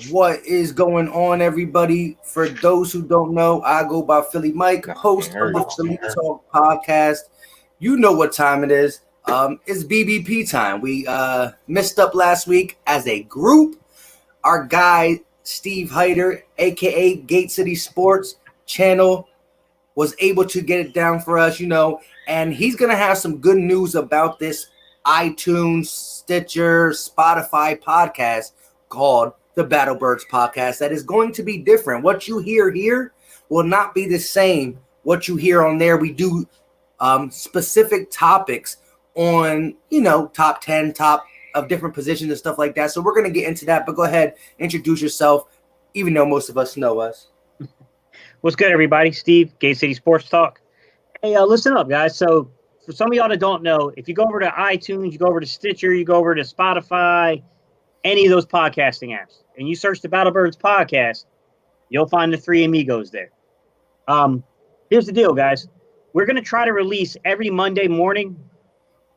What is going on, everybody? For those who don't know, I go by Philly Mike, host of the Philly Talk podcast. You know what time it is. It's BBP time. We missed up last week as a group. Our guy, Steve Hyder, a.k.a. Gate City Sports channel, was able to get it down for us, and he's going to have some good news about this iTunes, Stitcher, Spotify podcast called the Battlebirds Podcast that is going to be different. What you hear here will not be the same what you hear on there. We do specific topics on, top 10, top of different positions and stuff like that. So we're going to get into that, but go ahead, introduce yourself, even though most of us know us. What's good, everybody? Steve, Gate City Sports Talk. Hey, listen up, guys. So for some of y'all that don't know, if you go over to iTunes, you go over to Stitcher, you go over to Spotify, any of those podcasting apps, and you search the Battlebirds Podcast, you'll find the three amigos there. Here's the deal, guys. We're going to try to release every Monday morning.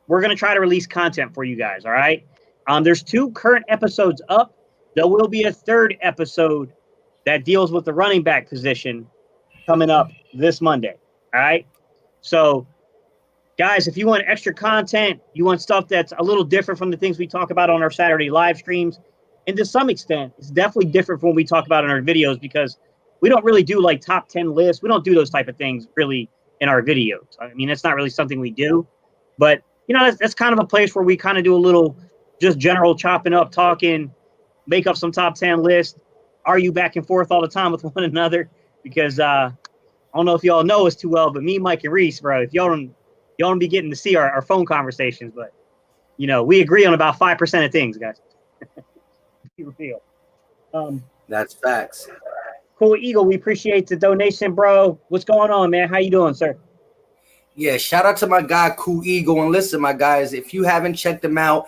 We're going to try to release content for you guys, all right? There's 2 current episodes up. There will be a 3rd episode that deals with the running back position coming up this Monday, all right? So, guys, if you want extra content, you want stuff that's a little different from the things we talk about on our Saturday live streams, and to some extent, it's definitely different from what we talk about in our videos because we don't really do like top 10 lists. We don't do those type of things really in our videos. I mean, that's not really something we do, but that's kind of a place where we kind of do a little just general chopping up, talking, make up some top 10 lists, argue back and forth all the time with one another because I don't know if y'all know us too well, but me, Mike, and Reese, bro, if y'all don't be getting to see our phone conversations, but we agree on about 5% of things, guys. Be real. That's facts. Cool Eagle, we appreciate the donation, bro. What's going on, man? How you doing, sir? Yeah, shout out to my guy, Cool Eagle. And listen, my guys, if you haven't checked him out,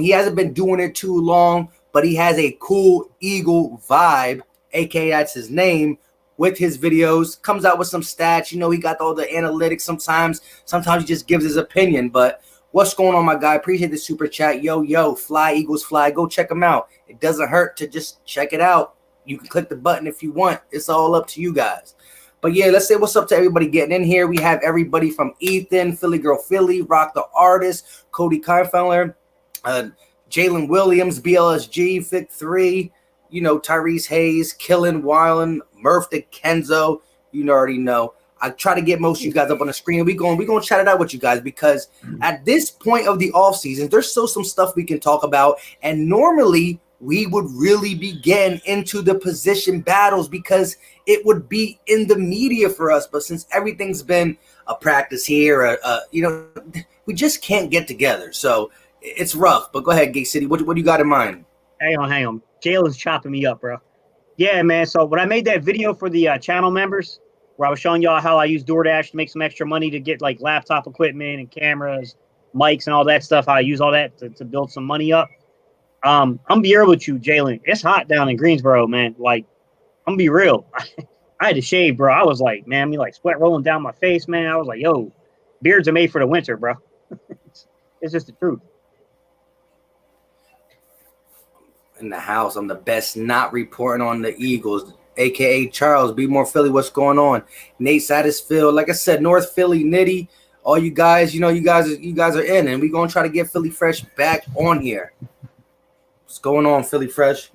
he hasn't been doing it too long, but he has a Cool Eagle vibe, aka that's his name, with his videos. Comes out with some stats. He got all the analytics sometimes. Sometimes he just gives his opinion. But what's going on, my guy? Appreciate the super chat. Yo, fly, Eagles, fly. Go check him out. It doesn't hurt to just check it out. You can click the button if you want. It's all up to you guys. But yeah, let's say what's up to everybody getting in here. We have everybody from Ethan, Philly Girl Philly, Rock the Artist, Cody Kinefeller, Jalen Williams, BLSG, Vic 3, Tyrese Hayes, Killin, Wyland, Murph the Kenzo. You already know. I try to get most of you guys up on the screen. We're going to chat it out with you guys because at this point of the offseason, there's still some stuff we can talk about. And normally we would really be getting into the position battles because it would be in the media for us. But since everything's been a practice here, we just can't get together. So it's rough. But go ahead, Gate City. What do you got in mind? Hang on. Jalen's chopping me up, bro. Yeah, man. So when I made that video for the channel members where I was showing y'all how I use DoorDash to make some extra money to get like laptop equipment and cameras, mics and all that stuff, how I use all that to build some money up. I'm gonna be real with you, Jalen. It's hot down in Greensboro, man. Like, I'm gonna be real. I had to shave, bro. I was like, man, sweat rolling down my face, man. I was like, yo, beards are made for the winter, bro. It's just the truth. In the house, I'm the best not reporting on the Eagles, aka Charles. Be more Philly. What's going on? Nate Satisfield, like I said, North Philly, Nitty. All you guys, you guys are in, and we're gonna try to get Philly Fresh back on here. What's going on, Philly Fresh?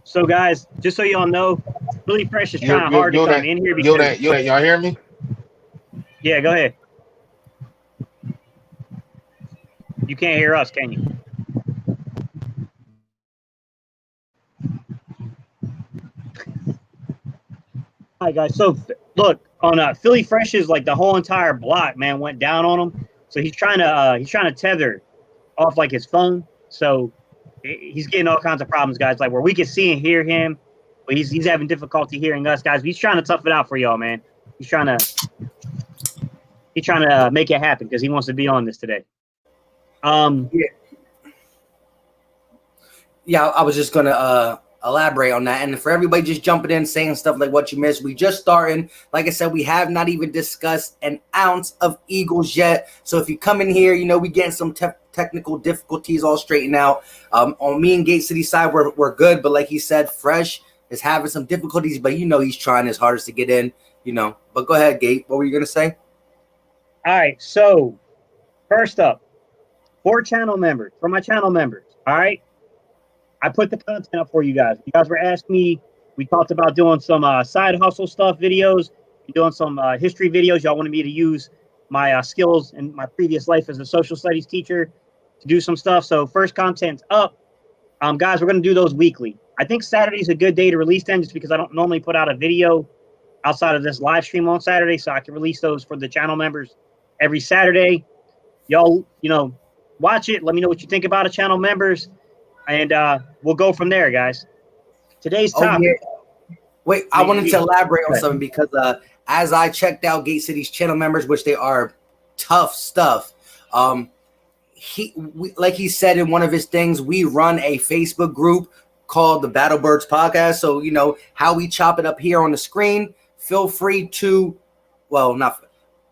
So, guys, just so y'all know, Philly Fresh is trying hard to come in here because y'all hear me? Yeah, go ahead. You can't hear us, can you? All right, guys. So, look, on Philly Fresh's, like the whole entire block, man, went down on him. So he's trying to tether off like his phone. So he's getting all kinds of problems, guys. Like where we can see and hear him, but he's having difficulty hearing us, guys. But he's trying to tough it out for y'all, man. He's trying to make it happen because he wants to be on this today. Yeah, I was just gonna elaborate on that. And for everybody just jumping in, saying stuff like what you missed, we just starting. Like I said, we have not even discussed an ounce of Eagles yet. So if you come in here, we getting some technical difficulties all straightened out. On me and Gate City side, we're good, but like he said, Fresh is having some difficulties, but he's trying his hardest to get in, But go ahead, Gate. What were you gonna say? All right, so first up, for my channel members, all right? I put the content up for you guys. You guys were asking me, we talked about doing some side hustle stuff videos, doing some history videos. Y'all wanted me to use my skills in my previous life as a social studies teacher to do some stuff. So first content's up. Guys, we're going to do those weekly. I think Saturday's a good day to release them just because I don't normally put out a video outside of this live stream on Saturday, so I can release those for the channel members every Saturday. Y'all, watch it. Let me know what you think about it, channel members, and we'll go from there, guys. Today's topic. Yeah. Wait, I wanted to elaborate on something because as I checked out Gate City's channel members, which they are tough stuff, like he said in one of his things, we run a Facebook group called the Battle Birds Podcast. So, how we chop it up here on the screen, feel free to, not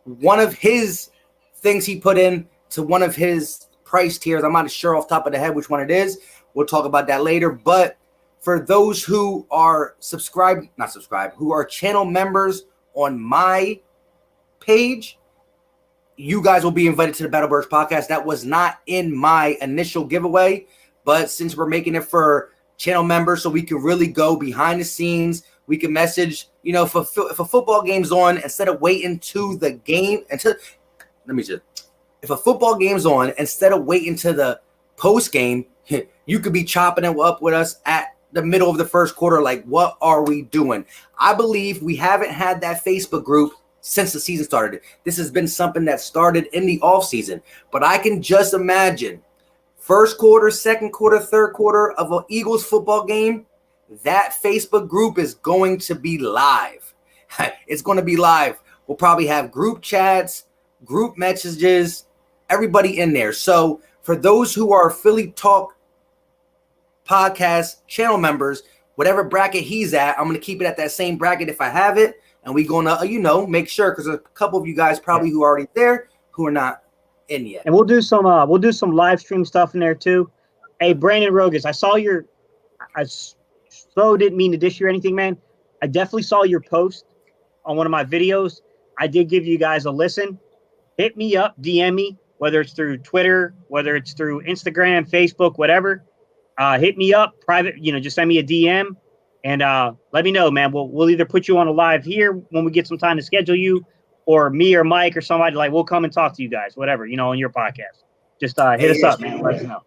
one of his things he put in to one of his price tiers. I'm not sure off the top of the head which one it is. We'll talk about that later. But for those who are who are channel members on my page, you guys will be invited to the Battle Birds Podcast. That was not in my initial giveaway, but since we're making it for channel members so we can really go behind the scenes, we can message, if a football game's on, instead of waiting to the game, if a football game's on, instead of waiting to the post game, you could be chopping it up with us at the middle of the first quarter. Like, what are we doing? I believe we haven't had that Facebook group since the season started. This has been something that started in the offseason, but I can just imagine first quarter, second quarter, third quarter of an Eagles football game, that Facebook group is going to be live. It's going to be live. We'll probably have group chats, group messages, everybody in there. So for those who are Philly Talk Podcast channel members, whatever bracket he's at, I'm going to keep it at that same bracket if I have it. And we're going to, make sure, because a couple of you guys probably who are already there who are not in yet. And we'll do some live stream stuff in there too. Hey, Brandon Rogas, I so didn't mean to dish you or anything, man. I definitely saw your post on one of my videos. I did give you guys a listen. Hit me up, DM me, whether it's through Twitter, whether it's through Instagram, Facebook, whatever. Hit me up, private, just send me a DM. And let me know, man. We'll either put you on a live here when we get some time to schedule you, or me or Mike or somebody, we'll come and talk to you guys, whatever, on your podcast. Just hit us up, man. Let us know.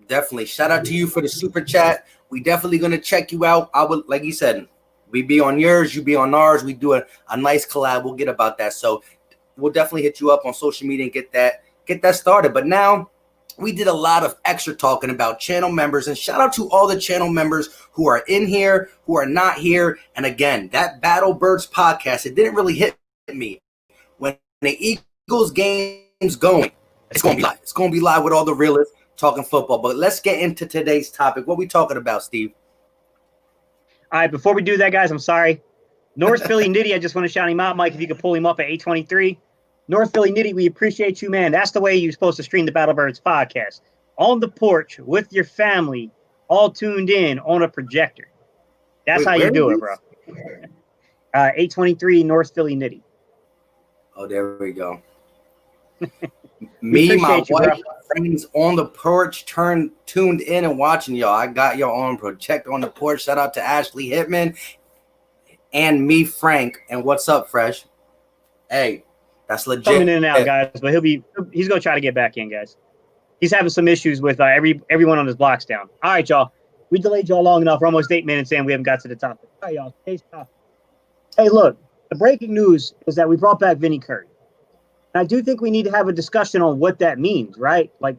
Definitely. Shout out to you for the super chat. We definitely going to check you out. I would, like you said, we be on yours, you be on ours. We do a nice collab. We'll get about that. So we'll definitely hit you up on social media and get that started. But now, we did a lot of extra talking about channel members, and shout out to all the channel members who are in here, who are not here. And again, that Battle Birds Podcast, it didn't really hit me when the Eagles game's going. It's going to be live. It's going to be live with all the realists talking football. But let's get into today's topic. What are we talking about, Steve? All right, before we do that, guys, I'm sorry. North Philly Nitty, I just want to shout him out, Mike, if you could pull him up at 823. North Philly Nitty, we appreciate you, man. That's the way you're supposed to stream the Battle Birds Podcast. On the porch with your family, all tuned in on a projector. That's how you do it, bro. 823 North Philly Nitty. Oh, there we go. Me, my wife, friends on the porch, tuned in and watching y'all. I got y'all on projector on the porch. Shout out to Ashley Hitman and me, Frank. And what's up, Fresh? Hey. That's legit. Coming in and out, guys, but he's gonna try to get back in, guys. He's having some issues with everyone on his blocks down. All right, y'all. We delayed y'all long enough. We're almost 8 minutes in. We haven't got to the topic. All right, y'all. Today's topic. Hey, look, the breaking news is that we brought back Vinnie Curry. And I do think we need to have a discussion on what that means, right? Like,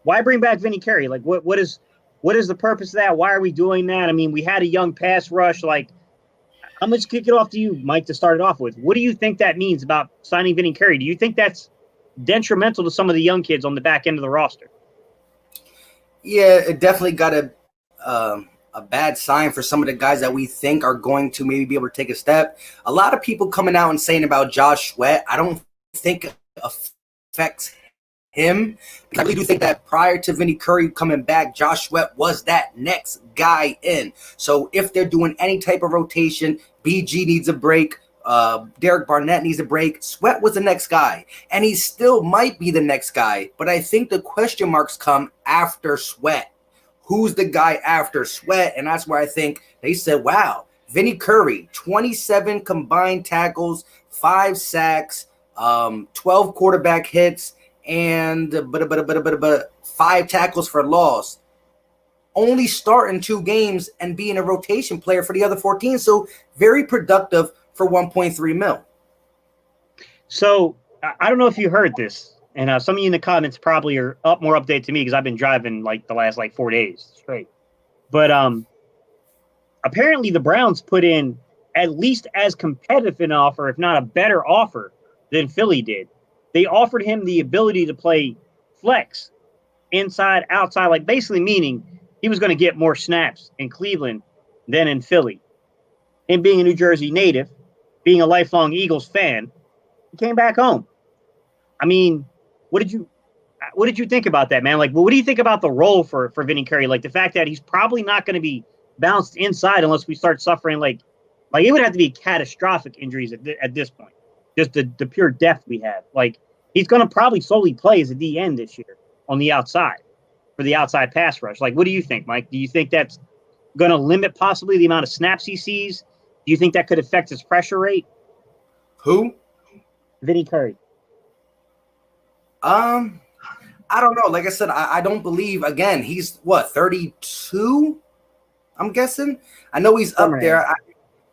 why bring back Vinnie Curry? Like, what is the purpose of that? Why are we doing that? I mean, we had a young pass rush, I'm going to kick it off to you, Mike, to start it off with. What do you think that means about signing Vinnie Curry? Do you think that's detrimental to some of the young kids on the back end of the roster? Yeah, it definitely got a bad sign for some of the guys that we think are going to maybe be able to take a step. A lot of people coming out and saying about Josh Sweat, I don't think affects him. I really do think that prior to Vinnie Curry coming back, Josh Sweat was that next guy in. So if they're doing any type of rotation, BG needs a break. Derek Barnett needs a break. Sweat was the next guy, and he still might be the next guy. But I think the question marks come after Sweat. Who's the guy after Sweat? And that's where I think they said, wow, Vinnie Curry, 27 combined tackles, 5 sacks, 12 quarterback hits, and 5 tackles for loss. Only starting 2 games and being a rotation player for the other 14. So very productive for 1.3 mil. So I don't know if you heard this, and some of you in the comments probably are more updated to me because I've been driving like the last 4 days straight. But apparently the Browns put in at least as competitive an offer, if not a better offer, than Philly did. They offered him the ability to play flex, inside, outside, like basically meaning he was going to get more snaps in Cleveland than in Philly. Him being a New Jersey native, being a lifelong Eagles fan, he came back home. I mean, what did you think about that, man? Like, what do you think about the role for Vinnie Curry? Like the fact that he's probably not going to be bounced inside unless we start suffering like it would have to be catastrophic injuries at this point. Just the pure depth we have. Like he's going to probably solely play as a DN this year on the outside for the outside pass rush. Like, what do you think, Mike? Do you think that's going to limit possibly the amount of snaps he sees? Do you think that could affect his pressure rate? Who? Vinnie Curry. I don't know. Like I said, I don't believe, again, he's 32? I'm guessing. I know he's up there.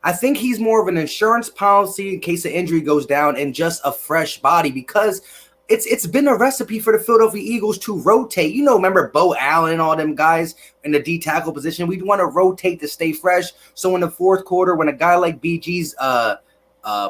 I think he's more of an insurance policy in case the injury goes down and just a fresh body, because it's been a recipe for the Philadelphia Eagles to rotate. You know, remember Bo Allen and all them guys in the D tackle position? We want to rotate to stay fresh. So in the fourth quarter, when a guy like BG's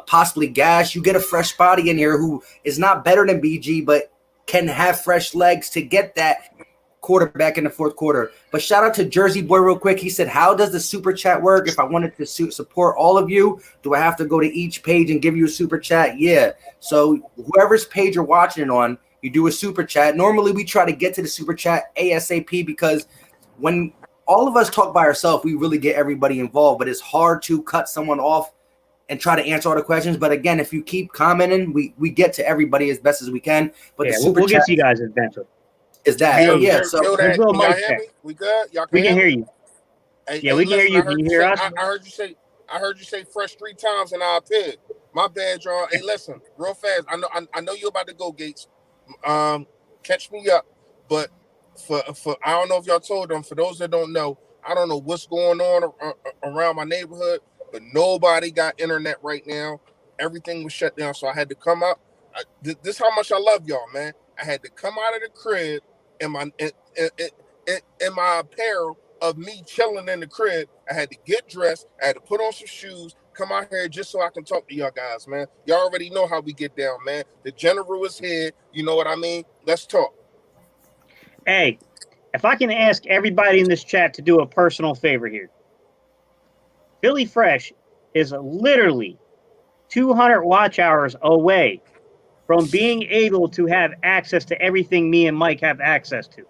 possibly gassed, you get a fresh body in here who is not better than BG, but can have fresh legs to get that quarterback in the fourth quarter. But shout out to Jersey Boy real quick. He said, how does the super chat work? If I wanted to support all of you, do I have to go to each page and give you a super chat? Yeah. So whoever's page you're watching it on, you do a super chat. Normally we try to get to the super chat ASAP, because when all of us talk by ourselves, we really get everybody involved, but it's hard to cut someone off and try to answer all the questions. But again, if you keep commenting, we get to everybody as best as we can. But yeah, the super we'll chat get to you guys eventually. Is that Hey, yeah? So can y'all hear me? We good? Y'all we can hear you. Hey, yeah, we can hear you. Can you hear us? I heard you say fresh 3 times in our pig. My bad, y'all. Hey, listen, real fast. I know you're about to go, Gates. Catch me up. But for I don't know if y'all told them. For those that don't know, I don't know what's going on around my neighborhood, but nobody got internet right now. Everything was shut down, so I had to come up. This is how much I love y'all, man. I had to come out of the crib in my apparel of me chilling in the crib. I had to get dressed. I had to put on some shoes, come out here just so I can talk to y'all guys, man. Y'all already know how we get down, man. The general is here. You know what I mean? Let's talk. Hey, if I can ask everybody in this chat to do a personal favor here. Philly Fresh is literally 200 watch hours away from being able to have access to everything me and Mike have access to.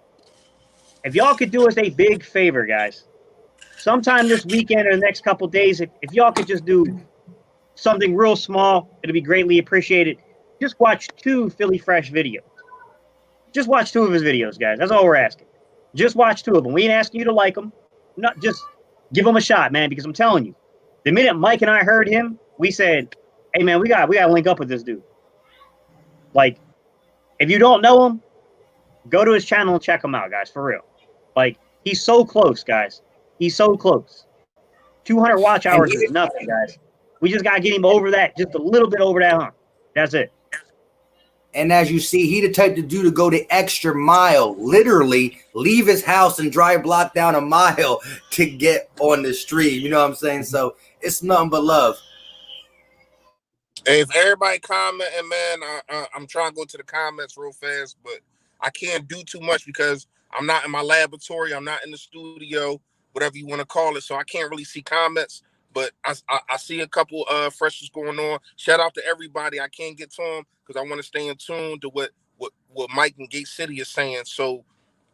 If y'all could do us a big favor, guys, sometime this weekend or the next couple days, if y'all could just do something real small, it'd be greatly appreciated. Just watch 2 Philly Fresh videos. Just watch 2 of his videos, guys. That's all we're asking. Just watch 2 of them. We ain't asking you to like them. Not just give them a shot, man, because I'm telling you, the minute Mike and I heard him, we said, hey, man, we got to link up with this dude. Like, if you don't know him, go to his channel and check him out, guys, for real. Like, he's so close, guys. He's so close. 200 watch hours is nothing, guys. We just got to get him over that, just a little bit over that hump. That's it. And as you see, he the type to do to go the extra mile, literally leave his house and drive block down a mile to get on the stream. You know what I'm saying? So it's nothing but love. Hey, if everybody commenting, man, I'm trying to go to the comments real fast, but I can't do too much because I'm not in my laboratory. I'm not in the studio, whatever you want to call it. So I can't really see comments, but I see a couple freshers going on. Shout out to everybody. I can't get to them because I want to stay in tune to what what Mike and Gate City is saying. So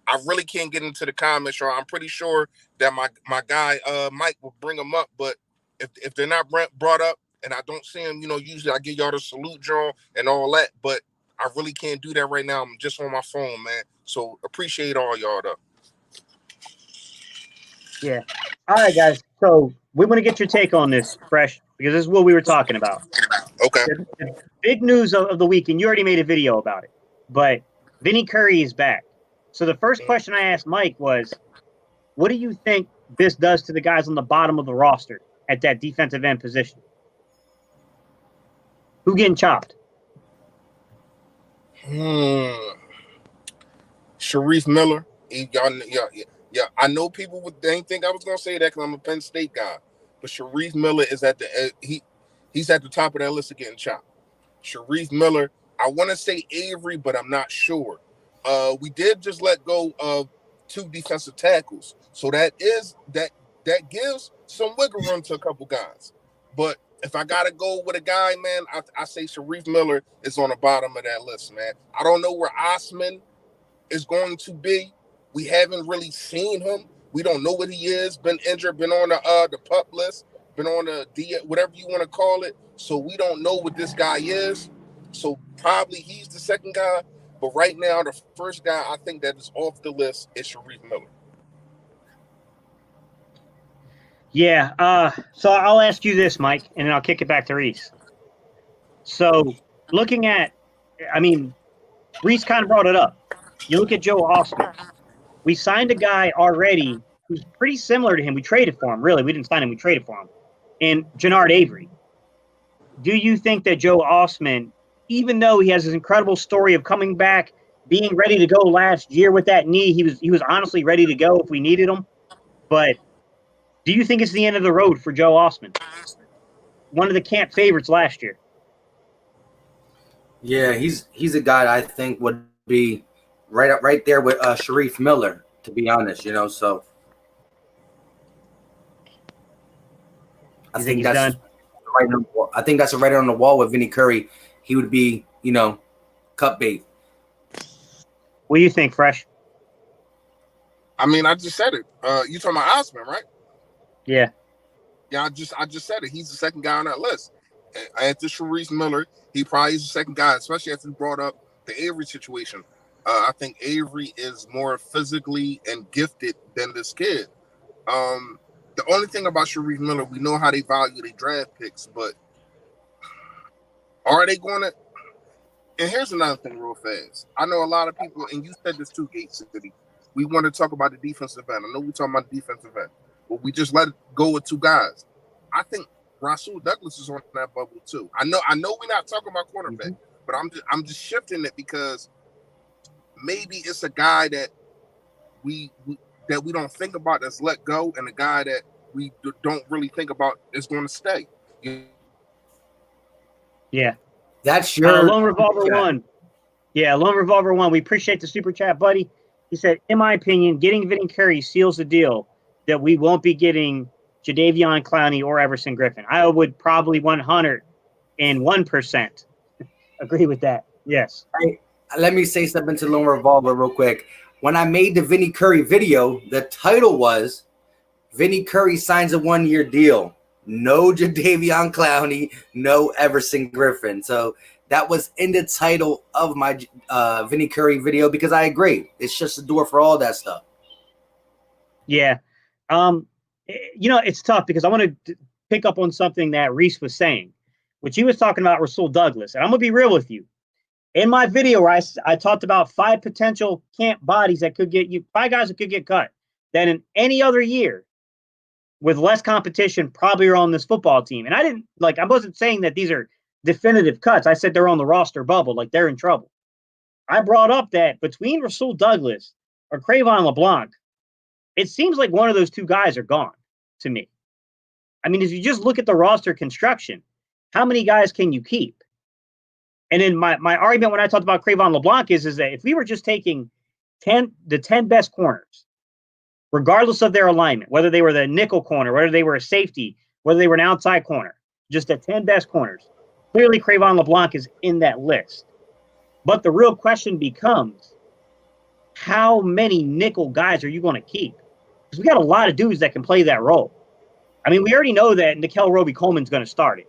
I really can't get into the comments, y'all. I'm pretty sure that my guy Mike will bring them up, but if they're not brought up and I don't see them, usually I give y'all the salute, John, and all that, but I really can't do that right now. I'm just on my phone, man. So appreciate all y'all though. Yeah. All right, guys. So we want to get your take on this, Fresh, because this is what we were talking about. Okay. The big news of the week, and you already made a video about it, but Vinnie Curry is back. So the first question I asked Mike was, what do you think this does to the guys on the bottom of the roster at that defensive end position? Who getting chopped? Sharif Miller. Yeah. I know people they ain't think I was gonna say that because I'm a Penn State guy, but Sharif Miller is at the he's at the top of that list of getting chopped. Sharif Miller. I want to say Avery, but I'm not sure. We did just let go of 2 defensive tackles, so that gives some wiggle room to a couple guys. But if I gotta go with a guy, man, I say Sharif Miller is on the bottom of that list, man. I don't know where Osman is going to be. We haven't really seen him. We don't know what he is. Been injured, been on the PUP list, been on the D, whatever you want to call it. So we don't know what this guy is. So probably he's the second guy. But right now, the first guy I think that is off the list is Sharif Miller. Yeah. So I'll ask you this, Mike, and then I'll kick it back to Reese. So looking at, Reese kind of brought it up. You look at Joe Osman. We signed a guy already who's pretty similar to him. We traded for him, really. We didn't sign him. We traded for him. And Jannard Avery. Do you think that Joe Osman, even though he has this incredible story of coming back, being ready to go last year with that knee, he was honestly ready to go if we needed him. But do you think it's the end of the road for Joe Osman? One of the camp favorites last year. Yeah, he's a guy I think would be right there with Sharif Miller, to be honest, so I think that's done? right on the wall. I think that's right on the wall with Vinnie Curry. He would be, cut bait. What do you think, Fresh? I just said it. You talking about Osman, right? Yeah. Yeah, I just said it. He's the second guy on that list. After Sharif Miller, he probably is the second guy, especially after he brought up the Avery situation. I think Avery is more physically and gifted than this kid. The only thing about Sharif Miller, we know how they value their draft picks, but are they going to? And here's another thing real fast. I know a lot of people, and you said this too, Gate City, we want to talk about the defensive end. I know we're talking about the defensive end, but we just let it go with 2 guys. I think Rasul Douglas is on that bubble too. I know we're not talking about cornerback, but I'm just shifting it because maybe it's a guy that we don't think about that's let go, and a guy that we don't really think about is going to stay. Yeah. That's your Lone Revolver One. Yeah, Lone Revolver One. We appreciate the super chat, buddy. He said, in my opinion, getting Vinnie Curry seals the deal that we won't be getting Jadeveon Clowney or Everson Griffin. I would probably 101% agree with that. Yes. Hey, let me say something to Lone Revolver real quick. When I made the Vinnie Curry video, the title was Vinnie Curry signs a 1-year deal. No Jadeveon Clowney, no Everson Griffin. So that was in the title of my Vinnie Curry video because I agree. It's just a door for all that stuff. Yeah. It's tough because I want to pick up on something that Reese was saying, which he was talking about Rasul Douglas. And I'm going to be real with you. In my video where I talked about 5 potential camp bodies that could get you, 5 guys that could get cut, that in any other year with less competition probably are on this football team. And I wasn't saying that these are definitive cuts. I said they're on the roster bubble, like they're in trouble. I brought up that between Rasul Douglas or Crayvon LeBlanc, it seems like one of those 2 guys are gone to me. If you just look at the roster construction, how many guys can you keep? And then my argument when I talked about Crayvon LeBlanc is that if we were just taking the 10 best corners, regardless of their alignment, whether they were the nickel corner, whether they were a safety, whether they were an outside corner, just the 10 best corners, clearly Crayvon LeBlanc is in that list. But the real question becomes, how many nickel guys are you going to keep? Because we got a lot of dudes that can play that role. I mean, we already know that Nickel Roby-Coleman's going to start it.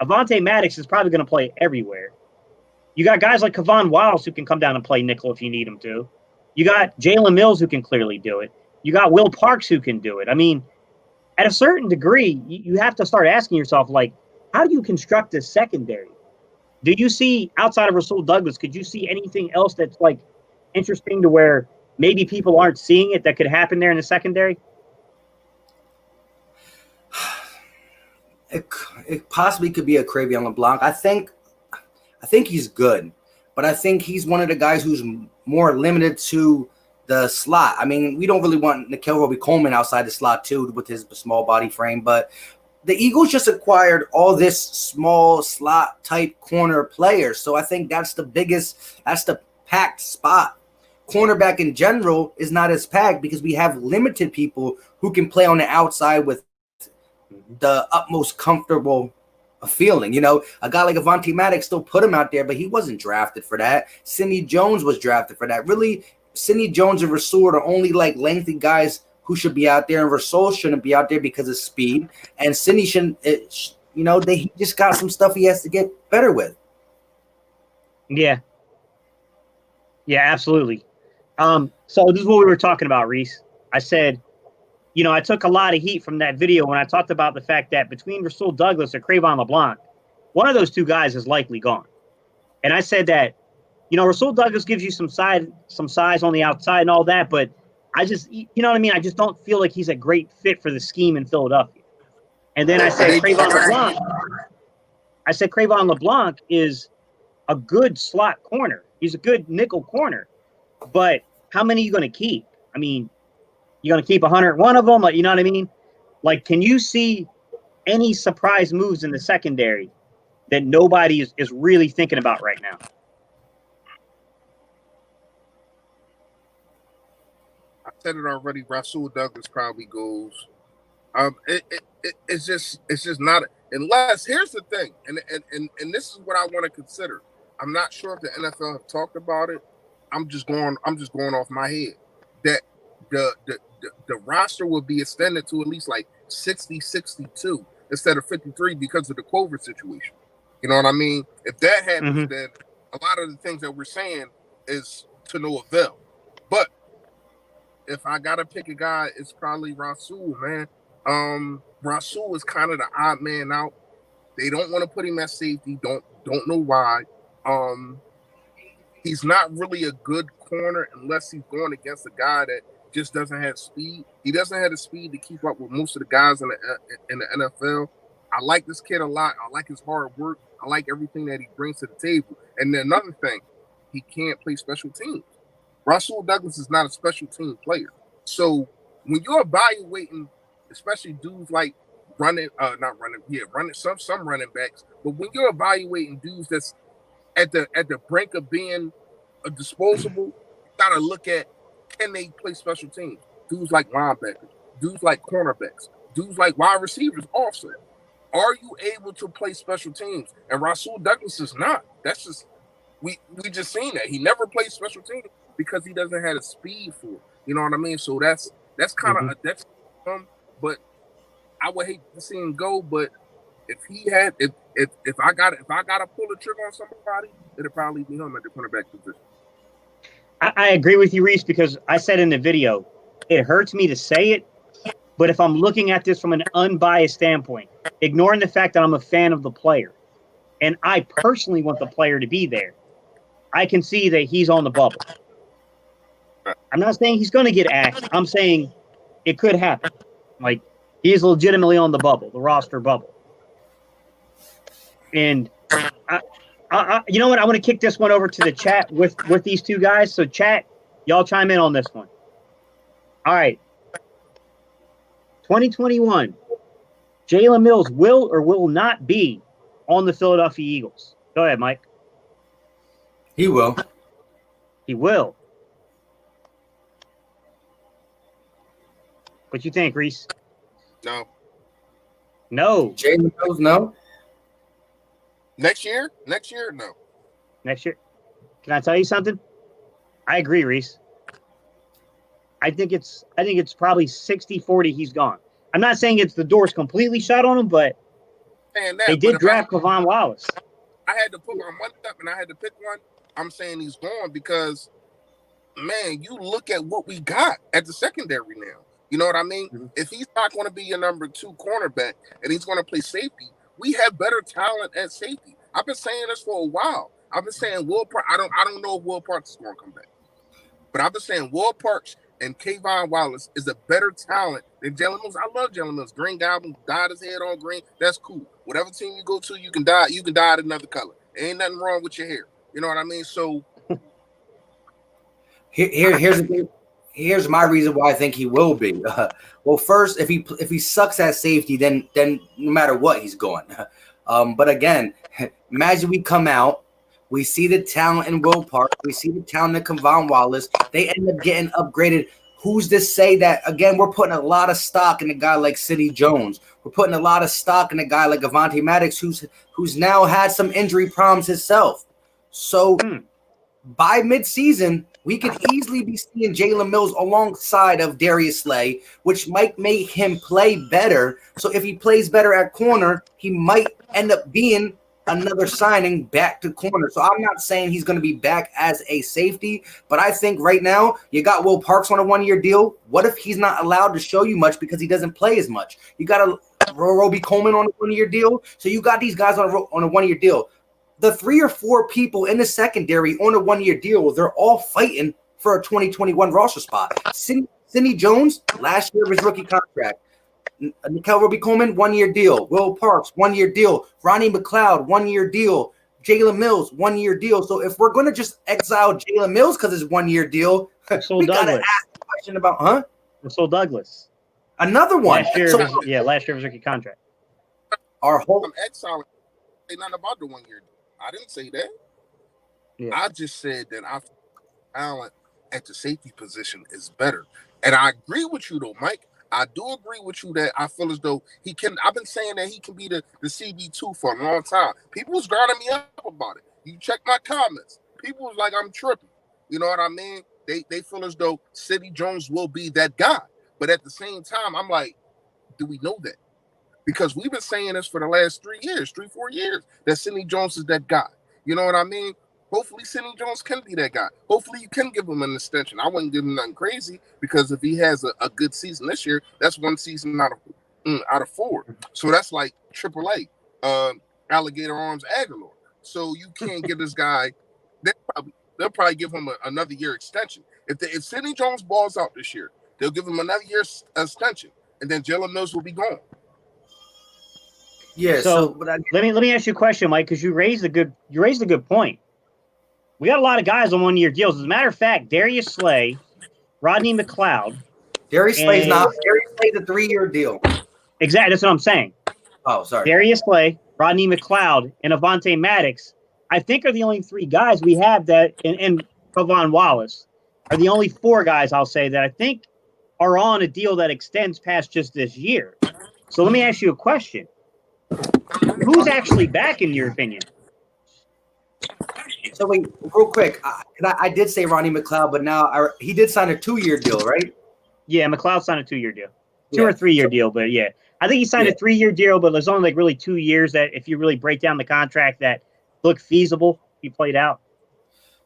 Avonte Maddox is probably going to play everywhere. You got guys like Kevon Wallace who can come down and play nickel if you need him to. You got Jalen Mills who can clearly do it. You got Will Parks who can do it. I mean, at a certain degree, you have to start asking yourself, like, how do you construct a secondary? Do you see, outside of Rasul Douglas, could you see anything else that's, like, interesting to where maybe people aren't seeing it that could happen there in the secondary? It possibly could be a Cravion LeBlanc. I think he's good, but I think he's one of the guys who's more limited to the slot. I mean, we don't really want Nickel Roby-Coleman outside the slot too with his small body frame, but the Eagles just acquired all this small slot type corner players. So I think that's the packed spot. Cornerback in general is not as packed because we have limited people who can play on the outside with the utmost comfortable feeling. You know, a guy like Avonte Maddox still put him out there, but he wasn't drafted for that. Sidney Jones was drafted for that. Really, Sidney Jones and Rasul are the only like lengthy guys who should be out there, and Rasul shouldn't be out there because of speed. And Sidney shouldn't. He just got some stuff he has to get better with. Yeah, absolutely. So this is what we were talking about, Reese. I said, I took a lot of heat from that video when I talked about the fact that between Rasul Douglas and Cravion LeBlanc, one of those two guys is likely gone. And I said that, Rasul Douglas gives you some size on the outside and all that, but I just, you know what I mean? I just don't feel like he's a great fit for the scheme in Philadelphia. And then I said Cravion LeBlanc is a good slot corner. He's a good nickel corner. But how many are you going to keep? I mean, you're going to keep 101 of them? Like, you know what I mean? Like, can you see any surprise moves in the secondary that nobody is really thinking about right now? I said it already. Rasul Douglas probably goes. It's just not, unless, here's the thing, and this is what I want to consider. I'm not sure if the NFL have talked about it. I'm just going off my head that the roster will be extended to at least like 60, 62 instead of 53 because of the COVID situation. You know what I mean? If that happens, then a lot of the things that we're saying is to no avail. But if I gotta pick a guy, it's probably Rasul, man. Rasul is kind of the odd man out. They don't want to put him at safety. Don't know why. He's not really a good corner unless he's going against a guy that just doesn't have speed. He doesn't have the speed to keep up with most of the guys in the NFL. I like this kid a lot. I like his hard work. I like everything that he brings to the table. And then another thing, he can't play special teams. Rasul Douglas is not a special team player. So when you're evaluating, especially dudes like running some running backs, but when you're evaluating dudes that's at the brink of being a disposable, you gotta look at, can they play special teams? Dudes like linebackers, dudes like cornerbacks, dudes like wide receivers also. Are you able to play special teams? And Rasul Douglas is not. That's just, we just seen that. He never played special teams because he doesn't have the speed for it. You know what I mean? So that's kind of that's but I would hate to see him go, but if I gotta pull the trigger on somebody, it'll probably be him at the cornerback position. I agree with you, Reese, because I said in the video, it hurts me to say it, but if I'm looking at this from an unbiased standpoint, ignoring the fact that I'm a fan of the player, and I personally want the player to be there, I can see that he's on the bubble. I'm not saying he's going to get axed. I'm saying it could happen. Like, he is legitimately on the bubble, the roster bubble. And you know what? I want to kick this one over to the chat with these two guys. So, chat, y'all chime in on this one. All right. 2021, Jalen Mills will or will not be on the Philadelphia Eagles. Go ahead, Mike. He will. He will. What you think, Reese? No. No. Jalen Mills, no. Next year? No. Next year? Can I tell you something? I agree, Reese. I think it's probably 60-40 he's gone. I'm not saying the door's completely shut on him, but they did draft Kevon Wallace. I had to put my money up and I had to pick one. I'm saying he's gone because, man, you look at what we got at the secondary now. You know what I mean? Mm-hmm. If he's not going to be your number 2 cornerback and he's going to play safety, we have better talent at safety. I've been saying this for a while. I've been saying Will Parks. I don't know if Will Parks is going to come back, but I've been saying Will Parks and Kevon Wallace is a better talent than Jalen Mills. I love Jalen Mills. Green Goblin dyed his head on green. That's cool. Whatever team you go to, you can dye it another color. Ain't nothing wrong with your hair. You know what I mean? So here's the thing. Here's my reason why I think he will be. Well, first, if he sucks at safety, then no matter what, he's going. But again, imagine we come out, we see the talent in Will Park, we see the talent in Kevon Wallace. They end up getting upgraded. Who's to say that, again, we're putting a lot of stock in a guy like Sidney Jones. We're putting a lot of stock in a guy like Avonte Maddox, who's now had some injury problems himself. So by midseason, we could easily be seeing Jalen Mills alongside of Darius Slay, which might make him play better. So if he plays better at corner, he might end up being another signing back to corner. So I'm not saying he's going to be back as a safety, but I think right now you got Will Parks on a 1-year deal. What if he's not allowed to show you much because he doesn't play as much? You got a Roby Coleman on a 1-year deal. So you got these guys on a 1-year deal. The 3 or 4 people in the secondary on a 1-year deal, they're all fighting for a 2021 roster spot. Sidney Jones, last year of his rookie contract. Nikel Roby-Coleman, 1-year deal. Will Parks, 1-year deal. Ronnie McLeod, 1-year deal. Jalen Mills, 1-year deal. So if we're going to just exile Jalen Mills because it's 1-year deal, we got to ask the question about, Russell Douglas. Another one. Last year of his rookie contract. I'm exiling. Say nothing about the 1-year deal. I didn't say that. Yeah. I just said that our talent at the safety position is better. And I agree with you, though, Mike. I do agree with you that I feel as though he can. I've been saying that he can be the CB2 for a long time. People was grinding me up about it. You check my comments. People was like, I'm tripping. You know what I mean? They feel as though Sidney Jones will be that guy. But at the same time, I'm like, do we know that? Because we've been saying this for the last 4 years, that Sidney Jones is that guy. You know what I mean? Hopefully Sidney Jones can be that guy. Hopefully you can give him an extension. I wouldn't give him nothing crazy because if he has a good season this year, that's 1 season out of 4. So that's like AAA, Alligator Arms Aguilar. So you can't give this guy. They'll probably give him another year extension. If Sidney Jones balls out this year, they'll give him another year extension, and then Jalen Mills will be gone. Yeah. So let me ask you a question, Mike, because you raised a good point. We got a lot of guys on 1-year deals. As a matter of fact, Darius Slay, Rodney McLeod. Darius Slay's a 3-year deal. Exactly. That's what I'm saying. Oh, sorry. Darius Slay, Rodney McLeod, and Avonte Maddox, I think are the only 3 guys we have that, and Kevon Wallace are the only 4 guys I'll say that I think are on a deal that extends past just this year. So let me ask you a question. Who's actually back in your opinion? So wait, real quick, I did say Ronnie McLeod, but now he did sign a 2-year deal, right? Yeah, McLeod signed a 2-year deal, 2 or 3-year deal, but yeah, I think he signed a 3-year deal, but there's only like really 2 years that if you really break down the contract that look feasible, he played out.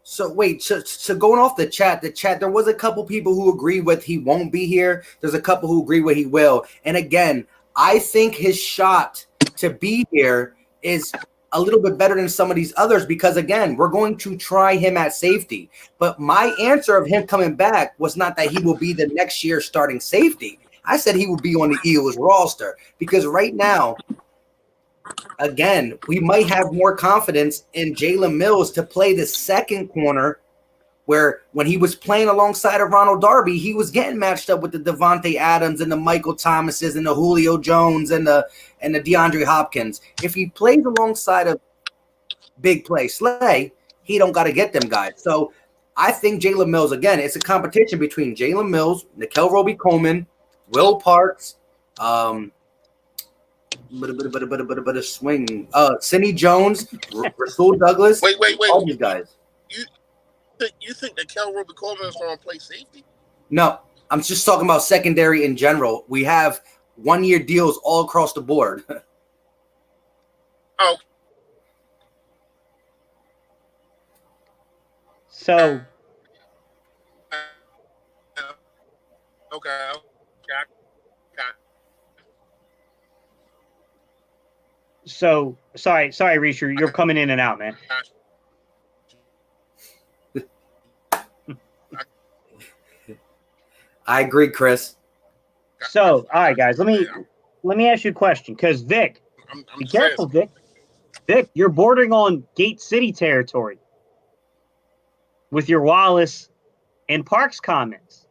So wait, so going off the chat, there was a couple people who agree with he won't be here. There's a couple who agree with he will, and again, I think his shot to be here is a little bit better than some of these others because, again, we're going to try him at safety. But my answer of him coming back was not that he will be the next year starting safety. I said he would be on the Eagles roster because right now, again, we might have more confidence in Jalen Mills to play the second corner where when he was playing alongside of Ronald Darby, he was getting matched up with the Devontae Adams and the Michael Thomases and the Julio Jones and the DeAndre Hopkins. If he plays alongside of Big Play Slay, he don't got to get them guys. So I think Jalen Mills, again, it's a competition between Jalen Mills, Nikel Roby-Coleman, Will Parks, bit of swing. Sidney Jones, Russell Douglas. Wait. All these guys. You think that Cal Roby Coleman is going to play safety? No, I'm just talking about secondary in general. We have 1-year deals all across the board. Oh. So, Okay. so sorry, Reisher, you're coming in and out, man. I agree, Chris. So, all right, guys, let me ask you a question, because Vic, be careful, Vic. Vic, you're bordering on Gate City territory with your Wallace and Parks comments.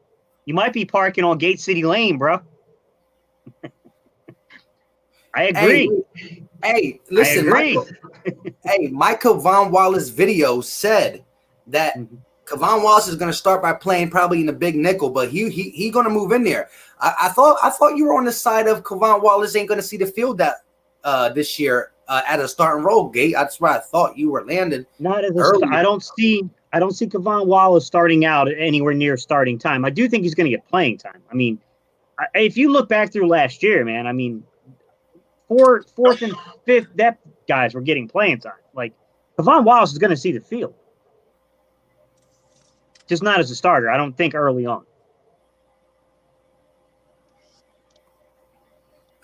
You might be parking on Gate City Lane, bro. I agree. Hey, listen, my Kevon Wallace video said that Kevon Wallace is going to start by playing probably in the big nickel, but he going to move in there. I thought you were on the side of Kevon Wallace ain't going to see the field that this year at a starting role, Gate. That's where I thought you were landed. Not as I don't see Kevon Wallace starting out anywhere near starting time. I do think he's going to get playing time. I mean, if you look back through last year, man, I mean, fourth and fifth depth guys were getting playing time. Like, Kevon Wallace is going to see the field. Just not as a starter. I don't think early on.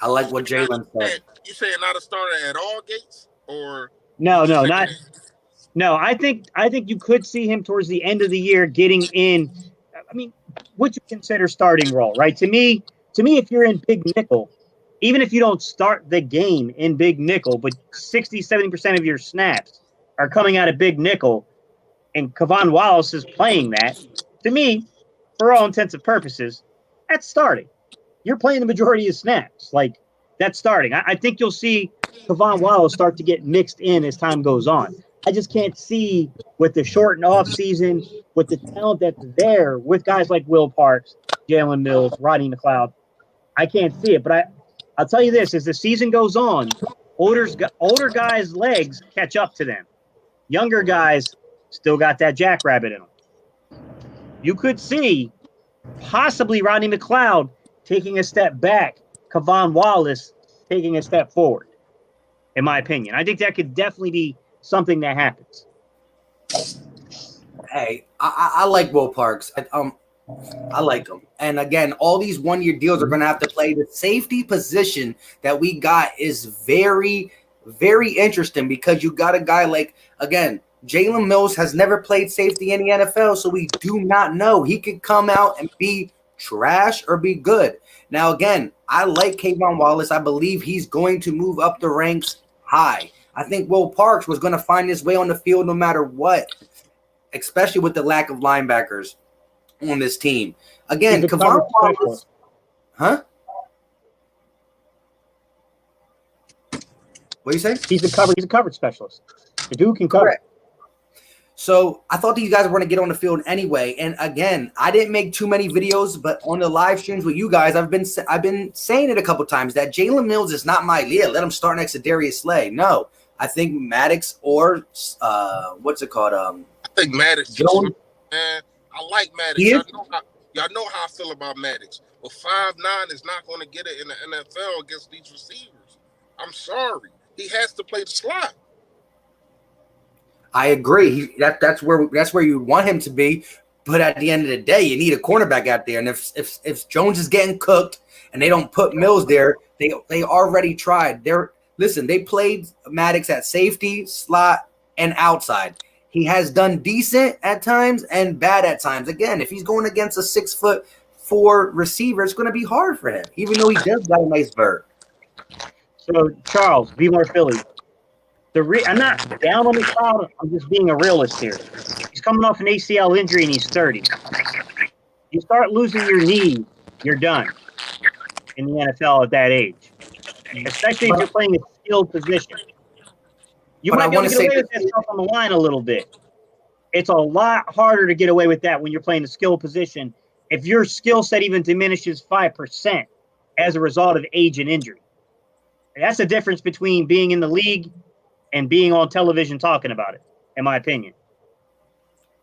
I like what Jalen said. You saying not a starter at all, Gates? Or no, not. No, I think you could see him towards the end of the year getting in. I mean, what you consider starting role, right? To me, if you're in big nickel, even if you don't start the game in big nickel, but 60-70% of your snaps are coming out of big nickel, and Kevon Wallace is playing that, to me, for all intents and purposes, that's starting. You're playing the majority of snaps. Like, that's starting. I think you'll see Kevon Wallace start to get mixed in as time goes on. I just can't see with the shortened off season, with the talent that's there, with guys like Will Parks, Jalen Mills, Rodney McLeod. I can't see it, but I'll tell you this: as the season goes on, older guys' legs catch up to them. Younger guys still got that jackrabbit in them. You could see possibly Rodney McLeod taking a step back, Kevon Wallace taking a step forward, in my opinion. I think that could definitely be something that happens. Hey, I like Will Parks. I like him. And again, all these 1-year deals are going to have to play. The safety position that we got is very, very interesting because you got a guy like, again, Jalen Mills has never played safety in the NFL, so we do not know. He could come out and be trash or be good. Now, again, I like Kevon Wallace. I believe he's going to move up the ranks high. I think Will Parks was going to find his way on the field no matter what, especially with the lack of linebackers on this team. Again, Kevon Wallace, huh? What do you say? He's a coverage specialist. The dude can cover. Correct. So I thought these guys were going to get on the field anyway. And again, I didn't make too many videos, but on the live streams with you guys, I've been saying it a couple times that Jalen Mills is not my lead. Let him start next to Darius Slay. No, I think Maddox or what's it called? I think Maddox. Man, I like Maddox. Y'all know how I feel about Maddox. But 5'9" is not going to get it in the NFL against these receivers. I'm sorry. He has to play the slot. I agree. That's where you want him to be. But at the end of the day, you need a cornerback out there. And if Jones is getting cooked and they don't put Mills there, they already tried. They played Maddox at safety, slot, and outside. He has done decent at times and bad at times. Again, if he's going against a 6'4" receiver, it's going to be hard for him, even though he does got a nice vert. So, Charles, be more Philly. I'm not down on the crowd. I'm just being a realist here. He's coming off an ACL injury and he's 30. You start losing your knee, you're done in the NFL at that age, especially if you're playing a skilled position. You might be able to get away with that stuff on the line a little bit. It's a lot harder to get away with that when you're playing a skilled position if your skill set even diminishes 5% as a result of age and injury. That's the difference between being in the league and being on television talking about it, in my opinion.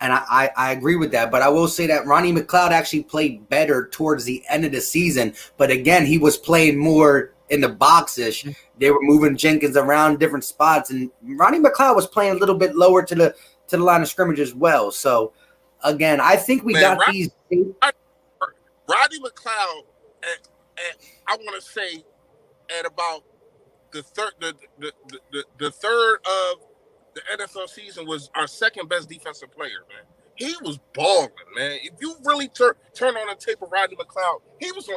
And I agree with that. But I will say that Ronnie McLeod actually played better towards the end of the season. But again, he was playing more in the box-ish. They were moving Jenkins around different spots. And Ronnie McLeod was playing a little bit lower to the line of scrimmage as well. So, again, I think we got these. Rodney McLeod, I want to say, at about the third of the NFL season was our second best defensive player, man. He was balling, man. If you really turn on the tape of Rodney McLeod, he was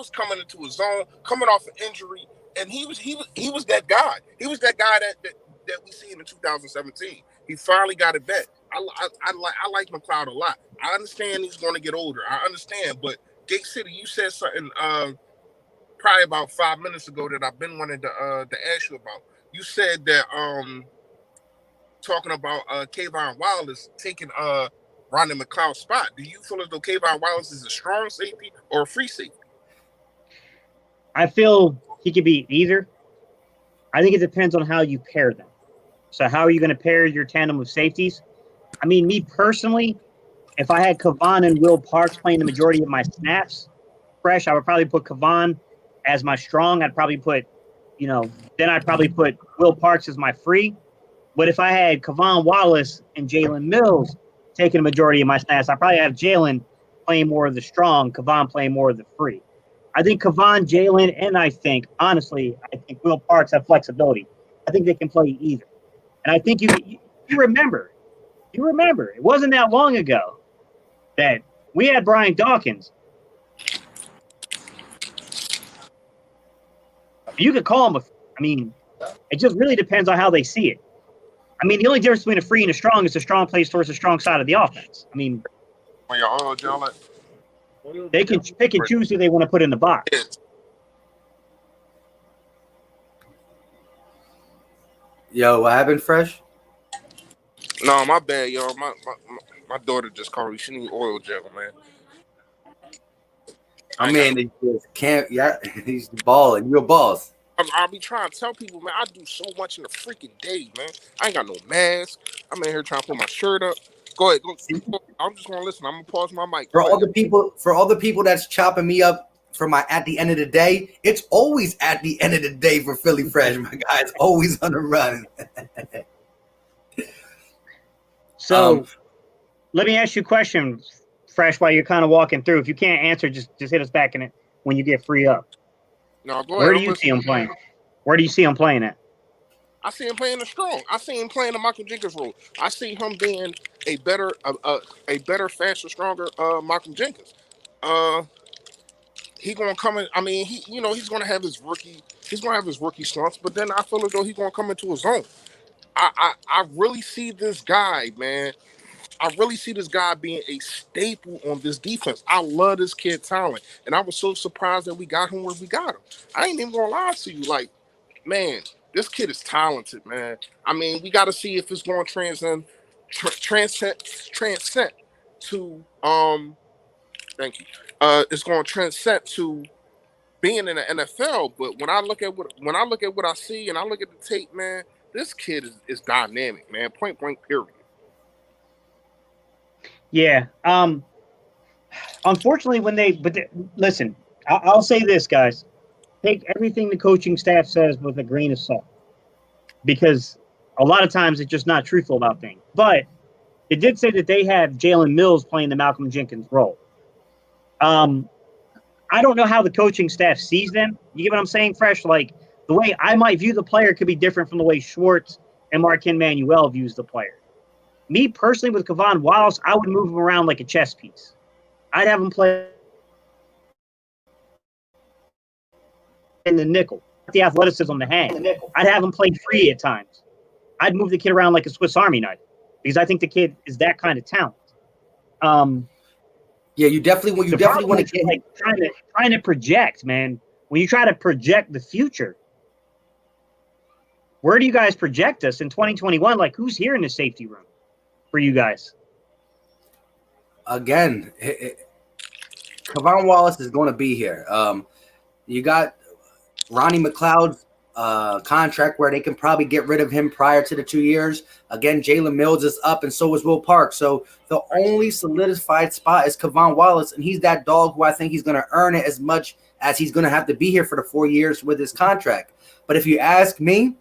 coming into his zone, coming off an injury, and he was that guy. He was that guy that we seen in 2017. He finally got it back. I like McLeod a lot. I understand he's going to get older. I understand, but Gate City, you said something probably about 5 minutes ago that I've been wanting to ask you about. You said that talking about Kayvon Wallace taking Ronnie McLeod's spot. Do you feel as though Kayvon Wallace is a strong safety or a free safety? I feel he could be either. I think it depends on how you pair them. So how are you going to pair your tandem of safeties? I mean, me personally, if I had Kavon and Will Parks playing the majority of my snaps fresh, I would probably put Kavon as my strong. I'd probably put, then I'd probably put Will Parks as my free. But if I had Kavon Wallace and Jalen Mills taking the majority of my snaps, I'd probably have Jalen playing more of the strong, Kavon playing more of the free. I think Kavon, Jalen, and I think Will Parks have flexibility. I think they can play either. And I think you remember, it wasn't that long ago that we had Brian Dawkins. You could call him it just really depends on how they see it. I mean, the only difference between a free and a strong is the strong plays towards the strong side of the offense. I mean, they can pick and choose who they want to put in the box. Yo, what happened, Fresh? No, my bad, yo. My daughter just called me. She need oil gel, man. I mean, they just can't. Yeah, he's balling. You're a boss. I'll be trying to tell people, man, I do so much in the freaking day, man. I ain't got no mask. I'm in here trying to put my shirt up. Go ahead. I'm just going to listen. I'm going to pause my mic. For all the people that's chopping me up for my at the end of the day, it's always at the end of the day for Philly Fresh. My guy is always on the run. So let me ask you a question, Fresh, while you're kind of walking through. If you can't answer, just hit us back in it when you get free up. No, go ahead. Where do you see him playing? Where do you see him playing at? I see him playing the strong. I see him playing the Michael Jenkins role. I see him being a better, faster, stronger Michael Jenkins. He gonna come in. I mean, he's gonna have his rookie. He's gonna have his rookie slumps, but then I feel as though he's gonna come into his own. I really see this guy, man. I really see this guy being a staple on this defense. I love this kid talent, and I was so surprised that we got him where we got him. I ain't even gonna lie to you, like, man, this kid is talented, man. I mean, we got to see if it's going to transcend to thank you. It's going to transcend to being in the NFL. But when I look at what I see and I look at the tape, man, this kid is dynamic, man. Point blank, period. Yeah. Unfortunately, listen, I'll say this, guys. Take everything the coaching staff says with a grain of salt, because a lot of times it's just not truthful about things. But it did say that they have Jalen Mills playing the Malcolm Jenkins role. I don't know how the coaching staff sees them. You get what I'm saying, Fresh? Like, the way I might view the player could be different from the way Schwartz and Marquand Manuel views the player. Me personally, with Kavon Wallace, I would move him around like a chess piece. I'd have him play in the nickel, the athleticism to hang. I'd have him play free at times. I'd move the kid around like a Swiss Army knife because I think the kid is that kind of talent. Yeah, you definitely want to get like trying to project, man. When you try to project the future, where do you guys project us in 2021? Like, who's here in the safety room for you guys? Again, Kavon Wallace is going to be here. You got Ronnie McLeod contract where they can probably get rid of him prior to the 2 years. Again, Jalen Mills is up, and so is Will Parks. So the only solidified spot is Kevon Wallace, and he's that dog who I think he's going to earn it as much as he's going to have to be here for the 4 years with his contract. But if you ask me,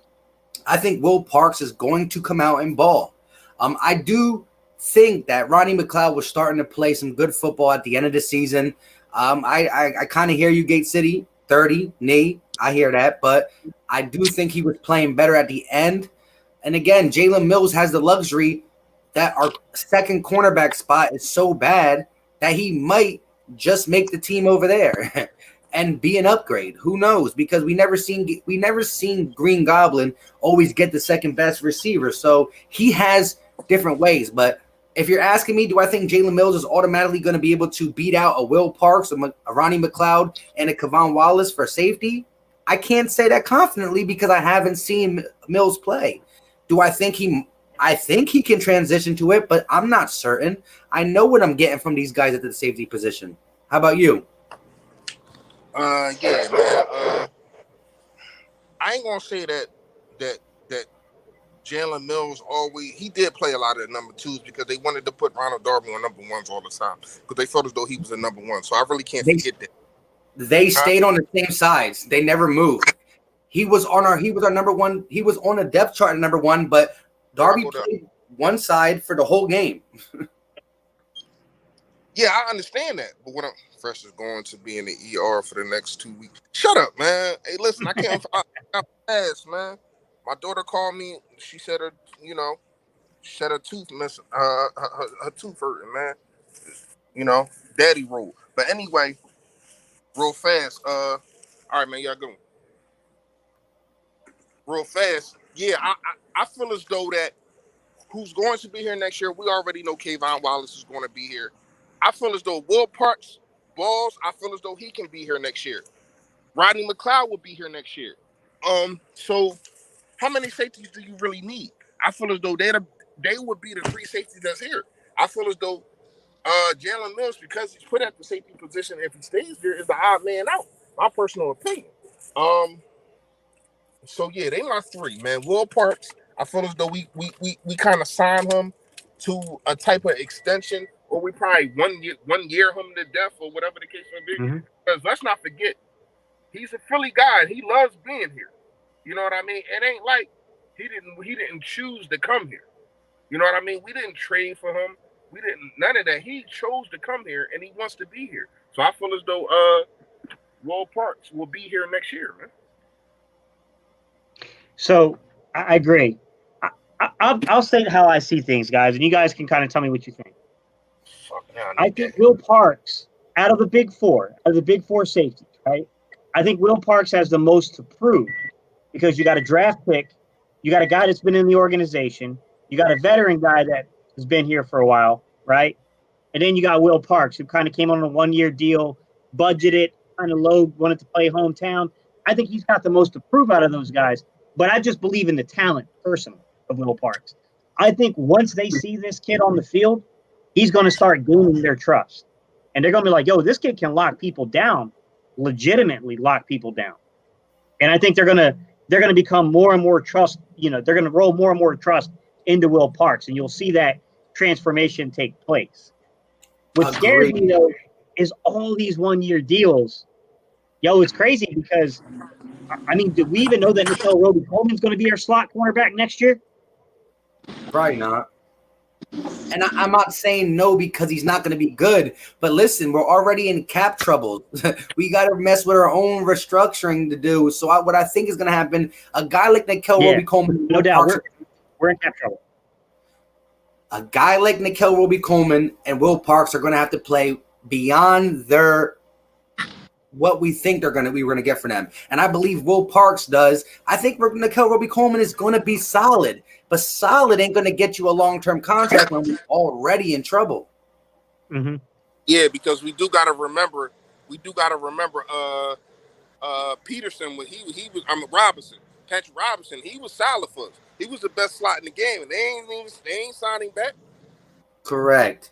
I think Will Parks is going to come out and ball. I do think that Ronnie McLeod was starting to play some good football at the end of the season. I kind of hear you, Gate City, 30, knee. I hear that, but I do think he was playing better at the end. And again, Jalen Mills has the luxury that our second cornerback spot is so bad that he might just make the team over there and be an upgrade. Who knows? Because we never seen Green Goblin always get the second best receiver. So he has different ways. But if you're asking me, do I think Jalen Mills is automatically going to be able to beat out a Will Parks, a Ronnie McLeod, and a Kevon Wallace for safety? I can't say that confidently because I haven't seen Mills play. Do I think he can transition to it, but I'm not certain. I know what I'm getting from these guys at the safety position. How about you? Yeah, man. I ain't gonna say that Jalen Mills he did play a lot of the number twos because they wanted to put Ronald Darby on number ones all the time because they felt as though he was a number one. So I really can't forget that. They stayed on the same sides. They never moved. He was our number one. He was on a depth chart at number one, but Darby played one side for the whole game. Yeah, I understand that. But what Fresh is going to be in the ER for the next 2 weeks. Shut up, man. Hey, listen, I can't fast, man. My daughter called me. She said her tooth missing, her tooth hurting, man. Daddy roll. But anyway, real fast. All right, man, y'all go. Real fast. Yeah, I feel as though that who's going to be here next year, we already know Kevon Wallace is going to be here. I feel as though Will Parks balls, I feel as though he can be here next year. Rodney McLeod will be here next year. So how many safeties do you really need? I feel as though they would be the three safeties that's here. I feel as though Jalen Mills, because he's put at the safety position, if he stays here, is the odd man out. My personal opinion. So yeah, they my three, man. Will Parks, I feel as though we kind of signed him to a type of extension, or we probably one year him to death, or whatever the case may be. Mm-hmm. Because let's not forget, he's a Philly guy. And he loves being here. You know what I mean? It ain't like he didn't choose to come here. You know what I mean? We didn't trade for him. We didn't none of that. He chose to come here, and he wants to be here. So I feel as though Will Parks will be here next year, man. So I agree. I'll say how I see things, guys, and you guys can kind of tell me what you think. I think Will Parks, out of the big four safeties, right? I think Will Parks has the most to prove because you got a draft pick, you got a guy that's been in the organization, you got a veteran guy that has been here for a while, right? And then you got Will Parks, who kind of came on a one-year deal, budgeted, kind of low, wanted to play hometown. I think he's got the most to prove out of those guys. But I just believe in the talent, personally, of Will Parks. I think once they see this kid on the field, he's going to start gaining their trust. And they're going to be like, yo, this kid can lock people down, legitimately lock people down. And I think they're going to become more and more trust, they're going to roll more and more trust into Will Parks, and you'll see that transformation take place. What scares me, though, is all these one-year deals. Yo, it's crazy because – I mean, do we even know that Nickel Roby-Coleman's going to be our slot cornerback next year? Probably not. And I'm not saying no because he's not going to be good. But listen, we're already in cap trouble. We got to mess with our own restructuring to do. So what I think is going to happen, a guy like Nickel Roby-Coleman. No doubt. We're in cap trouble. A guy like Nickel Roby-Coleman and Will Parks are going to have to play beyond their what we think we're going to get for them. And I believe Will Parks does. I think Nickel Roby-Coleman is going to be solid, but solid ain't going to get you a long-term contract when we're already in trouble. Mm-hmm. Yeah, because we do got to remember Peterson when he was Robinson. Patrick Robinson, he was solid for us. He was the best slot in the game, and they ain't signing back. Correct.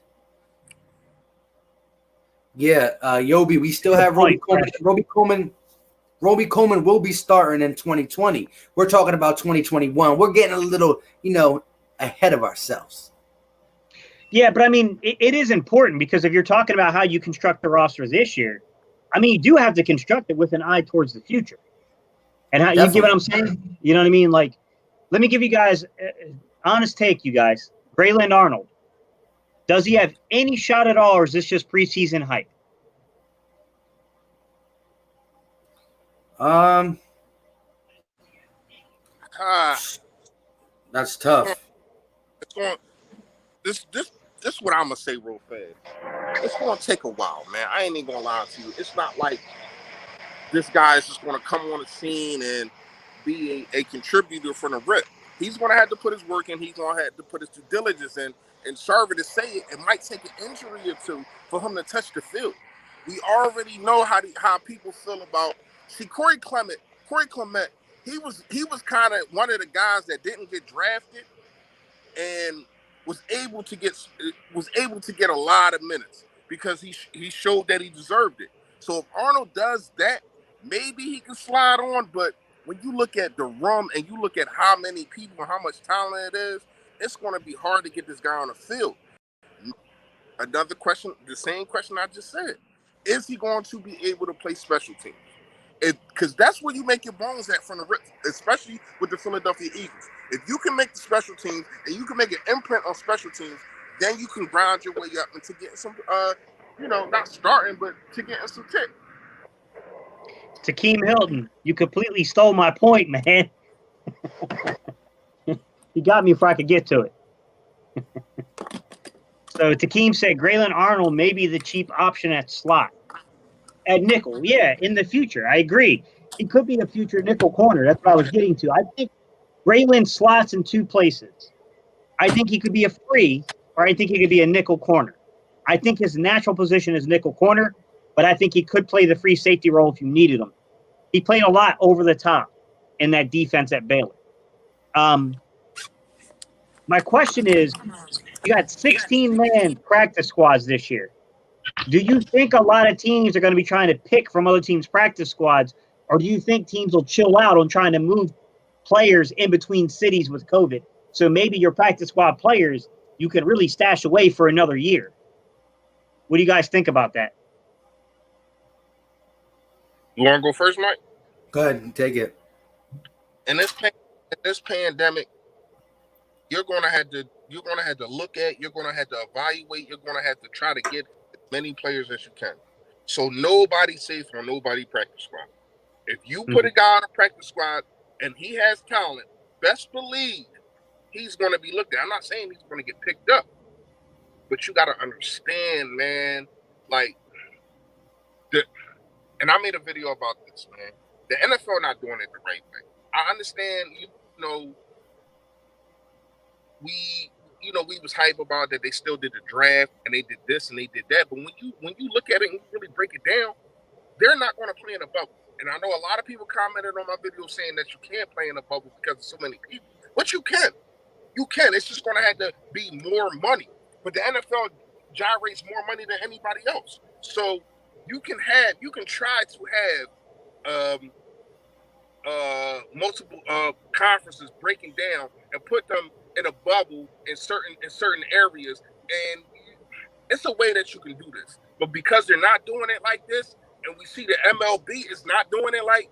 Yeah, Yobi, we still have Roby-Coleman. Roby Coleman will be starting in 2020. We're talking about 2021. We're getting a little, ahead of ourselves. Yeah, but I mean, it is important because if you're talking about how you construct the roster this year, I mean, you do have to construct it with an eye towards the future. And how you get what I'm saying? You know what I mean? Like, let me give you guys honest take, you guys. Braylon Arnold, does he have any shot at all, or is this just preseason hype? That's tough. It's going. This is what I'm gonna say real fast. It's gonna take a while, man. I ain't even gonna lie to you. It's not like this guy is just gonna come on the scene and be a contributor from the rip. He's gonna have to put his work in. He's gonna have to put his due diligence in. And sorry to say it, it might take an injury or two for him to touch the field. We already know how people feel about. See, Corey Clement, he was kind of one of the guys that didn't get drafted and was able to get a lot of minutes because he showed that he deserved it. So if Arnold does that, maybe he can slide on. But when you look at the room and you look at how many people and how much talent it is, it's going to be hard to get this guy on the field. Another question, the same question I just said. Is he going to be able to play special teams? Because that's where you make your bones at from the rip, especially with the Philadelphia Eagles. If you can make the special teams and you can make an imprint on special teams, then you can grind your way up into getting some, not starting, but to getting some tick. Takeem Hilton, you completely stole my point, man. You got me before I could get to it. So Takeem said Braylon Arnold may be the cheap option at slot. At nickel, yeah, in the future. I agree. He could be a future nickel corner. That's what I was getting to. I think Braylon slots in two places. I think he could be a free, or I think he could be a nickel corner. I think his natural position is nickel corner, but I think he could play the free safety role if you needed him. He played a lot over the top in that defense at Baylor. My question is, you got 16-man practice squads this year. Do you think a lot of teams are going to be trying to pick from other teams' practice squads, or do you think teams will chill out on trying to move players in between cities with COVID? So maybe your practice squad players, you could really stash away for another year. What do you guys think about that? You want to go first, Mike? Go ahead and take it. In this pandemic, you're going to have to look at, you're going to have to evaluate, you're going to have to try to get as many players as you can. So nobody's safe on nobody practice squad. If you put a guy on a practice squad and he has talent, best believe he's going to be looked at. I'm not saying he's going to get picked up, but you got to understand, man, and I made a video about this, man. The NFL not doing it the right way. I understand, we was hype about that they still did the draft and they did this and they did that. But when you look at it and you really break it down, they're not going to play in a bubble. And I know a lot of people commented on my video saying that you can't play in a bubble because of so many people. But you can. You can. It's just going to have to be more money. But the NFL gyrates more money than anybody else. So you can try to have multiple conferences breaking down and put them in a bubble in certain areas, and it's a way that you can do this. But because they're not doing it like this, and we see the MLB is not doing it like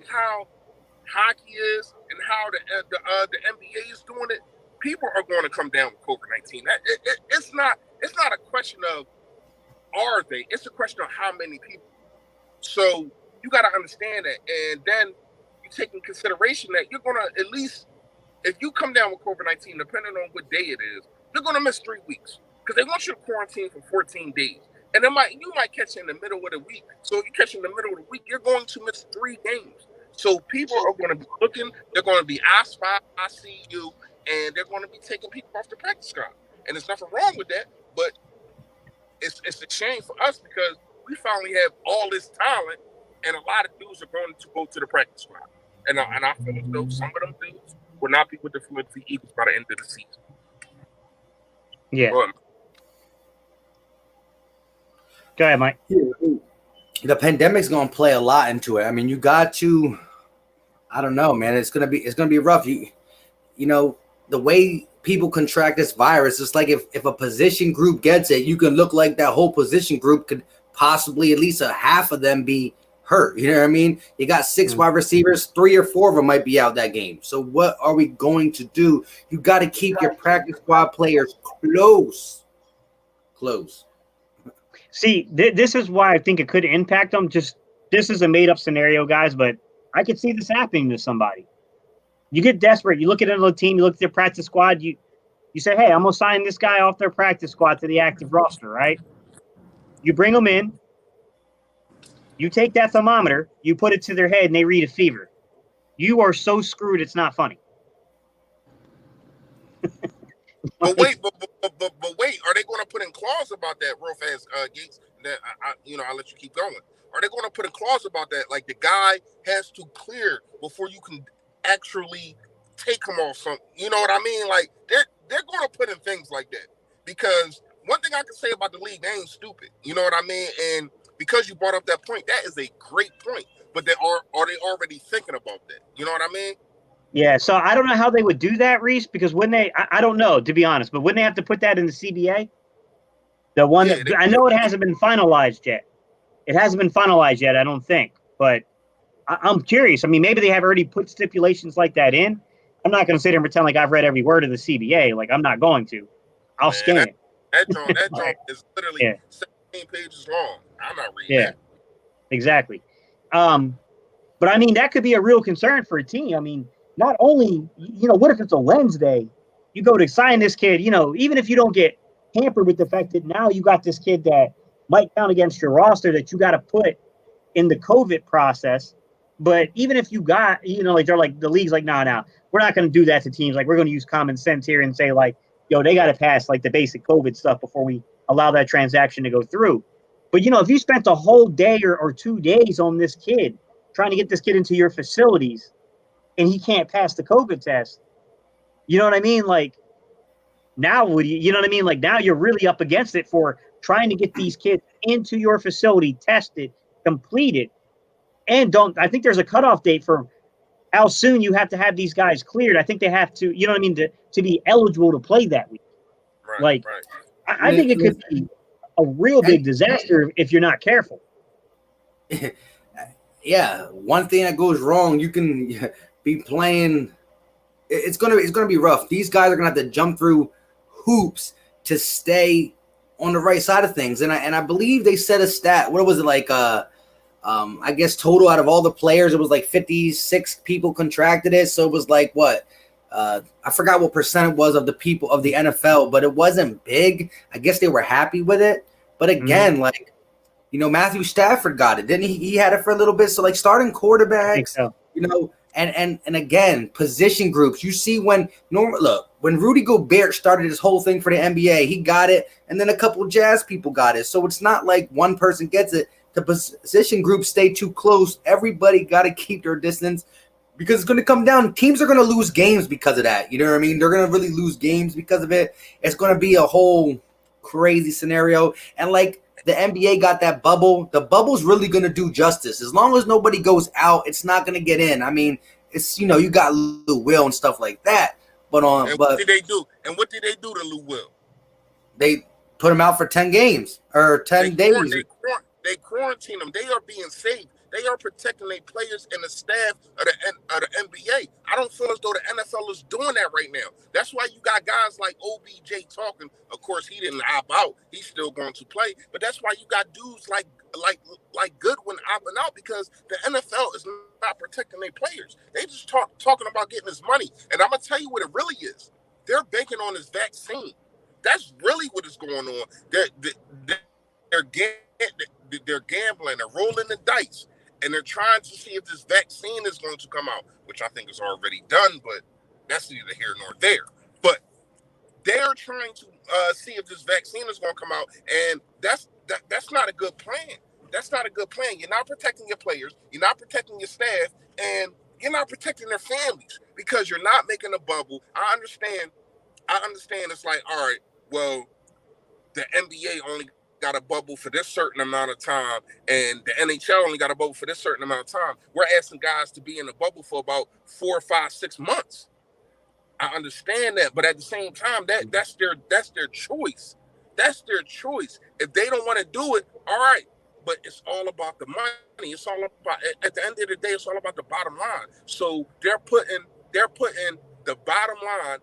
how hockey is and how the NBA is doing it, people are going to come down with COVID-19. It's not a question of are they? It's a question of how many people. So you got to understand that, and then you take in consideration that you're going to at least, if you come down with COVID-19, depending on what day it is, you're going to miss 3 weeks because they want you to quarantine for 14 days. And you might catch it in the middle of the week. So if you catch it in the middle of the week, you're going to miss 3 games. So people are going to be looking, they're going to be I spy, I see you, and they're going to be taking people off the practice squad. And there's nothing wrong with that, but it's a shame for us because we finally have all this talent, and a lot of dudes are going to go to the practice squad. And I feel as though some of them dudes will not be with the Philadelphia Eagles by the end of the season. Yeah. Go ahead, Mike. the pandemic's going to play a lot into it. I mean, you got to, I don't know, man. It's going to be rough. You know, the way people contract this virus, it's like if a position group gets it, you can look like that whole position group could possibly at least a half of them be hurt. You know what I mean? You got 6 wide receivers, 3 or 4 of them might be out that game. So what are we going to do? You got to keep your practice squad players close. See, this is why I think it could impact them. Just this is a made-up scenario, guys, but I could see this happening to somebody. You get desperate. You look at another team. You look at their practice squad. You say, hey, I'm going to sign this guy off their practice squad to the active roster, right? You bring them in. You take that thermometer. You put it to their head, and they read a fever. You are so screwed, it's not funny. But wait, are they going to put in clause about that real fast, Gates? That I'll let you keep going. Are they going to put a clause about that? Like the guy has to clear before you can actually take him off something. You know what I mean? Like they're going to put in things like that, because one thing I can say about the league, they ain't stupid. You know what I mean? And because you brought up that point, that is a great point. But are they already thinking about that? You know what I mean? Yeah, so I don't know how they would do that, Reese, because when I don't know, to be honest, but when they have to put that in the CBA, the one I know it hasn't been finalized yet. It hasn't been finalized yet, I don't think. But I'm curious. I mean, maybe they have already put stipulations like that in. I'm not going to sit there and pretend like I've read every word of the CBA. Like, I'm not going to. I'll scan it. That joint is literally 17 pages long. I'm not reading that. Exactly. But, I mean, that could be a real concern for a team. I mean, not only, what if it's a Wednesday? You go to sign this kid, even if you don't get hampered with the fact that now you got this kid that might count against your roster that you got to put in the COVID process. But even if you got, like they're like, the league's like, no, we're not going to do that to teams. Like, we're going to use common sense here and say, like, they got to pass like the basic COVID stuff before we allow that transaction to go through. But, if you spent a whole day or 2 days on this kid, trying to get this kid into your facilities, and he can't pass the COVID test, you know what I mean? Like, now would you know what I mean? Like, now you're really up against it for trying to get these kids into your facility, tested, completed, and I think there's a cutoff date for how soon you have to have these guys cleared. I think they have to, you know what I mean, to be eligible to play that week. Right. I think it could be a real big disaster if you're not careful. Yeah, one thing that goes wrong, you can be playing. It's gonna be rough. These guys are gonna have to jump through hoops to stay on the right side of things. And I believe they set a stat. What was it like? I guess total out of all the players, it was like 56 people contracted it. So it was like what? I forgot what percent it was of the people of the NFL, but it wasn't big. I guess they were happy with it. But again, like, Matthew Stafford got it, didn't he? He had it for a little bit. So like starting quarterbacks, so. And again, position groups. You see when Rudy Gobert started his whole thing for the NBA, he got it, and then a couple Jazz people got it. So it's not like one person gets it. The position groups stay too close. Everybody got to keep their distance because it's going to come down. Teams are going to lose games because of that. You know what I mean? They're going to really lose games because of it. It's going to be a whole crazy scenario. And like the NBA got that bubble. The bubble's really going to do justice. As long as nobody goes out, it's not going to get in. I mean, it's, you got Lou Will and stuff like that. But what did they do? And what did they do to Lou Will? They put him out for 10 games or 10 days. They quarantine them. They are being safe. They are protecting their players and the staff of the NBA. I don't feel as though the NFL is doing that right now. That's why you got guys like OBJ talking. Of course, he didn't opt out. He's still going to play. But that's why you got dudes like Goodwin opting out, because the NFL is not protecting their players. They just talking about getting this money. And I'm going to tell you what it really is. They're banking on this vaccine. That's really what is going on. They're gambling, they're rolling the dice, and they're trying to see if this vaccine is going to come out, which I think is already done, but that's neither here nor there. But they're trying to see if this vaccine is going to come out, and that's not a good plan. That's not a good plan. You're not protecting your players, you're not protecting your staff, and you're not protecting their families because you're not making a bubble. I understand it's like, all right, well, the NBA only got a bubble for this certain amount of time, and the NHL only got a bubble for this certain amount of time. We're asking guys to be in the bubble for about 4, 5, 6 months. I understand that, but at the same time, that's their choice. That's their choice. If they don't want to do it, all right. But it's all about the money. It's all about, at the end of the day, it's all about the bottom line. So they're putting the bottom line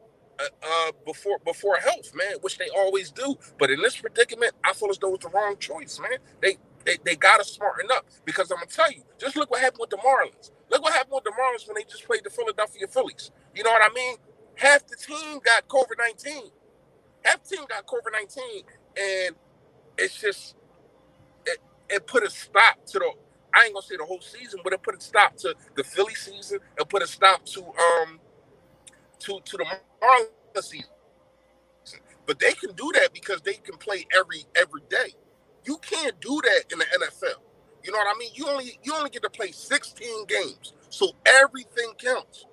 before health, man, which they always do. But in this predicament, I feel as though it's the wrong choice, man. They gotta smarten up, because I'm gonna tell you, just look what happened with the Marlins. Look what happened with the Marlins when they just played the Philadelphia Phillies. You know what I mean? Half the team got COVID-19. Half the team got COVID-19, and it's just it put a stop to the. I ain't gonna say the whole season, but it put a stop to the Philly season. It put a stop to the Marlins season. But they can do that because they can play every day. You can't do that in the NFL. You know what I mean? You only get to play 16 games, so everything counts.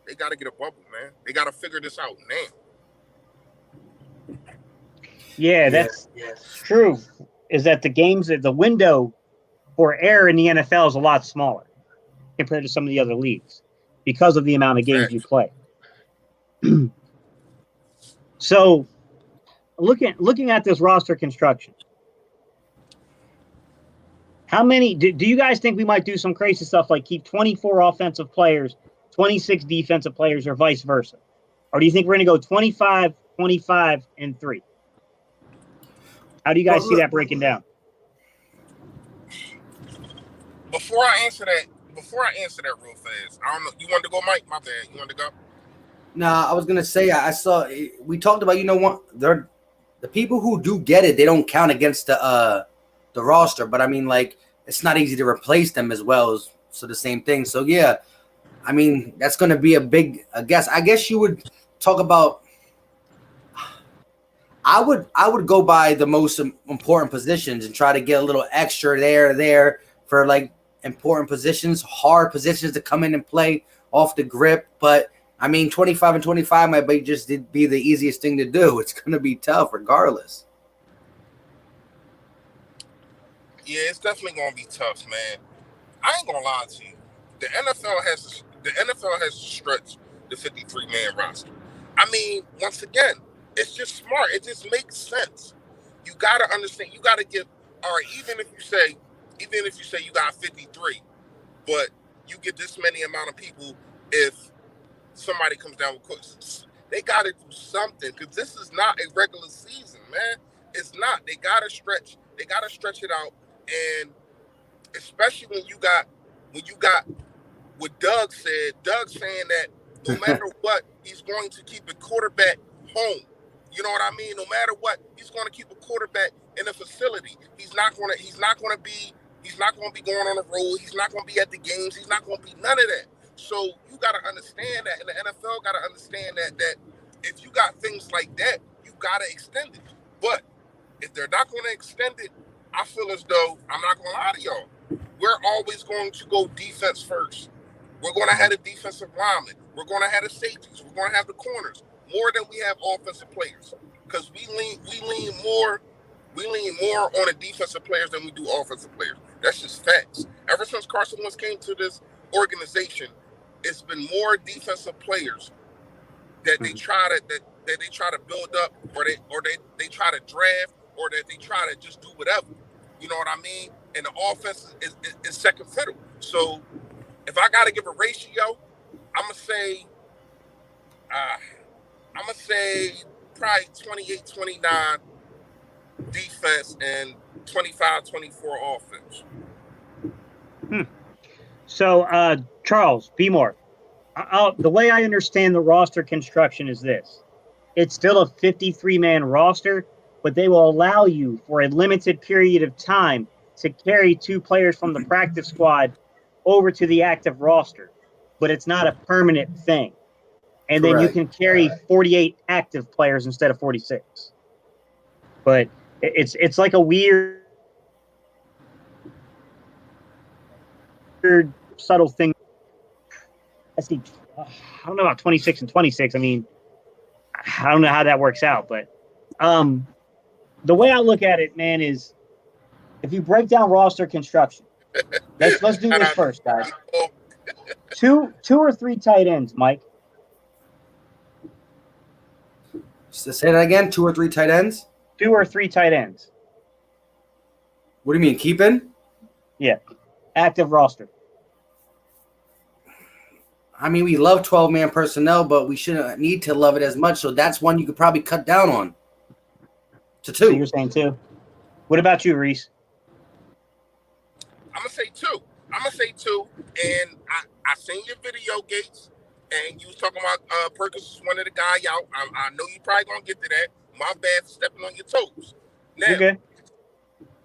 They got to get a bubble, man. They got to figure this out now. Yeah, that's true. Is that the window for error in the NFL is a lot smaller compared to some of the other leagues because of the amount of games you play. So, looking at this roster construction, how many do you guys think we might do some crazy stuff like keep 24 offensive players, 26 defensive players, or vice versa? Or do you think we're going to go 25, 25, and 3? How do you guys see that breaking down? Before I answer that real fast, I don't know. You want to go, Mike? My bad. You want to go? Nah, I was gonna say I saw we talked about, you know what, they're the people who do get it, they don't count against the roster, but I mean, like, it's not easy to replace them as well as so the same thing. So yeah, I mean, that's gonna be a big guess. I guess you would talk about. I would go by the most important positions and try to get a little extra there for like important positions, hard positions to come in and play off the grip, but. I mean, 25 and 25 might be the easiest thing to do. It's going to be tough regardless. Yeah, it's definitely going to be tough, man. I ain't going to lie to you. The NFL has to stretch the 53-man roster. I mean, once again, it's just smart. It just makes sense. You got to understand. You got to give. All right, even if you say you got 53, but you get this many amount of people if somebody comes down with questions. They got to do something, because this is not a regular season, man. It's not. They got to stretch it out, and especially when you got what Doug said. Doug saying that no matter what, he's going to keep a quarterback home. You know what I mean? No matter what, he's going to keep a quarterback in a facility. He's not going to be going on the road. He's not going to be at the games. He's not going to be none of that. So you got to understand that, and the NFL got to understand that if you got things like that, you got to extend it. But if they're not going to extend it, I feel as though, I'm not going to lie to y'all, we're always going to go defense first. We're going to have the defensive linemen. We're going to have the safeties. We're going to have the corners more than we have offensive players, because we lean more on the defensive players than we do offensive players. That's just facts. Ever since Carson Wentz came to this organization, it's been more defensive players that they try to build up, or they try to draft, or that they try to just do whatever. You know what I mean? And the offense is second fiddle. So if I got to give a ratio, I'm gonna say probably 28-29 defense and 25-24 offense. So, Charles, be more. The way I understand the roster construction is this. It's still a 53-man roster, but they will allow you for a limited period of time to carry 2 players from the practice squad over to the active roster. But it's not a permanent thing. And then you can carry 48 active players instead of 46. But it's like a weird subtle thing. I don't know about 26 and 26. I mean, I don't know how that works out, but the way I look at it, man, is if you break down roster construction, let's do this first, guys. Two or three tight ends, Mike. Say that again. 2 or 3 tight ends. 2 or 3 tight ends. What do you mean keeping? Yeah, active roster. I mean, we love 12-man personnel, but we shouldn't need to love it as much. So that's one you could probably cut down on to 2. So you're saying 2. What about you, Reese? I'm gonna say 2. And I seen your video, Gates, and you was talking about Perkins was one of the guy out. I know you probably gonna get to that. My bad for stepping on your toes. Now, You're good.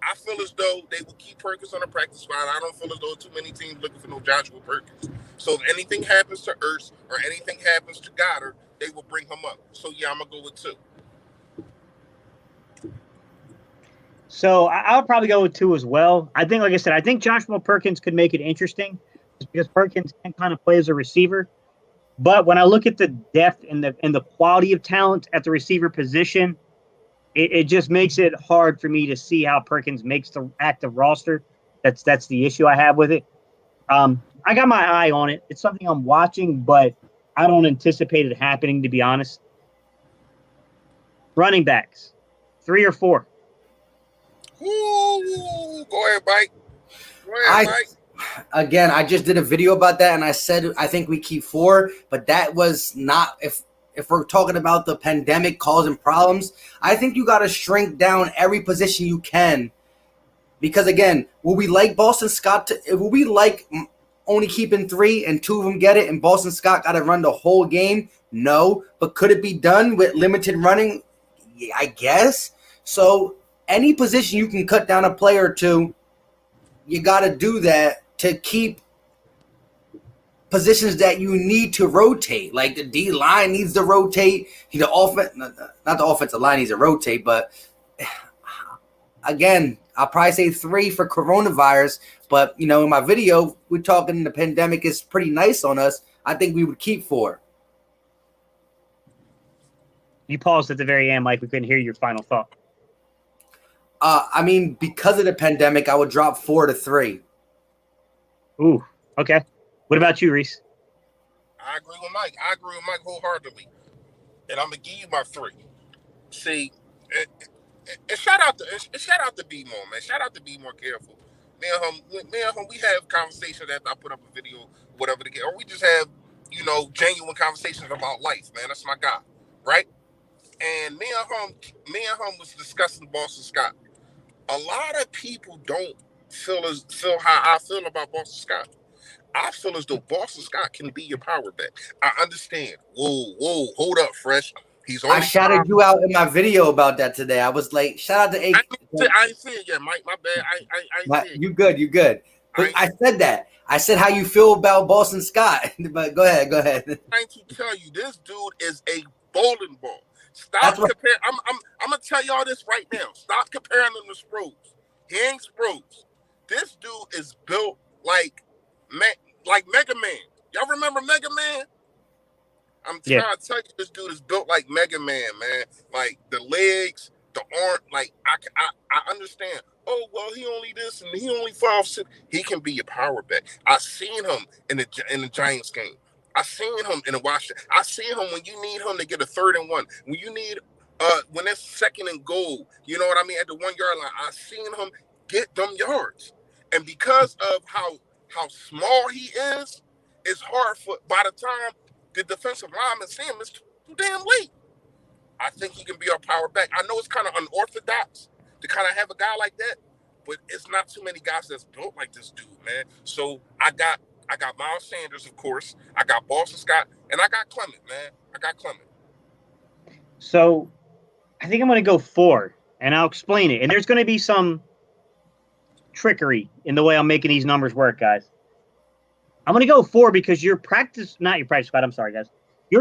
I feel as though they will keep Perkins on the practice squad. I don't feel as though too many teams looking for no Joshua Perkins. So if anything happens to Ertz or anything happens to Goddard, they will bring him up. So yeah, I'm gonna go with 2. So I'll probably go with 2 as well. I think, like I said, I think Joshua Perkins could make it interesting just because Perkins can kind of play as a receiver. But when I look at the depth and the quality of talent at the receiver position, it just makes it hard for me to see how Perkins makes the active roster. That's the issue I have with it. I got my eye on it. It's something I'm watching, but I don't anticipate it happening, to be honest. Running backs, 3 or 4. Ooh, go ahead, Mike. Mike. Again, I just did a video about that, and I said I think we keep 4, but that was not if we're talking about the pandemic causing problems. I think you got to shrink down every position you can, because again, will we like Boston Scott? Will we like only keeping 3 and 2 of them get it, and Boston Scott got to run the whole game? No, but could it be done with limited running? Yeah, I guess so. Any position you can cut down a player or 2, you got to do that to keep positions that you need to rotate. Like the D line needs to rotate. The offense, not the offensive line needs to rotate, but again, I'll probably say 3 for coronavirus. But in my video, we're talking the pandemic is pretty nice on us. I think we would keep 4. You paused at the very end, Mike. We couldn't hear your final thought. I mean, because of the pandemic, I would drop 4 to 3. Ooh, okay. What about you, Reese? I agree with Mike. Wholeheartedly. And I'm gonna give you my 3. See, and shout out to Be More, man. Shout out to Be More Careful. Me and him, we have conversations after I put up a video, whatever to get, or we just have, genuine conversations about life, man. That's my guy, right? And me and him was discussing Boston Scott. A lot of people don't feel how I feel about Boston Scott. I feel as though Boston Scott can be your power back. I understand. Whoa, hold up, Fresh. I shouted you out in my video about that today. I was like, shout out to A. I ain't see it yet, Mike. My bad. I ain't see it. You good. But I said that. I said how you feel about Boston Scott. But go ahead. I'm trying to tell you, this dude is a bowling ball. Stop comparing. I'm gonna tell y'all this right now. Stop comparing him to Sproles. He ain't Sproles. This dude is built like Mega Man. Y'all remember Mega Man? I'm trying to tell you, this dude is built like Mega Man, man. Like the legs, the arm. Like I understand. Oh well, he only this and he only 5'6". He can be your power back. I seen him in the Giants game. I seen him in the Washington. I seen him when you need him to get a 3rd and 1. When you need when it's 2nd and goal, you know what I mean, at the 1 yard line. I seen him get them yards. And because of how small he is, it's hard for by the time the defensive lineman see him, it's too damn late. I think he can be our power back. I know it's kind of unorthodox to kind of have a guy like that, but it's not too many guys that's built like this dude, man. So I got Miles Sanders, of course. I got Boston Scott, and I got Clement, man. So I think I'm going to go 4, and I'll explain it. And there's going to be some trickery in the way I'm making these numbers work, guys. I'm going to go 4 because your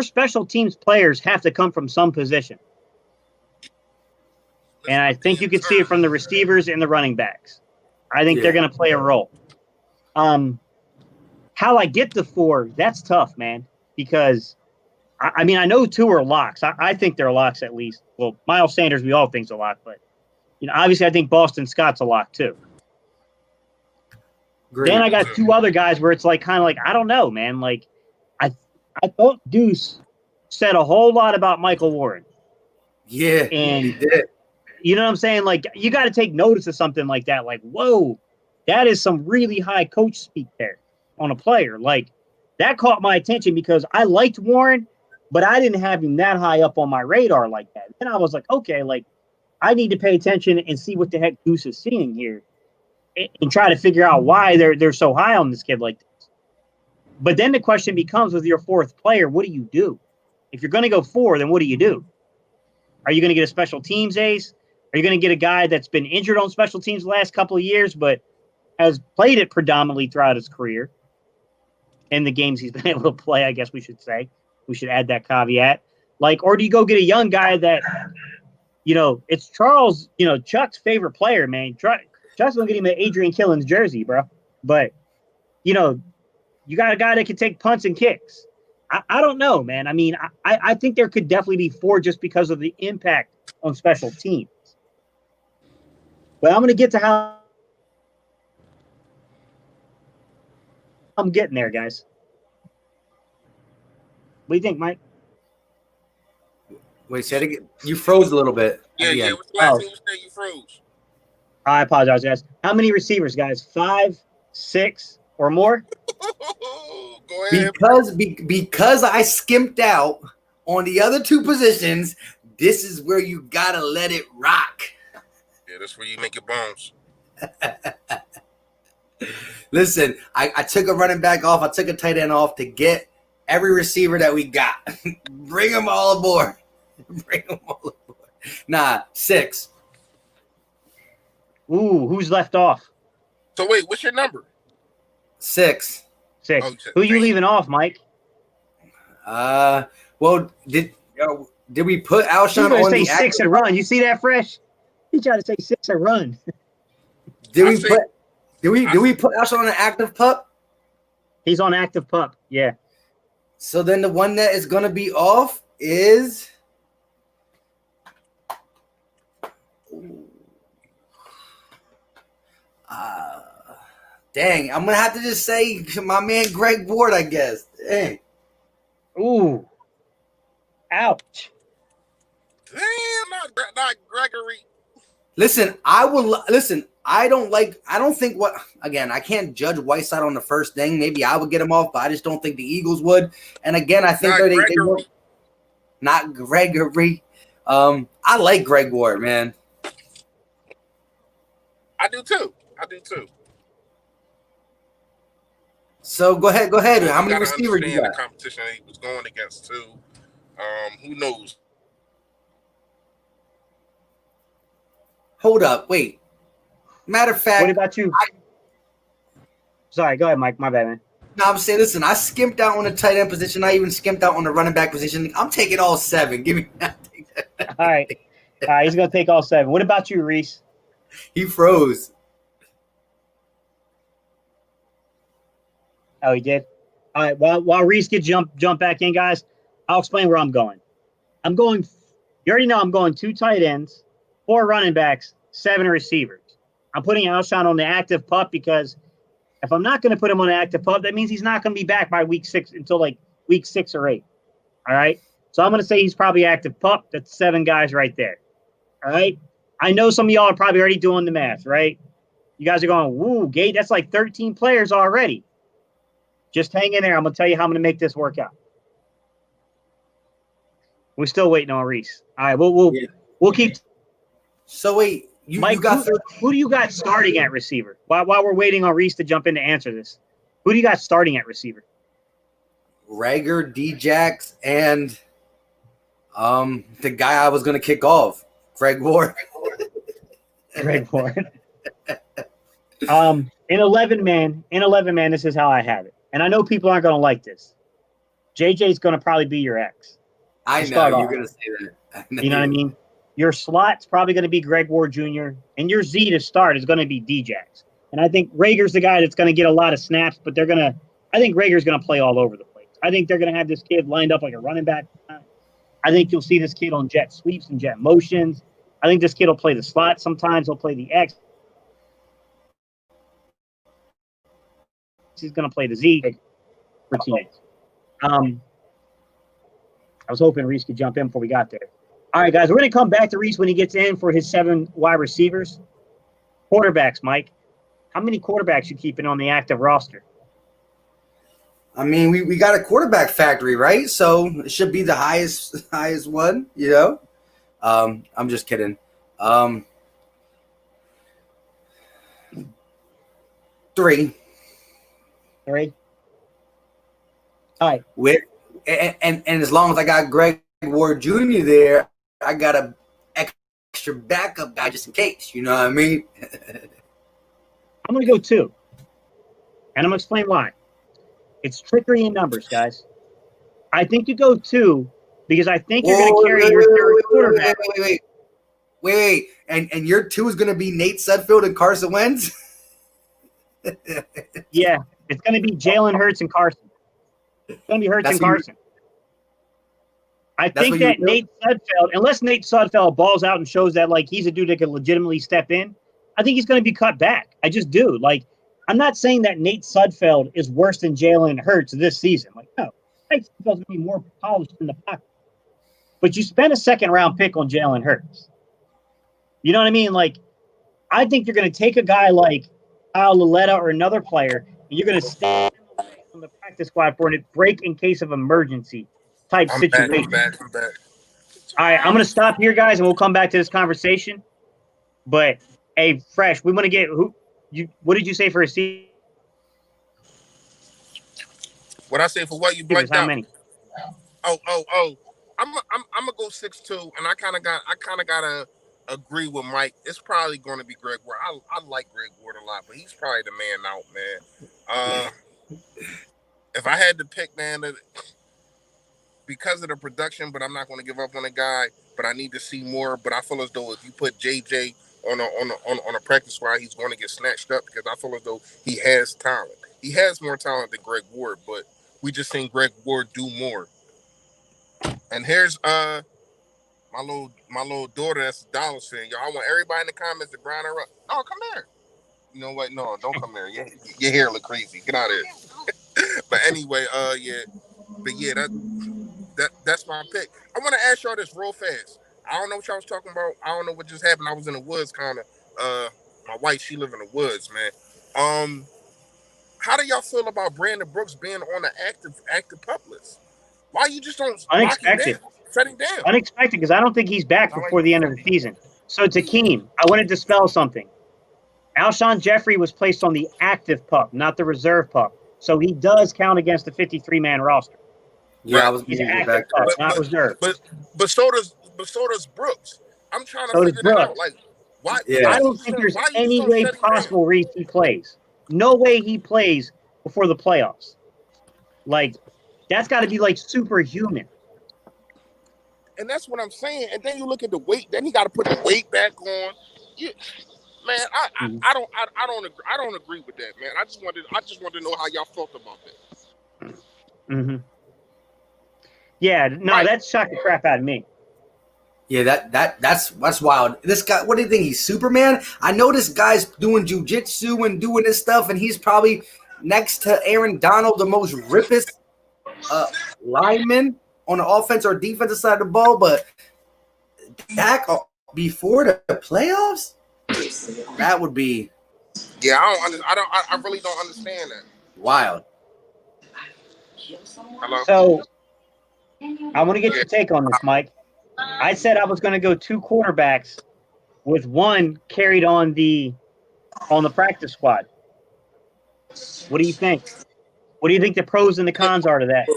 special teams players have to come from some position. And I think you can see it from the receivers and the running backs. I think they're going to play a role. How I get to 4, that's tough, man, because I mean, I know 2 are locks. I think they're locks at least. Well, Miles Sanders, we all think's a lock, but Obviously I think Boston Scott's a lock too. Great. Then I got two other guys where it's like kind of like, I don't know, man. Like I thought Deuce said a whole lot about Michael Warren. Yeah, and he did. You know what I'm saying? Like, you got to take notice of something like that. Like, whoa, that is some really high coach speak there on a player. Like, that caught my attention because I liked Warren, but I didn't have him that high up on my radar like that. Then I was like, okay, like, I need to pay attention and see what the heck Deuce is seeing here and try to figure out why they're so high on this kid like this. But then the question becomes, with your fourth player, what do you do? If you're going to go 4, then what do you do? Are you going to get a special teams ace? Are you going to get a guy that's been injured on special teams the last couple of years, but has played it predominantly throughout his career in the games he's been able to play, I guess we should say. We should add that caveat. Like, or do you go get a young guy that, it's Charles, Chuck's favorite player, man. Chuck's going to get him an Adrian Killens jersey, bro. But, you got a guy that can take punts and kicks. I don't know, man. I mean, I think there could definitely be 4 just because of the impact on special teams. But I'm going to get to how I'm getting there, guys. What do you think, Mike? Wait, say it again. You froze a little bit. Yeah. What's the last thing you said? You froze. I apologize, guys. How many receivers, guys? 5, 6, or more? Go ahead. Because I skimped out on the other 2 positions, this is where you gotta let it rock. Yeah, that's where you make your bones. Listen, I took a running back off. I took a tight end off to get every receiver that we got. Bring them all aboard. Bring them all aboard. Nah, 6. Ooh, who's left off? So wait, what's your number? 6. 6. Oh, Who you leaving off, Mike? Well, did we put Alshon on say the 6 and run? You see that, Fresh? He tried to say 6 and run. Did we put Alshon on an active pup? He's on active pup. Yeah. So then the one that is gonna be off is dang, I'm gonna have to just say my man Greg Ward, I guess. Dang. Ooh. Ouch. Damn, not Gregory. Listen, I don't think I can't judge Whiteside on the first thing. Maybe I would get him off, but I just don't think the Eagles would. And again, I think they won't. Not Gregory. I like Greg Ward, man. I do too. So go ahead. How many receivers you got? The competition he was going against too. Who knows? Hold up, wait. Matter of fact, what about you? Sorry, go ahead, Mike. My bad, man. No, I'm saying, listen, I skimped out on the tight end position. I even skimped out on the running back position. I'm taking all 7. Give me that. All right, he's gonna take all 7. What about you, Reese? He froze. Oh, he did. All right. While Reese gets jump back in, guys, I'll explain where I'm going. You already know I'm going 2 tight ends, 4 running backs, 7 receivers. I'm putting Alshon on the active pup because if I'm not going to put him on the active pup, that means he's not going to be back by week 6 until like week 6 or 8. All right. So I'm going to say he's probably active pup. That's 7 guys right there. All right. I know some of y'all are probably already doing the math, right? You guys are going, woo, Gate, that's like 13 players already. Just hang in there. I'm going to tell you how I'm going to make this work out. We're still waiting on Reese. All right. We'll keep. So wait, Mike, who do you got starting at receiver? While we're waiting on Reese to jump in to answer this, who do you got starting at receiver? Rager, D-Jax, and the guy I was going to kick off, Greg Ward. Greg Ward. In 11 man, this is how I have it. And I know people aren't going to like this. JJ's going to probably be your X. I know you're going to say that. You know what I mean? Your slot's probably going to be Greg Ward Jr., and your Z to start is going to be D-Jax. And I think Rager's the guy that's going to get a lot of snaps, but I think Rager's going to play all over the place. I think they're going to have this kid lined up like a running back. I think you'll see this kid on jet sweeps and jet motions. I think this kid will play the slot. Sometimes he'll play the X. He's going to play the Z for teammates. I was hoping Reese could jump in before we got there. All right, guys, we're going to come back to Reese when he gets in for his 7 wide receivers. Quarterbacks, Mike. How many quarterbacks you keeping on the active roster? I mean, we got a quarterback factory, right? So it should be the highest one, you know? I'm just kidding. 3. 3. All right. With and as long as I got Greg Ward Jr. there, I got a extra backup guy just in case. You know what I mean? I'm going to go 2. And I'm going to explain why. It's trickery in numbers, guys. I think you go 2 because I think you're going to carry your third quarterback. Wait. And your 2 is going to be Nate Sudfeld and Carson Wentz? Yeah, it's going to be Jalen Hurts and Carson. It's going to be Hurts and Carson. I think that Nate Sudfeld, unless Nate Sudfeld balls out and shows that like he's a dude that can legitimately step in, I think he's going to be cut back. I just do. Like, I'm not saying that Nate Sudfeld is worse than Jalen Hurts this season. Like, no, Nate Sudfeld's going to be more polished in the pocket. But you spent a 2nd-round pick on Jalen Hurts. You know what I mean? Like, I think you're going to take a guy like Kyle Laletta or another player, and you're going to stay on the practice squad for a break in case of emergency type situation. I'm back. All right, I'm going to stop here, guys, and we'll come back to this conversation. But, hey, Fresh, we want to get what did you say for a season? What I say for what you blanked How out? many? Oh. I'm gonna go 6'2", and I kind of gotta agree with Mike. It's probably going to be Greg Ward. I like Greg Ward a lot, but he's probably the man out, man. If I had to pick, man, because of the production, but I'm not going to give up on the guy. But I need to see more. But I feel as though if you put JJ on a practice squad, he's going to get snatched up because I feel as though he has talent. He has more talent than Greg Ward, but we just seen Greg Ward do more. And here's my little daughter that's a Dallas fan. Y'all, I want everybody in the comments to grind her up. Oh, come here. You know what? No, don't come here. Your hair look crazy. Get out of here. But anyway, that's my pick. I want to ask y'all this real fast. I don't know what y'all was talking about. I don't know what just happened. I was in the woods, kind of. My wife, she live in the woods, man. How do y'all feel about Brandon Brooks being on the active pup list? Why you just don't Unexpected. Shut him down. Unexpected, because I don't think he's back before the end of the season. So, Takeem, I want to dispel something. Alshon Jeffrey was placed on the active pup, not the reserve pup. So he does count against the 53-man roster. Yeah, he's an active pup, not reserve. But so does Brooks. I'm trying to figure that out. Like, why? Yeah. I don't think there's any way possible Reese he plays. No way he plays before the playoffs. Like, that's got to be like superhuman. And that's what I'm saying. And then you look at the weight. Then he got to put the weight back on. Man, I don't agree with that, man. I just wanted to know how y'all felt about that. Mm-hmm. Yeah, no, right. That shocked the crap out of me. Yeah, that's wild. This guy, what do you think? He's Superman? I know this guy's doing jujitsu and doing this stuff, and he's probably next to Aaron Donald, the most rippest lineman on the offense or defensive side of the ball. But Dak before the playoffs, that would be. Yeah, I really don't understand that. Wild. Hello? So I want to get your take on this, Mike. I said I was going to go 2 quarterbacks with one carried on the practice squad. What do you think? What do you think the pros and the cons are to that?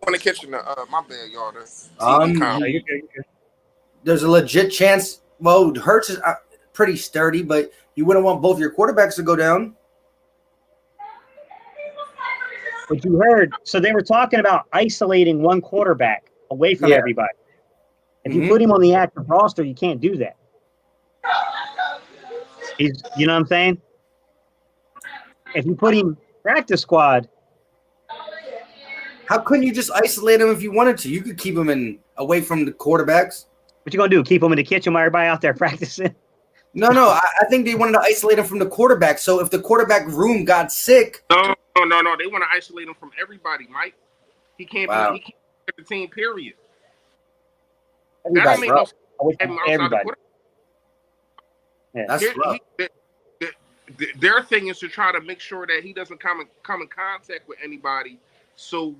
On the kitchen, my bad, y'all. You're good. There's a legit chance. Well, Hurts is pretty sturdy, but you wouldn't want both your quarterbacks to go down. But you heard, so they were talking about isolating one quarterback away from everybody. If you put him on the active roster, you can't do that. You know what I'm saying? If you put him practice squad. How couldn't you just isolate him if you wanted to? You could keep him away from the quarterbacks. What you gonna do? Keep him in the kitchen while everybody out there practicing? No, I think they wanted to isolate him from the quarterback. So if the quarterback room got sick, No. They want to isolate him from everybody, Mike. He can't be. He can't be the team. Period. That don't make no sense. Outside the quarterback. Yeah, that's rough. Their thing is to try to make sure that he doesn't come in contact with anybody. So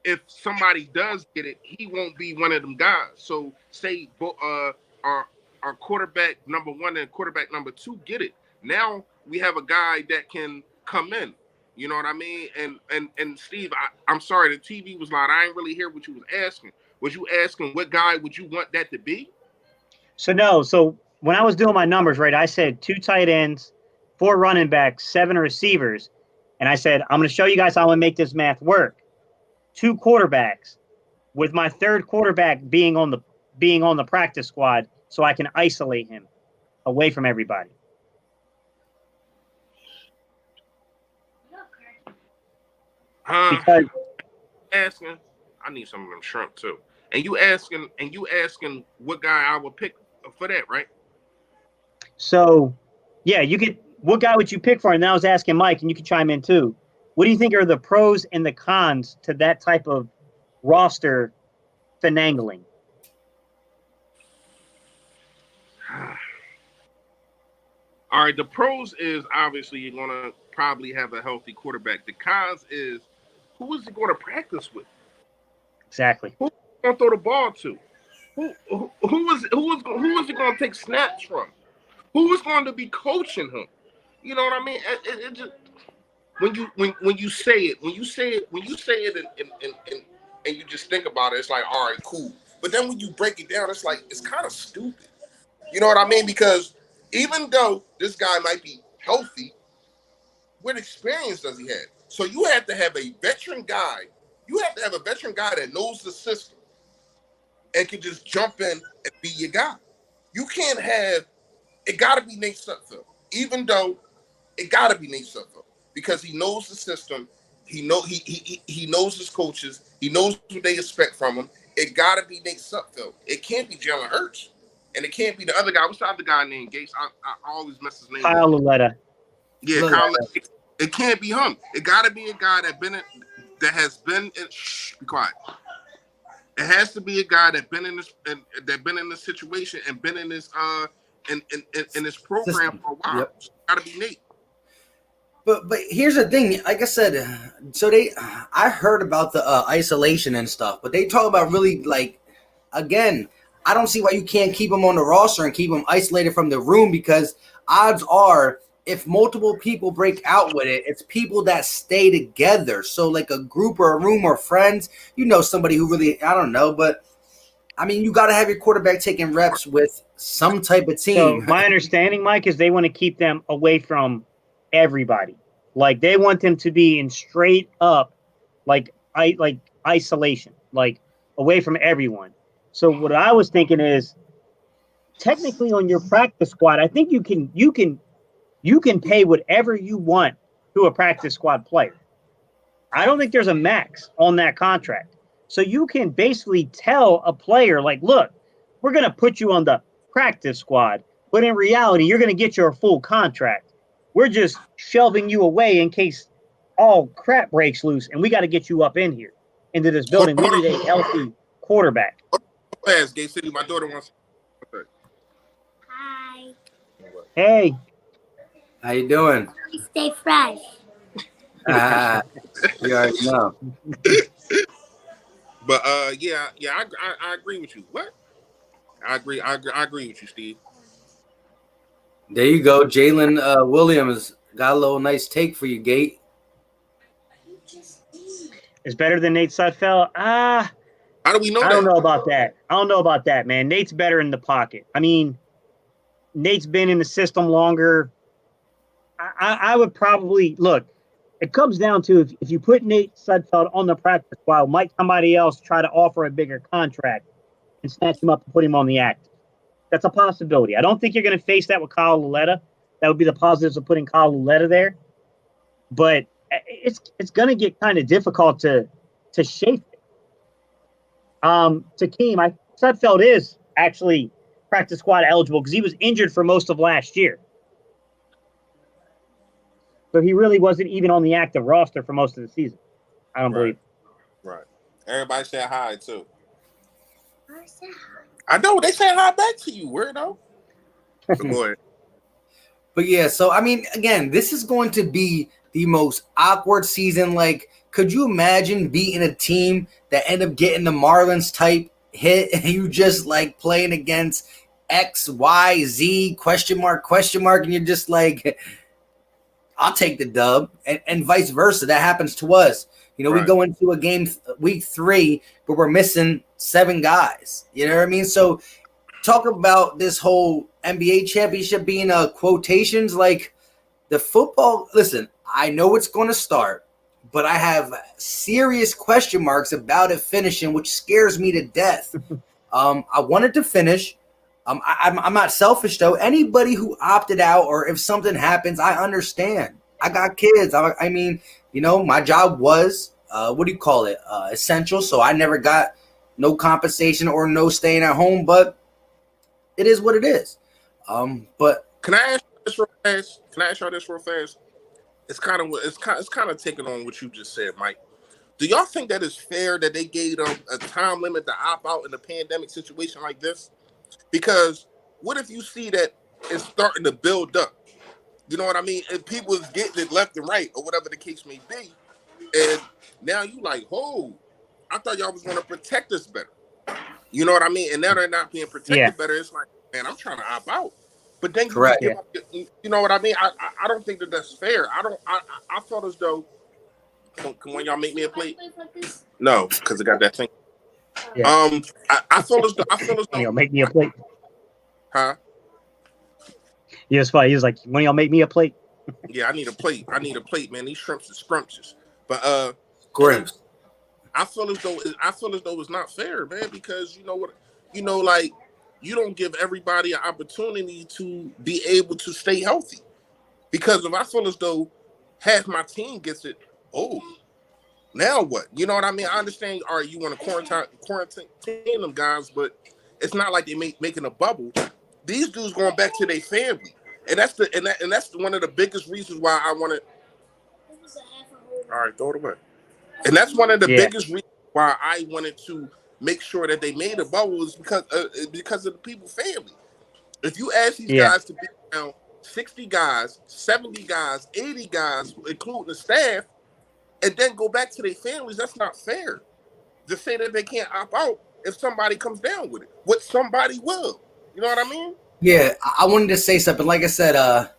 if somebody does get it, he won't be one of them guys. So say our quarterback number 1 and quarterback number 2 get it. Now we have a guy that can come in. You know what I mean? And Steve, I'm sorry, the TV was loud. I didn't really hear what you was asking. Was you asking what guy would you want that to be? So no. So when I was doing my numbers, right, I said 2 tight ends, 4 running backs, 7 receivers. And I said, I'm going to show you guys how I'm going to make this math work. 2 quarterbacks, with my 3rd quarterback being on the practice squad, so I can isolate him away from everybody. Because asking, I need some of them shrimp too. And you asking what guy I would pick for that, right? So, yeah, what guy would you pick for? And I was asking Mike, and you can chime in too. What do you think are the pros and the cons to that type of roster finagling? All right, the pros is obviously you're going to probably have a healthy quarterback. The cons is who is he going to practice with? Exactly. Who is he going to throw the ball to? Who is he going to take snaps from? Who is going to be coaching him? You know what I mean? It just when you say it and you just think about it, it's like, all right, cool. But then when you break it down, it's like it's kind of stupid. You know what I mean? Because even though this guy might be healthy, what experience does he have? So you have to have a veteran guy. You have to have a veteran guy that knows the system and can just jump in and be your guy. You can't have it. Got to be Nate Sudfeld, even though it got to be Nate Sudfeld because he knows the system. He knows his coaches. He knows what they expect from him. It got to be Nate Sudfeld. It can't be Jalen Hurts. And it can't be the other guy. What's the other guy named Gates? I always mess his name up. Kyle Luletta. Yeah, Kyle. It can't be him. It got to be a guy has been in. Shh, be quiet. It has to be a guy that been in this situation and been in this in this program for a while. Yep. It's got to be Nate. But here's the thing. Like I said, so I heard about the isolation and stuff, but they talk about really again. I don't see why you can't keep them on the roster and keep them isolated from the room because odds are if multiple people break out with it, it's people that stay together. So like a group or a room or friends, somebody who really, I don't know, but I mean, you got to have your quarterback taking reps with some type of team. So my understanding, Mike, is they want to keep them away from everybody. Like they want them to be in straight up like isolation, like away from everyone. So what I was thinking is, technically on your practice squad, I think you can pay whatever you want to a practice squad player. I don't think there's a max on that contract. So you can basically tell a player, like, look, we're going to put you on the practice squad, but in reality, you're going to get your full contract. We're just shelving you away in case all crap breaks loose, and we got to get you up in here into this building. We need a healthy quarterback. Fast, Gay City. My daughter wants. Hi. Hey. How you doing? Stay fresh. You already know. But yeah, I agree with you. What? I agree with you, Steve. There you go. Jalen Williams got a little nice take for you, Gate. It's better than Nate Sudfeld. How do we know I that? don't know about that. I don't know about that, man. Nate's better in the pocket. I mean, Nate's been in the system longer. I would probably look. It comes down to if you put Nate Sudfeld on the practice squad, might somebody else try to offer a bigger contract and snatch him up and put him on the active? That's a possibility. I don't think you're going to face that with Kyle Luletta. That would be the positives of putting Kyle Luletta there. But it's going to get kind of difficult to shape it. Takeem, Sudfeld is actually practice squad eligible because he was injured for most of last year. So he really wasn't even on the active roster for most of the season. I don't believe. Right. Everybody said hi too. I know they said hi back to you, weirdo. Go ahead. But yeah, so I mean, again, this is going to be the most awkward season. Like, could you imagine beating a team that end up getting the Marlins type hit and you just like playing against X, Y, Z, question mark, and you're just like, I'll take the dub, and vice versa. That happens to us. You know, we go into a game week 3, but we're missing 7 guys. You know what I mean? So talk about this whole NBA championship being quotations, like the football. Listen, I know it's going to start, but I have serious question marks about it finishing, which scares me to death. I wanted to finish. I'm not selfish, though. Anybody who opted out or if something happens, I understand. I got kids. I mean, you know, my job was, essential. So I never got no compensation or no staying at home, but it is what it is. But can I ask you this real fast? It's kind of taking on what you just said, Mike. Do y'all think that it's fair that they gave them a time limit to opt out in a pandemic situation like this? Because what if you see that it's starting to build up? You know what I mean? And people is getting it left and right, or whatever the case may be. And now you like, oh, I thought y'all was going to protect us better. You know what I mean? And now they're not being protected better. It's like, man, I'm trying to opt out. But then you know what I mean? I don't think that's fair. I felt as though, can one of y'all make me a plate? No, because I got that thing. Yeah. I feel as though make me a plate. Huh? Yeah, it's funny. He was like, when y'all make me a plate? Yeah, I need a plate, man. These shrimps are scrumptious. But Grimps. I feel as though it's not fair, man, because you know what, like you don't give everybody an opportunity to be able to stay healthy. Because if I feel as though half my team gets it, now what? You know what I mean? I understand. All right, you want to quarantine them guys, but it's not like they making a bubble. These dudes going back to their family, and that's one of the biggest reasons why I want to. All right, throw it away. And that's one of the biggest reasons why I wanted to make sure that they made a bubble is because of the people's family. If you ask these guys to be around 60 guys, 70 guys, 80 guys, including the staff, and then go back to their families, that's not fair. To say that they can't opt out if somebody comes down with it. What somebody will. You know what I mean? Yeah, I wanted to say something. Like I said,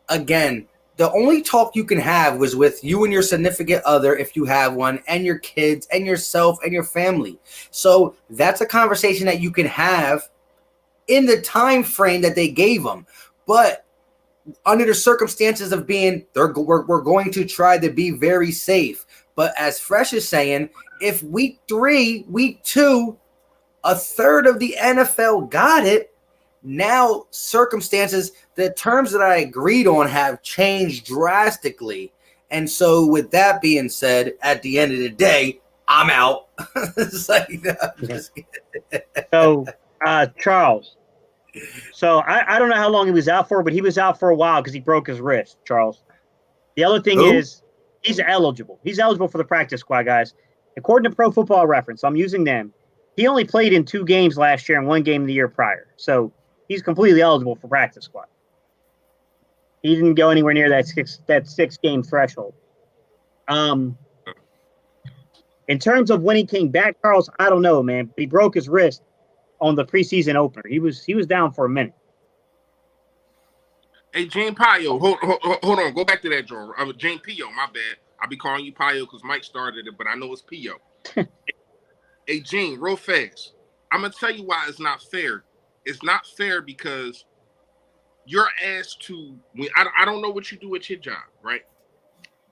again, the only talk you can have was with you and your significant other, if you have one, and your kids, and yourself, and your family. So that's a conversation that you can have in the time frame that they gave them. But under the circumstances of being, we're going to try to be very safe. But as Fresh is saying, if week 3, week 2, a third of the NFL got it, now circumstances, the terms that I agreed on have changed drastically. And so with that being said, at the end of the day, I'm out. It's like, So, Charles. So I don't know how long he was out for, but he was out for a while because he broke his wrist, Charles. The other thing is he's eligible. He's eligible for the practice squad, guys. According to Pro Football Reference, I'm using them. He only played in 2 games last year and 1 game the year prior. So he's completely eligible for practice squad. He didn't go anywhere near that 6-game threshold. In terms of when he came back, Charles, I don't know, man. But he broke his wrist on the preseason opener. He was down for a minute. Hey, Jane Pio, hold on. Go back to that, Joe. Jane Pio, my bad. I'll be calling you Pio because Mike started it, but I know it's Pio. Hey, Gene, real fast. I'm going to tell you why it's not fair. It's not fair because you're asked to, I don't know what you do at your job, right?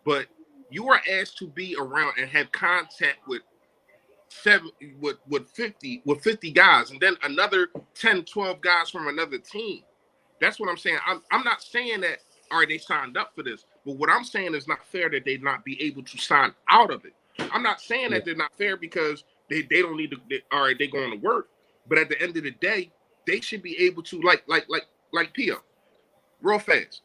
But you are asked to be around and have contact with 50 guys, and then another 10, 12 guys from another team. That's what I'm saying. I'm not saying that, all right, they signed up for this, but what I'm saying is not fair that they not be able to sign out of it. I'm not saying that they're not fair because they don't need to, all right, they going to work. But at the end of the day, they should be able to like Pio, real fast.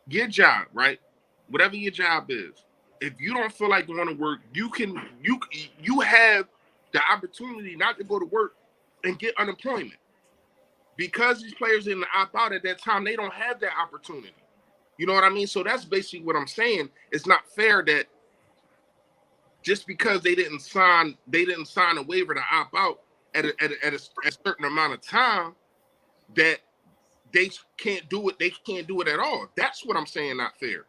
Your job, right? Whatever your job is, if you don't feel like going to work, you have the opportunity not to go to work and get unemployment. Because these players didn't opt out at that time, they don't have that opportunity. You know what I mean? So that's basically what I'm saying. It's not fair that just because they didn't sign a waiver to opt out at a certain amount of time, that they can't do it. They can't do it at all. That's what I'm saying. Not fair.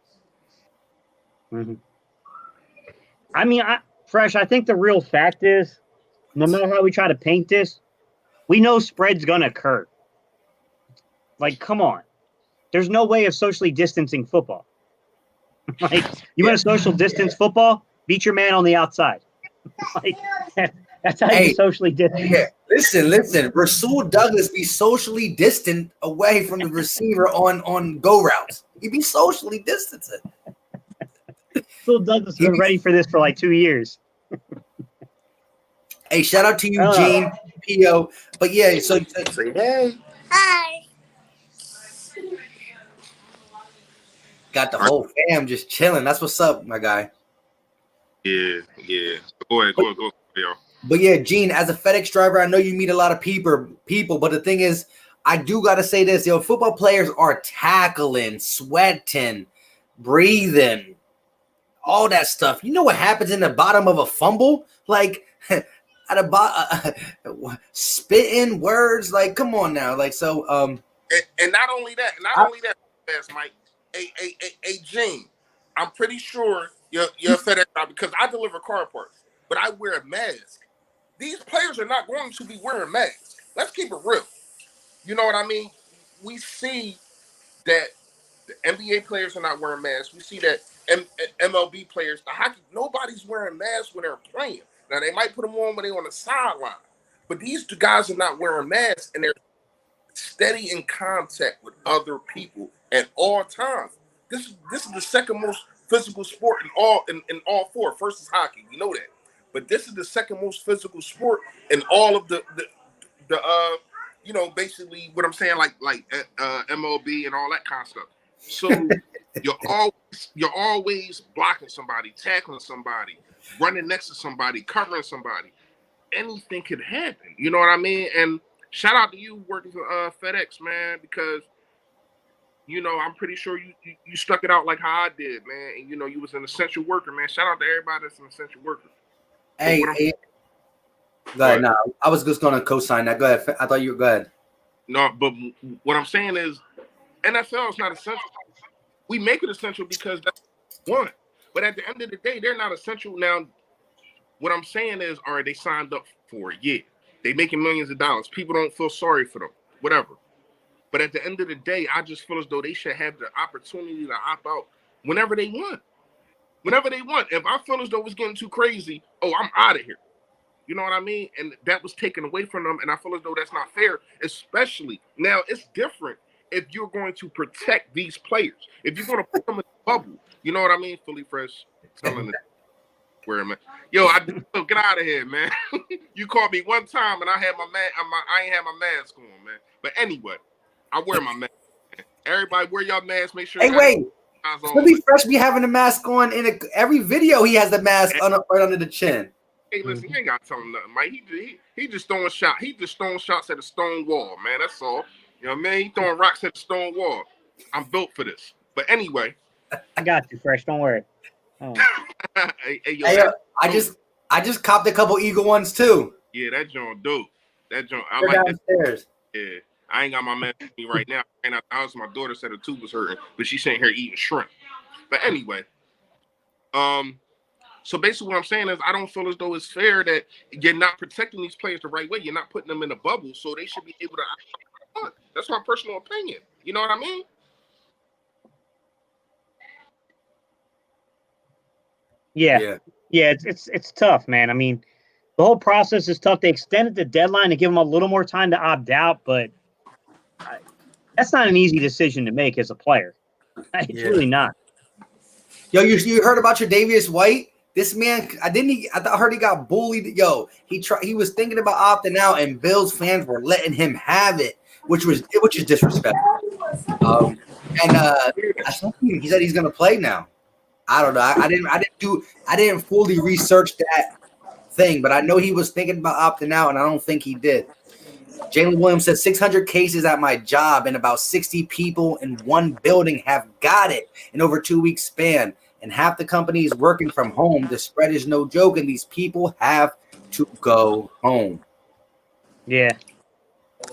Mm-hmm. I mean, Fresh, I think the real fact is, no matter how we try to paint this, we know spread's going to occur. Like, come on. There's no way of socially distancing football. Like, you want to social distance football? Beat your man on the outside. Like, that's how you socially distance. Yeah. Listen. Rasul Douglas be socially distant away from the receiver on go routes. He be socially distancing. Rasul Douglas has been ready for this for like 2 years. Hey, shout out to you, Gene, Pio. But yeah, so say hey. Hi. Got the whole fam just chilling. That's what's up, my guy. Yeah. Go ahead, Pio. But yeah, Gene, as a FedEx driver, I know you meet a lot of people, but the thing is, I do got to say this, football players are tackling, sweating, breathing, all that stuff. You know what happens in the bottom of a fumble? Like, at a spitting words, like, come on now. Like, so, and not only that, Mike, hey, Gene, I'm pretty sure you're a FedEx driver because I deliver car parts, but I wear a mask. These players are not going to be wearing masks. Let's keep it real. You know what I mean? We see that the NBA players are not wearing masks. We see that MLB players, the hockey, nobody's wearing masks when they're playing. Now, they might put them on when they're on the sideline. But these guys are not wearing masks, and they're steady in contact with other people at all times. This is the second most physical sport in all four. First is hockey. We know that. But this is the second most physical sport in all of the basically what I'm saying, like MLB and all that kind of stuff. So you're always blocking somebody, tackling somebody, running next to somebody, covering somebody. Anything could happen. You know what I mean? And shout out to you working for FedEx, man, because I'm pretty sure you stuck it out like how I did, man. And you was an essential worker, man. Shout out to everybody that's an essential worker. Hey, go ahead. No, I was just going to co-sign that. Go ahead. I thought you were good. No, but what I'm saying is NFL is not essential. We make it essential because that's one. But at the end of the day, they're not essential. Now, what I'm saying is, all right, they signed up for it. Yeah. They making millions of dollars. People don't feel sorry for them. Whatever. But at the end of the day, I just feel as though they should have the opportunity to opt out whenever they want. Whenever they want. If I feel as though it's getting too crazy, I'm out of here. You know what I mean? And that was taken away from them, and I feel as though that's not fair, especially now it's different if you're going to protect these players. If you're going to put them in a bubble, you know what I mean? Fully fresh, telling it where am I? Yo, get out of here, man. You called me one time, and I had I ain't had my mask on, man. But anyway, I wear my mask. Everybody wear your mask. Make sure. Hey, wait. Fully fresh be having the mask on in every video. He has the mask right under the chin. Hey, listen, you ain't got to tell him nothing, Mike. He just throwing shots. He just throwing shots at a stone wall, man. That's all. You know what I mean? He throwing rocks at the stone wall. I'm built for this. But anyway. I got you, Fresh. Don't worry. Oh. I just copped a couple Eagle ones, too. Yeah, that joint dope. That joint, I like that. Yeah. I ain't got my mask with me right now. I ain't out the house. My daughter said her tooth was hurting, but she's sitting here eating shrimp. But anyway. So basically what I'm saying is I don't feel as though it's fair that you're not protecting these players the right way. You're not putting them in a bubble, so they should be able to. That's my personal opinion. You know what I mean? Yeah. It's tough, man. I mean, the whole process is tough. They extended the deadline to give them a little more time to opt out, but that's not an easy decision to make as a player. It's really not. Yo, you heard about Tre'Davious White? This man, I heard he got bullied. Yo, he was thinking about opting out, and Bills fans were letting him have it, which is disrespectful. He said he's gonna play now. I don't know. I didn't fully research that thing, but I know he was thinking about opting out, and I don't think he did. Jalen Williams said 600 cases at my job, and about 60 people in one building have got it in over 2 weeks span. And half the company is working from home. The spread is no joke, and these people have to go home. Yeah.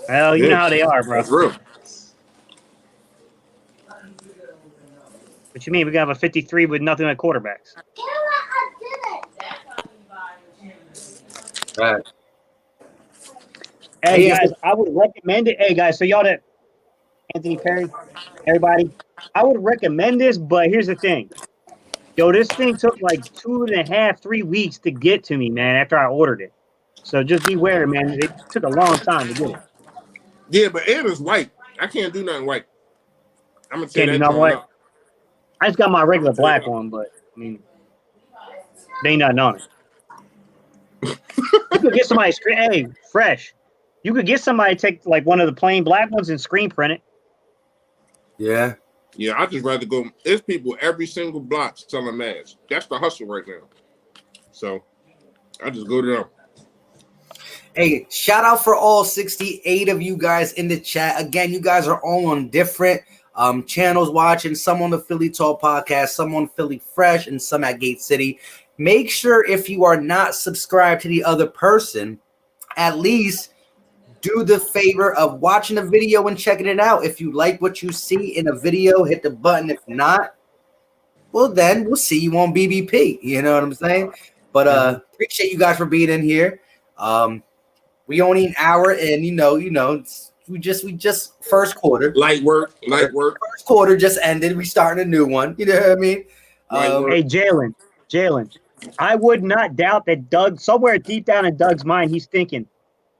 Well, you know how they are, bro. That's real. What you mean? We got a 53 with nothing but quarterbacks. Right. Hey guys, I would recommend it. Hey guys, so y'all that Anthony Perry, everybody, I would recommend this, but here's the thing. Yo, this thing took like 2.5, 3 weeks to get to me, man, after I ordered it. So just beware, man. It took a long time to get it. Yeah, but it is white. I can't do nothing white. I'm gonna say Can't do that. nothing white. I just got my regular black one, but I mean, they ain't nothing on it. You could get somebody fresh. You could get somebody to take like one of the plain black ones and screen print it. Yeah, I just rather go. There's people every single block selling masks. That's the hustle right now. So I just go to them. Hey, shout out for all 68 of you guys in the chat. Again, you guys are all on different channels watching. Some on the Philly Talk podcast, some on Philly Fresh, and some at Gate City. Make sure if you are not subscribed to the other person, at least do the favor of watching the video and checking it out. If you like what you see in a video, hit the button. If not, well, then we'll see you on BBP. You know what I'm saying? But appreciate you guys for being in here. We only an hour, and we just first quarter. Light work. First quarter just ended. We starting a new one. You know what I mean? Hey, Jalen, I would not doubt that Doug, somewhere deep down in Doug's mind, he's thinking,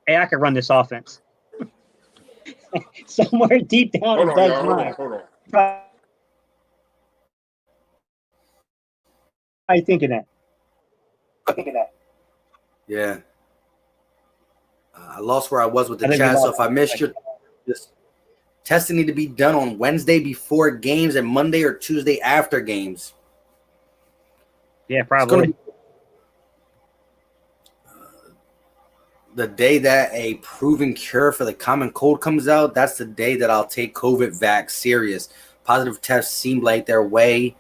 hey, I could run this offense. Somewhere deep down in Doug's mind. Hold on. How you thinking that? Yeah. I lost where I was with the chat, so if I missed your this testing need to be done on Wednesday before games and Monday or Tuesday after games. Yeah, probably. The day that a proven cure for the common cold comes out, that's the day that I'll take COVID vax serious. Positive tests seem like a way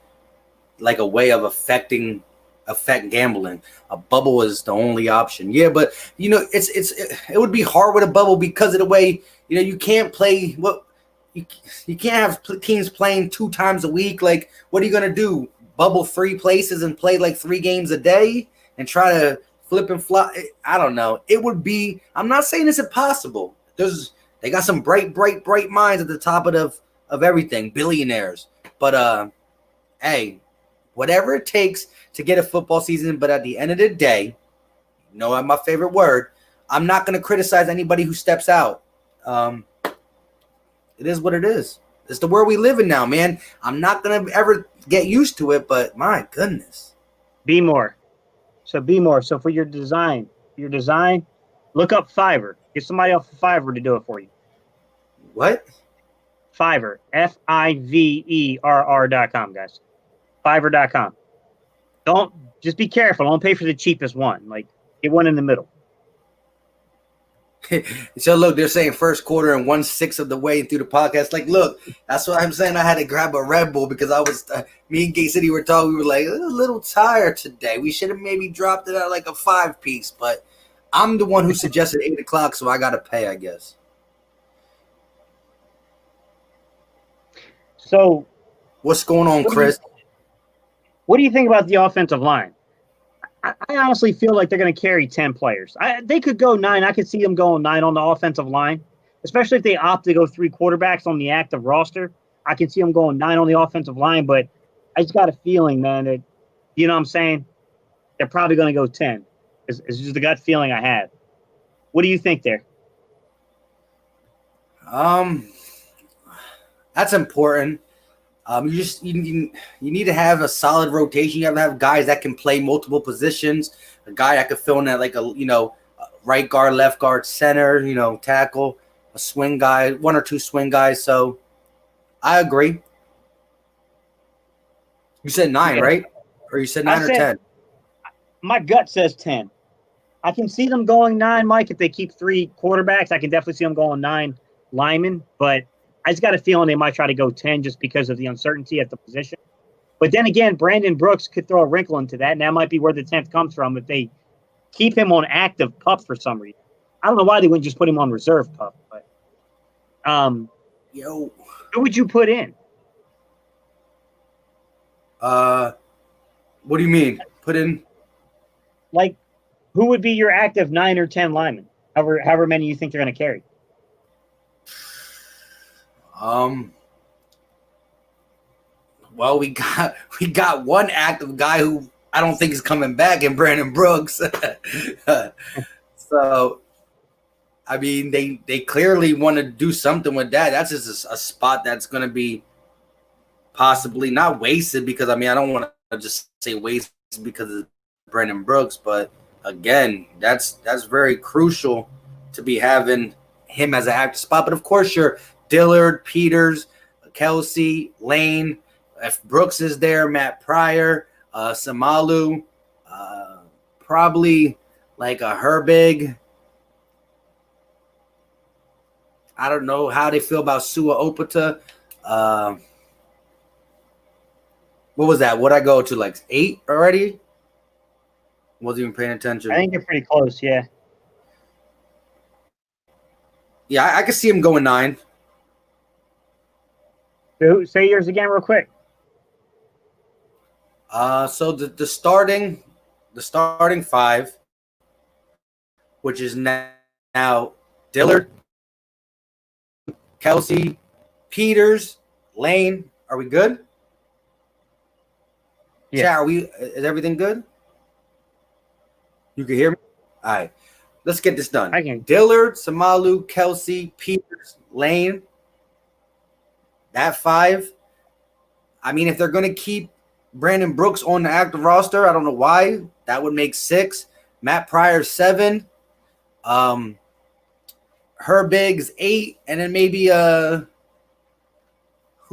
of affect gambling. A bubble is the only option. Yeah, but it would be hard with a bubble because of the way you can't play you can't have teams playing 2 times a week. Like, what are you gonna do? Bubble 3 places and play like 3 games a day and try to flip and fly? I don't know. It would be. I'm not saying it's impossible. They got some bright minds at the top of everything, billionaires. But hey, whatever it takes to get a football season. But at the end of the day, my favorite word, I'm not going to criticize anybody who steps out. It is what it is. It's the world we live in now, man. I'm not going to ever get used to it, but my goodness. Be more. So for your design, look up Fiverr. Get somebody off of Fiverr to do it for you. What? Fiverr. Fiverr.com, guys. Fiverr.com. Just be careful. Don't pay for the cheapest one. Like, get one in the middle. So look, they're saying first quarter and 1/6 of the way through the podcast. Like, look, that's what I'm saying. I had to grab a Red Bull because I was me and Gate City were talking. We were like, a little tired today. We should have maybe dropped it at like a 5-piece, but I'm the one who suggested 8 o'clock, so I got to pay, I guess. So, what's going on, Chris? What do you think about the offensive line? I honestly feel like they're going to carry 10 players. They could go 9. I could see them going 9 on the offensive line, especially if they opt to go 3 quarterbacks on the active roster. I can see them going 9 on the offensive line, but I just got a feeling, man, that, you know what I'm saying, they're probably going to go 10. It's just the gut feeling I have. What do you think there? That's important. You need to have a solid rotation. You have to have guys that can play multiple positions. A guy that could fill in that like right guard, left guard, center. Tackle, a swing guy, one or two swing guys. So I agree. You said 9, Yeah. right? Or you said 9 or 10? My gut says 10. I can see them going 9, Mike. If they keep 3 quarterbacks, I can definitely see them going 9 linemen. But I just got a feeling they might try to go 10 just because of the uncertainty at the position. But then again, Brandon Brooks could throw a wrinkle into that, and that might be where the 10th comes from if they keep him on active PUP for some reason. I don't know why they wouldn't just put him on reserve PUP. But who would you put in? What do you mean? Put in? Like, who would be your active 9 or 10 linemen? However many you think they're going to carry. Well, we got one active guy who I don't think is coming back in Brandon Brooks. So, I mean, they clearly want to do something with that. That's just a spot that's going to be possibly not wasted because, I mean, I don't want to just say wasted because of Brandon Brooks, but again, that's very crucial to be having him as an active spot. But of course, you're Dillard, Peters, Kelsey, Lane. If Brooks is there, Matt Pryor, Samalu, probably like a Herbig. I don't know how they feel about Sua Opata. What was that? What'd I go to, like 8 already? Wasn't even paying attention. I think you're pretty close, yeah. Yeah, I could see him going 9. Say yours again real quick. So the starting 5, which is now Dillard, Kelsey, Peters, Lane. Are we good? Yeah. Chat, is everything good? You can hear me? All right. Let's get this done. I can. Dillard, Samalu, Kelsey, Peters, Lane. That 5. I mean, if they're going to keep Brandon Brooks on the active roster, I don't know why. That would make 6. Matt Pryor 7. Herbig's 8. And then maybe who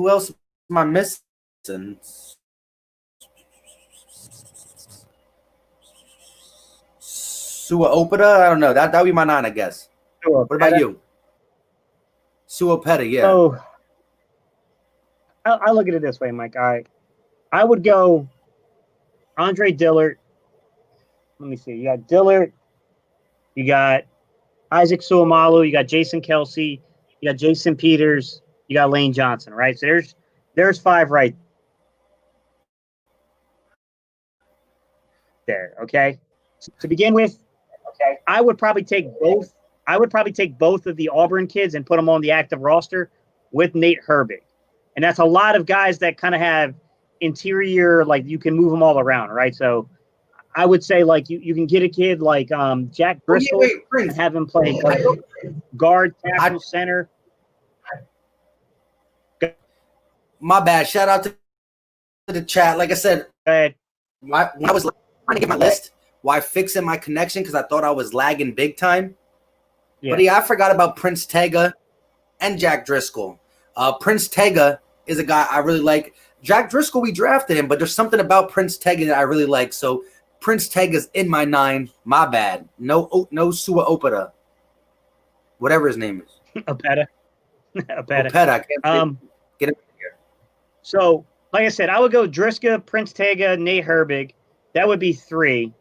else am I missing? Sua Opata? I don't know. That would be my 9, I guess. What about you? Sua Opata, yeah. So I look at it this way, Mike. I would go Andre Dillard. Let me see. You got Dillard. You got Isaac Suamalu. You got Jason Kelsey. You got Jason Peters. You got Lane Johnson, right? So there's 5 right there, okay? To begin with, okay, I would probably take both of the Auburn kids and put them on the active roster with Nate Herbig. And that's a lot of guys that kind of have interior, like you can move them all around, right? So I would say like you can get a kid like Jack Driscoll and have him play guard, tackle, center. My bad. Shout out to the chat. Like I said, when I was trying to get my list, why fixing my connection because I thought I was lagging big time. Yeah. But I forgot about Prince Tega and Jack Driscoll. Prince Tega is a guy I really like. Jack Driscoll, we drafted him, but there's something about Prince Tega that I really like. So Prince Tega's in my 9. My bad. No Sua Opata. Whatever his name is. Opeta. Opeta. I can't get it here. So, like I said, I would go Driska, Prince Tega, Nate Herbig. That would be 3.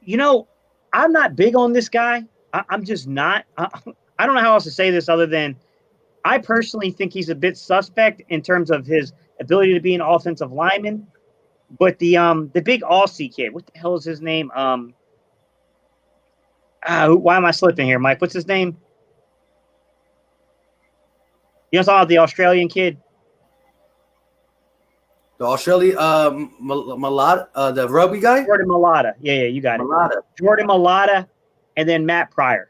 You know, I'm not big on this guy. I'm just not. I don't know how else to say this other than I personally think he's a bit suspect in terms of his ability to be an offensive lineman. But the big Aussie kid, what the hell is his name? Why am I slipping here, Mike? What's his name? You know, the Australian kid. The Australian Malata, the rugby guy? Jordan Malata. Yeah, you got it. Jordan Malata, and then Matt Pryor.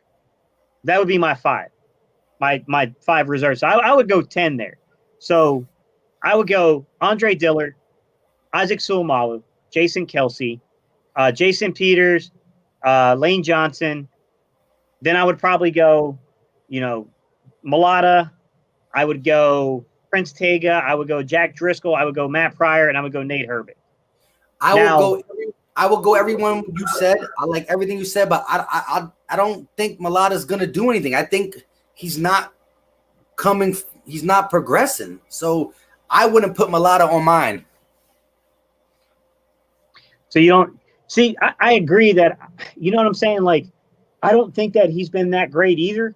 That would be my 5. My 5 reserves. So I would go 10 there. So I would go Andre Dillard, Isaac Suamalu, Jason Kelsey, Jason Peters, Lane Johnson. Then I would probably go, Mulata. I would go Prince Tega. I would go Jack Driscoll. I would go Matt Pryor, and I would go Nate Herbig. I will go everyone you said. I like everything you said, but I don't think Mulata's gonna do anything. I think he's not progressing. So I wouldn't put Mulata on mine. So you don't see, I agree that, you know what I'm saying? Like, I don't think that he's been that great either.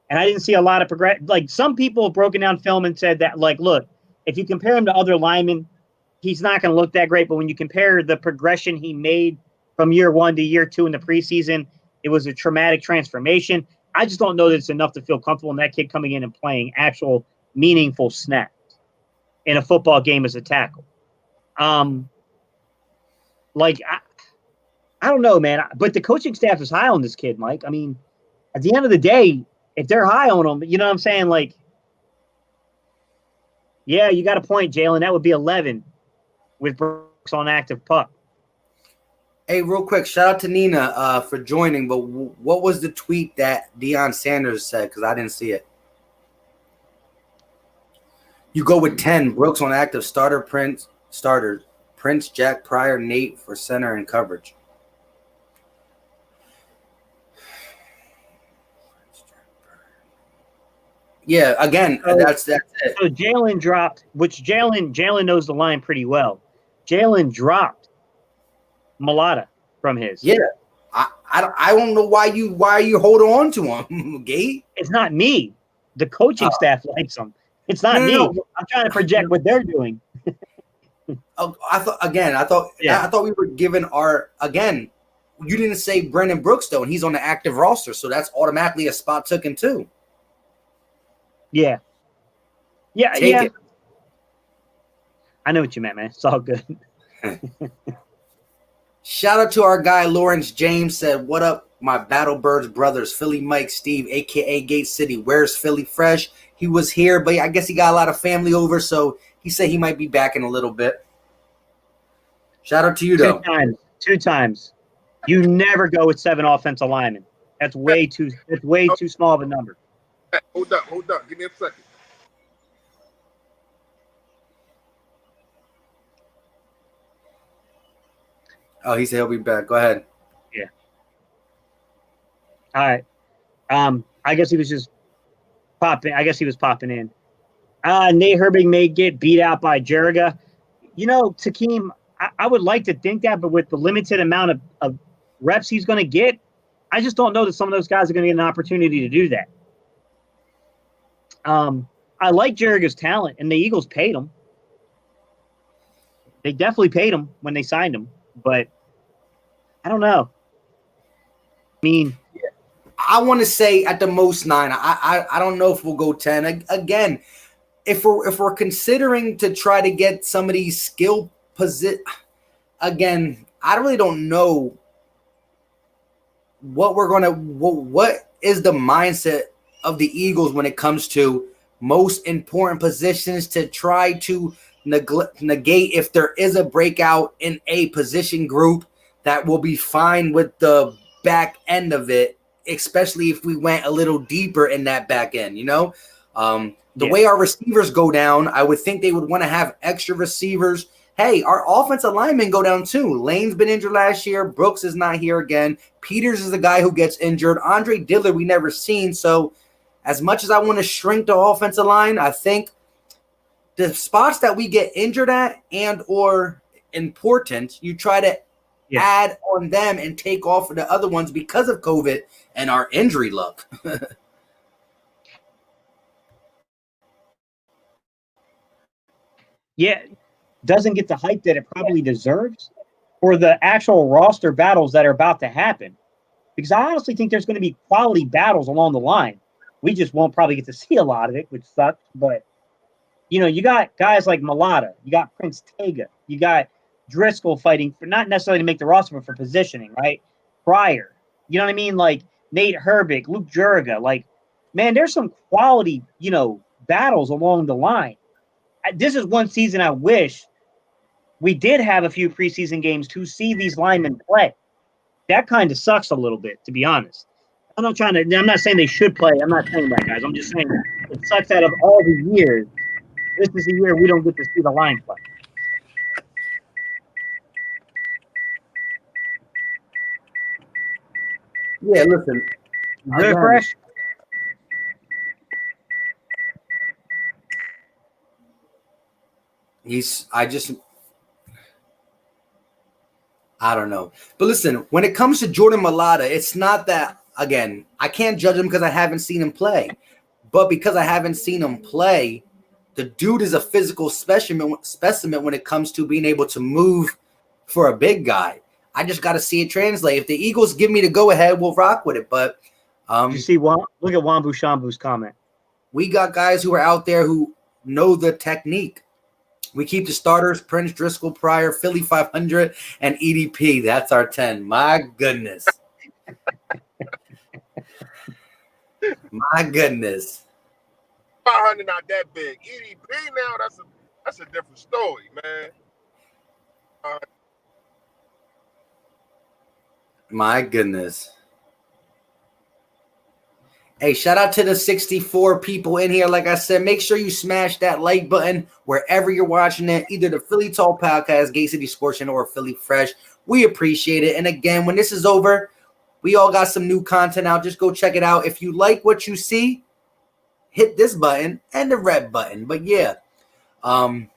And I didn't see a lot of progress. Like, some people have broken down film and said that, like, look, if you compare him to other linemen, he's not going to look that great. But when you compare the progression he made from year 1 to year 2 in the preseason, it was a traumatic transformation. I just don't know that it's enough to feel comfortable in that kid coming in and playing actual meaningful snaps in a football game as a tackle. Like, I don't know, man. But the coaching staff is high on this kid, Mike. I mean, at the end of the day, if they're high on him, you know what I'm saying? Like, yeah, you got a point, Jalen. That would be 11 with Brooks on active pup. Hey, real quick, shout out to Nina for joining. But what was the tweet that Deion Sanders said? Because I didn't see it. You go with 10. Brooks on active starters. Prince, Jack Pryor, Nate for center and coverage. Yeah, again, that's it. So Jalen dropped, which Jalen knows the line pretty well. Jalen dropped Mulata from his. Yeah, I don't know why you hold on to him, Gate. It's not me. The coaching staff likes him. It's not me. No. I'm trying to project what they're doing. I thought we were given you didn't say Brandon Brooks though, and he's on the active roster, so that's automatically a spot taken too. Yeah. Take it. I know what you meant, man. It's all good. Shout out to our guy Lawrence James said, "What up, my Battle Birds brothers, Philly Mike, Steve, aka Gate City. Where's Philly Fresh? He was here, but I guess he got a lot of family over, so he said he might be back in a little bit." Shout out to you though. Two times. You never go with 7 offensive linemen. That's way too small of a number. Hold up. Give me a second. Oh, he said he'll be back. Go ahead. Yeah. All right. I guess he was just popping. I guess he was popping in. Nate Herbig may get beat out by Jeriga. Takeem, I would like to think that, but with the limited amount of reps he's going to get, I just don't know that some of those guys are going to get an opportunity to do that. I like Jeriga's talent, and the Eagles paid him. They definitely paid him when they signed him, but I don't know. I mean, I want to say at the most 9. I don't know if we'll go 10. Again, if we're considering to try to get some of these skill position, again, I really don't know what is the mindset of the Eagles when it comes to most important positions to try to negate if there is a breakout in a position group that will be fine with the back end of it, especially if we went a little deeper in that back end, the way our receivers go down, I would think they would want to have extra receivers. Hey, our offensive linemen go down too. Lane's been injured last year. Brooks is not here again. Peters is the guy who gets injured. Andre Dillard we never seen. So as much as I want to shrink the offensive line, I think the spots that we get injured at and or important, you try to add on them and take off of the other ones because of COVID and our injury luck. Yeah, doesn't get the hype that it probably deserves for the actual roster battles that are about to happen. Because I honestly think there's going to be quality battles along the line. We just won't probably get to see a lot of it, which sucks. But, you got guys like Mulata. You got Prince Tega. You got Driscoll fighting for not necessarily to make the roster, but for positioning, right? Pryor. You know what I mean? Like Nate Herbig, Luke Juriga. Like, man, there's some quality, battles along the line. this is one season I wish we did have a few preseason games to see these linemen play. That kind of sucks a little bit, to be honest. I'm not saying they should play. I'm not saying that, guys. I'm just saying it sucks out of all the years. This is the year we don't get to see the line play. Yeah, listen. Really fresh? I don't know. But listen, when it comes to Jordan Mailata, it's not that, again, I can't judge him because I haven't seen him play. But because I haven't seen him play, the dude is a physical specimen when it comes to being able to move for a big guy. I just got to see it translate. If the Eagles give me the go-ahead, we'll rock with it. But you see, look at Wambu Shambu's comment. We got guys who are out there who know the technique. We keep the starters, Prince, Driscoll, Pryor, Philly 500, and EDP. That's our 10. My goodness. My goodness. 500 not that big. EDP now, that's a different story, man. My goodness. Hey, shout out to the 64 people in here. Like I said, make sure you smash that like button wherever you're watching it, either the Philly Talk Podcast, Gate City Sports Channel, or Philly Fresh. We appreciate it. And again, when this is over, we all got some new content out. Just go check it out. If you like what you see, hit this button and the red button. But yeah, Bird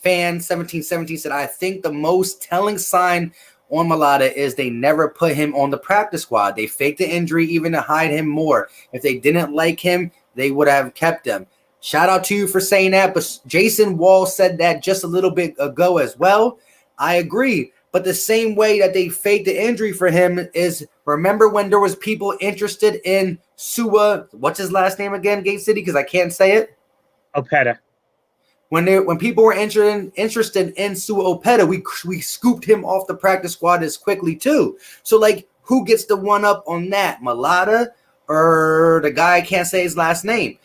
Fan 1717 said, I think the most telling sign on Mailata is they never put him on the practice squad. They faked the injury even to hide him more. If they didn't like him, they would have kept him. Shout out to you for saying that. But Jason Wall said that just a little bit ago as well. I agree. But the same way that they faked the injury for him is, remember when there was people interested in Sua, what's his last name again, Gate City? Because I can't say it. Opeta. When people were interested in Sua Opeta, we scooped him off the practice squad as quickly too. So like, who gets the one up on that, Mailata or the guy I can't say his last name?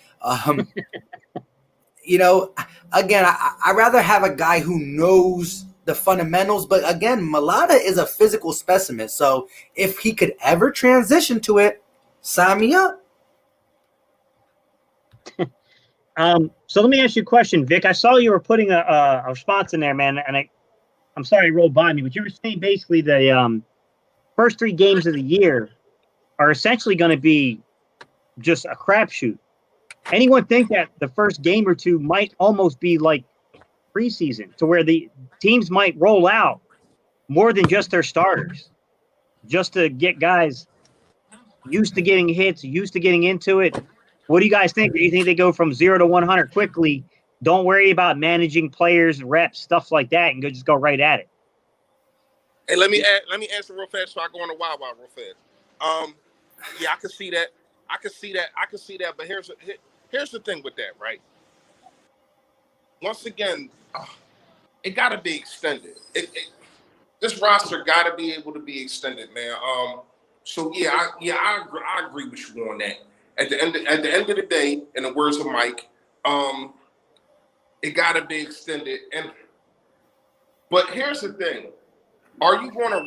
You know, again, I rather have a guy who knows the fundamentals. But again, Mailata is a physical specimen. So if he could ever transition to it, sign me up. So let me ask you a question, Vic. I saw you were putting a response in there, man, and I'm sorry it rolled by me, but you were saying basically the first 3 games of the year are essentially going to be just a crapshoot. Anyone think that the first game or 2 might almost be like preseason, to where the teams might roll out more than just their starters, just to get guys used to getting hits, used to getting into it? What do you guys think? Do you think they go from 0 to 100 quickly? Don't worry about managing players, reps, stuff like that, and just go right at it. Hey, let me answer real fast so I go on the wild real fast. Yeah, I can see that. I can see that. But here's the thing with that, right? Once again, it got to be extended. This roster got to be able to be extended, man. So I agree with you on that. At the end of the day, in the words of Mike, it got to be extended. But here's the thing: Are you going to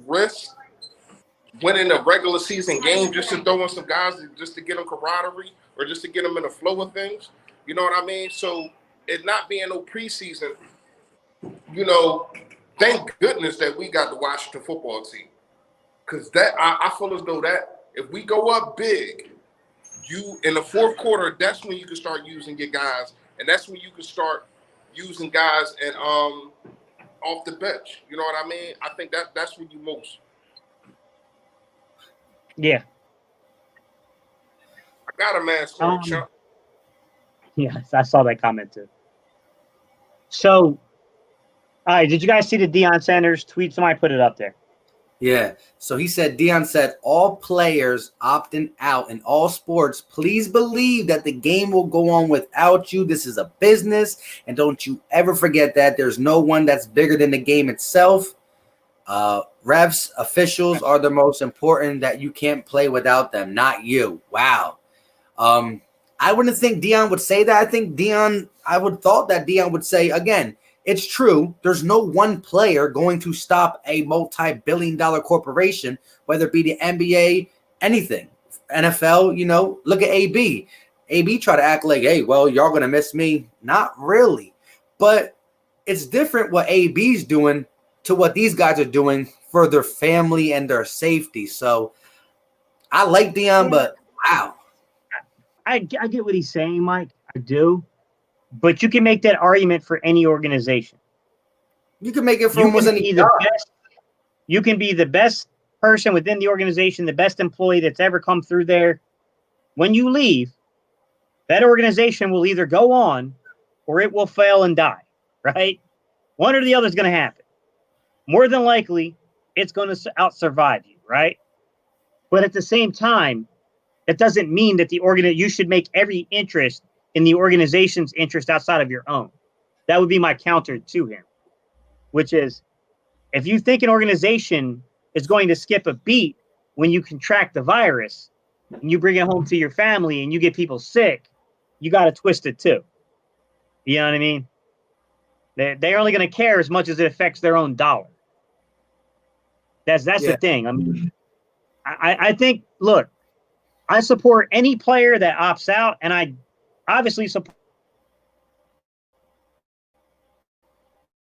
risk winning a regular season game just to throw in some guys, just to get them camaraderie, or just to get them in the flow of things? You know what I mean? So it not being no preseason, you know, thank goodness that we got the Washington football team, because that I feel as though that. If we go up big, you in the fourth quarter, that's when you can start using your guys, and that's when you can start using guys and off the bench. You know what I mean? I think that's when you most. Yeah. I got a man scoring, Chuck. Yeah, I saw that comment too. So, all right, did you guys see the Deion Sanders tweet? Somebody put it up there. Yeah. So he said, Deion said, all players opting out in all sports, please believe that the game will go on without you. This is a business. And don't you ever forget that there's no one that's bigger than the game itself. Refs, officials are the most important, that you can't play without them, not you. Wow. I wouldn't think Dion would say that. I would thought that Dion would say, again, it's true. There's no one player going to stop a multi-billion-dollar corporation, whether it be the NBA, anything, NFL. Look at AB. AB try to act like, hey, well, y'all gonna miss me. Not really, but it's different what AB's doing to what these guys are doing for their family and their safety. So I like Dion, but wow. I get what he's saying, Mike. I do. But you can make that argument for any organization. You can make it for almost any job. You can be the best person within the organization, the best employee that's ever come through there. When you leave, that organization will either go on or it will fail and die, right? One or the other is going to happen. More than likely, it's going to out-survive you, right? But at the same time, that doesn't mean that you should make every interest in the organization's interest outside of your own. That would be my counter to him, which is if you think an organization is going to skip a beat when you contract the virus and you bring it home to your family and you get people sick, you got to twist it too. You know what I mean? They're only going to care as much as it affects their own dollar. That's the thing. I mean, I think, look, I support any player that opts out, and I obviously support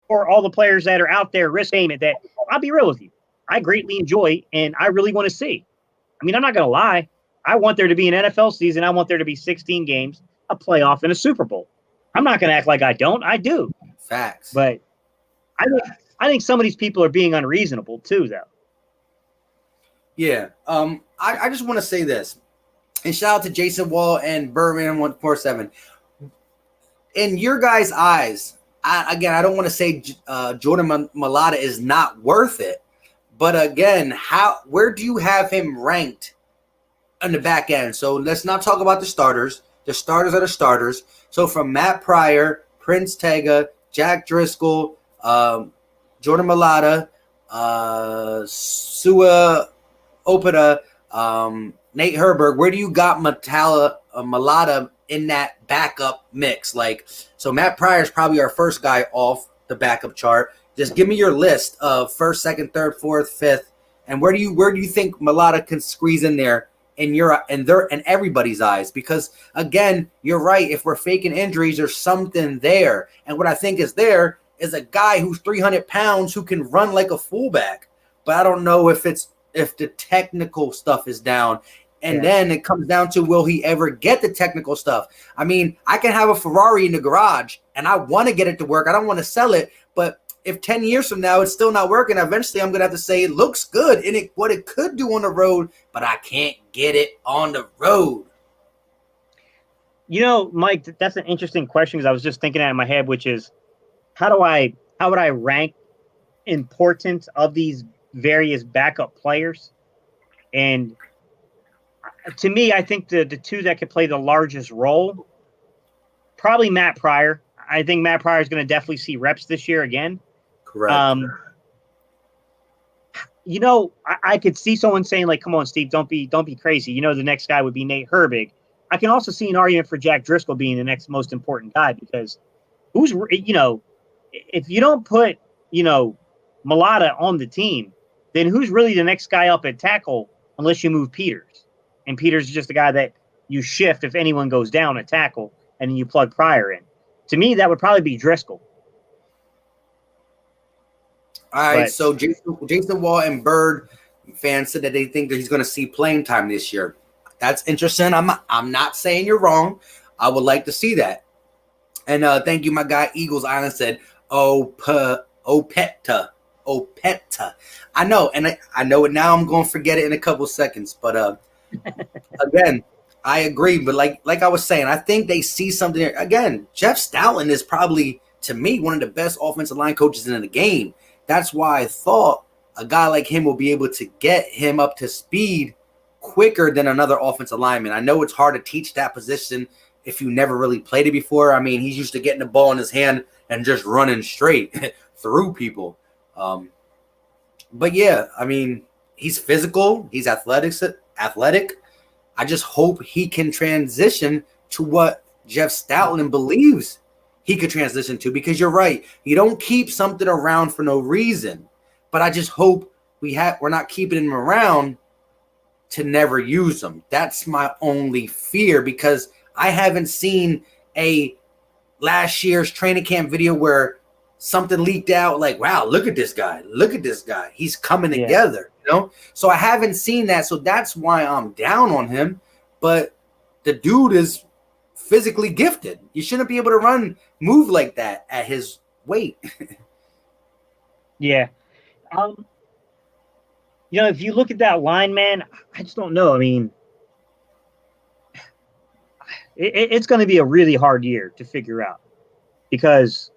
all the players that are out there risk payment that I'll be real with you. I greatly enjoy, and I really want to see. I mean, I'm not going to lie. I want there to be an NFL season. I want there to be 16 games, a playoff, and a Super Bowl. I'm not going to act like I don't. I do. Facts. But I think some of these people are being unreasonable too, though. Yeah. I just want to say this, and shout out to Jason Wall and Birdman 147. In your guys' eyes, I don't want to say Jordan Mailata is not worth it, but again, where do you have him ranked on the back end? So let's not talk about the starters. The starters are the starters. So from Matt Pryor, Prince Tega, Jack Driscoll, Jordan Mailata, Sua Opeta, Nate Herberg, where do you got Mailata in that backup mix? Like, so Matt Pryor is probably our first guy off the backup chart. Just give me your list of first, second, third, fourth, fifth, and where do you think Mailata can squeeze in there in everybody's eyes? Because again, you're right. If we're faking injuries, there's something there, and what I think is there is a guy who's 300 pounds who can run like a fullback, but I don't know if the technical stuff is down. And then it comes down to, will he ever get the technical stuff? I mean, I can have a Ferrari in the garage and I want to get it to work. I don't want to sell it. But if 10 years from now it's still not working, eventually I'm going to have to say it looks good and what it could do on the road, but I can't get it on the road. You know, Mike, that's an interesting question because I was just thinking that in my head, which is how would I rank importance of these various backup players? And to me, I think the two that could play the largest role, probably Matt Pryor. I think Matt Pryor is going to definitely see reps this year again. Correct. You know, I could see someone saying like, "Come on, Steve, don't be crazy." You know, the next guy would be Nate Herbig. I can also see an argument for Jack Driscoll being the next most important guy because if you don't put Mailata on the team, then who's really the next guy up at tackle unless you move Peters? And Peters is just the guy that you shift if anyone goes down at tackle, and then you plug Pryor in. To me, that would probably be Driscoll. All right, so Jason Wall and Bird fans said that they think that he's going to see playing time this year. That's interesting. I'm not saying you're wrong. I would like to see that. And thank you, my guy Eagles Island said, Opeta. I know, and I know it now. I'm going to forget it in a couple seconds. But again, I agree. But like I was saying, I think they see something there. Again, Jeff Stoutland is probably, to me, one of the best offensive line coaches in the game. That's why I thought a guy like him will be able to get him up to speed quicker than another offensive lineman. I know it's hard to teach that position if you never really played it before. I mean, he's used to getting the ball in his hand and just running straight through people. But yeah, I mean, he's physical. He's athletic. I just hope he can transition to what Jeff Stoutland believes he could transition to, because you're right. You don't keep something around for no reason. But I just hope we're not keeping him around to never use them. That's my only fear, because I haven't seen a last year's training camp video where something leaked out like, wow, look at this guy. Look at this guy. He's coming together, you know? So I haven't seen that. So that's why I'm down on him. But the dude is physically gifted. You shouldn't be able to move like that at his weight. Yeah. You know, if you look at that line, man, I just don't know. I mean, it's going to be a really hard year to figure out, because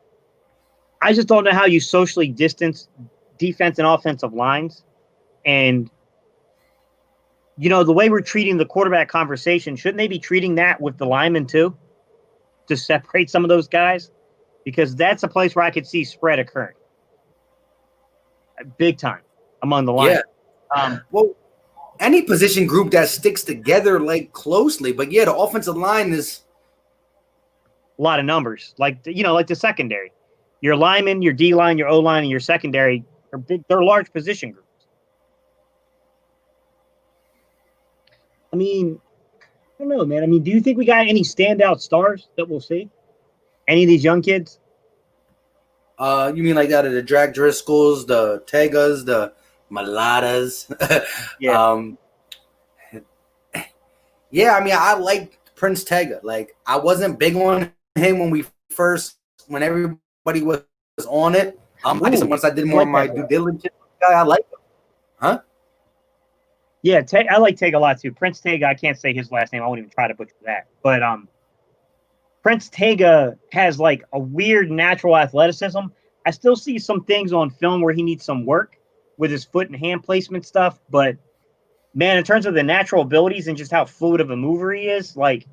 I just don't know how you socially distance defense and offensive lines. And, you know, the way we're treating the quarterback conversation, shouldn't they be treating that with the linemen too, to separate some of those guys? Because that's a place where I could see spread occurring big time among the linemen. Yeah. Well, any position group that sticks together like closely, but yeah, the offensive line is a lot of numbers, like the secondary. Your linemen, your D line, your O line, and your secondary are big. They're large position groups. I mean, I don't know, man. I mean, do you think we got any standout stars that we'll see? Any of these young kids? You mean like that of the Drake Driscolls, the Tegas, the Malatas? Yeah. Yeah, I mean, I like Prince Tega. Like, I wasn't big on him when everybody was on it. I guess once I did more of my due diligence, I like him. Huh? Yeah, I like Tega a lot too. Prince Tega, I can't say his last name. I won't even try to butcher that. But Prince Tega has like a weird natural athleticism. I still see some things on film where he needs some work with his foot and hand placement stuff. But man, in terms of the natural abilities and just how fluid of a mover he is, like,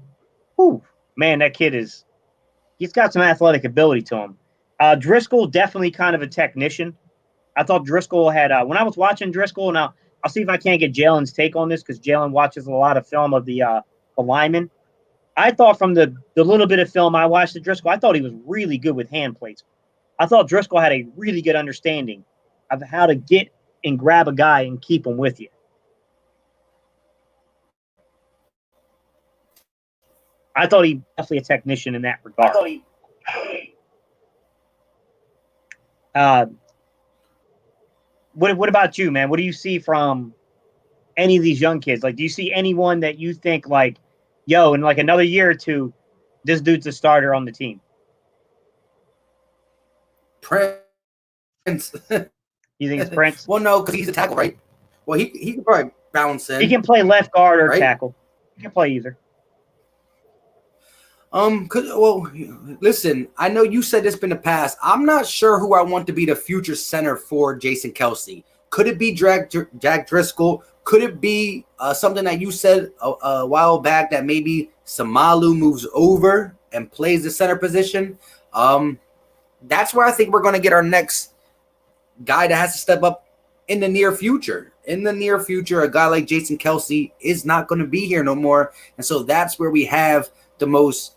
whew, man, that kid he's got some athletic ability to him. Driscoll, definitely kind of a technician. I thought Driscoll had, when I was watching Driscoll, now I'll see if I can't get Jalen's take on this, because Jalen watches a lot of film of the linemen. I thought from the little bit of film I watched of Driscoll, I thought he was really good with hand placement. I thought Driscoll had a really good understanding of how to get and grab a guy and keep him with you. I thought he definitely a technician in that regard. What about you, man? What do you see from any of these young kids? Like, do you see anyone that you think like, yo, in like another year or two, this dude's a starter on the team? Prince. You think it's Prince? Well, no, because he's a tackle, right? Well, he can probably bounce in. He can play left guard or right? tackle. He can play either. Listen, I know you said this in the past. I'm not sure who I want to be the future center for Jason Kelce. Could it be Jack Driscoll? Could it be something that you said a while back, that maybe Samalu moves over and plays the center position? That's where I think we're going to get our next guy that has to step up in the near future. In the near future, a guy like Jason Kelce is not going to be here no more. And so that's where we have the most,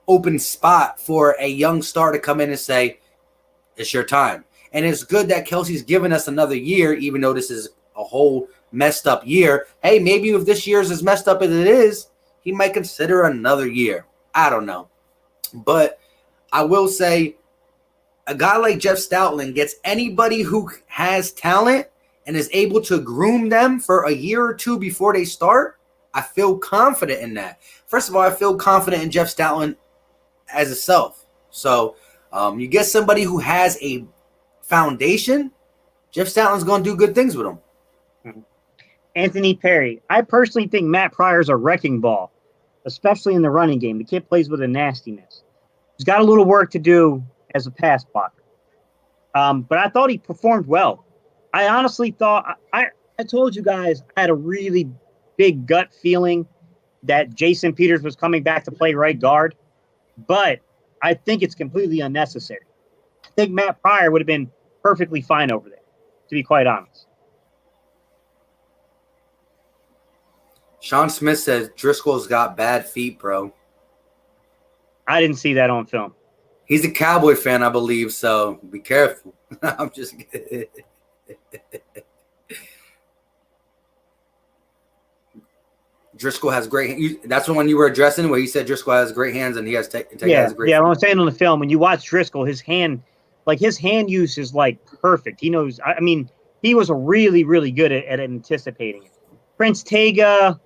open spot for a young star to come in and say, it's your time. And it's good that Kelsey's given us another year, even though this is a whole messed up year. Hey, maybe if this year is as messed up as it is, he might consider another year. I don't know. But I will say, a guy like Jeff Stoutland gets anybody who has talent and is able to groom them for a year or two before they start. I feel confident in that. First of all, I feel confident in Jeff Stoutland as a self. So you get somebody who has a foundation, Jeff Stoutland's going to do good things with him. Anthony Perry. I personally think Matt Pryor's a wrecking ball, especially in the running game. The kid plays with a nastiness. He's got a little work to do as a pass blocker. But I thought he performed well. I honestly thought, I told you guys, I had a really big gut feeling that Jason Peters was coming back to play right guard, but I think it's completely unnecessary. I think Matt Pryor would have been perfectly fine over there, to be quite honest. Sean Smith says Driscoll's got bad feet, bro. I didn't see that on film. He's a Cowboy fan, I believe, so be careful. I'm just kidding. Driscoll has great. That's the one you were addressing, where you said Driscoll has great hands and he has has great. Yeah. I'm saying on the film, when you watch Driscoll, his hand use is like perfect. He knows. I mean, he was really, really good at anticipating it. Prince Tega, a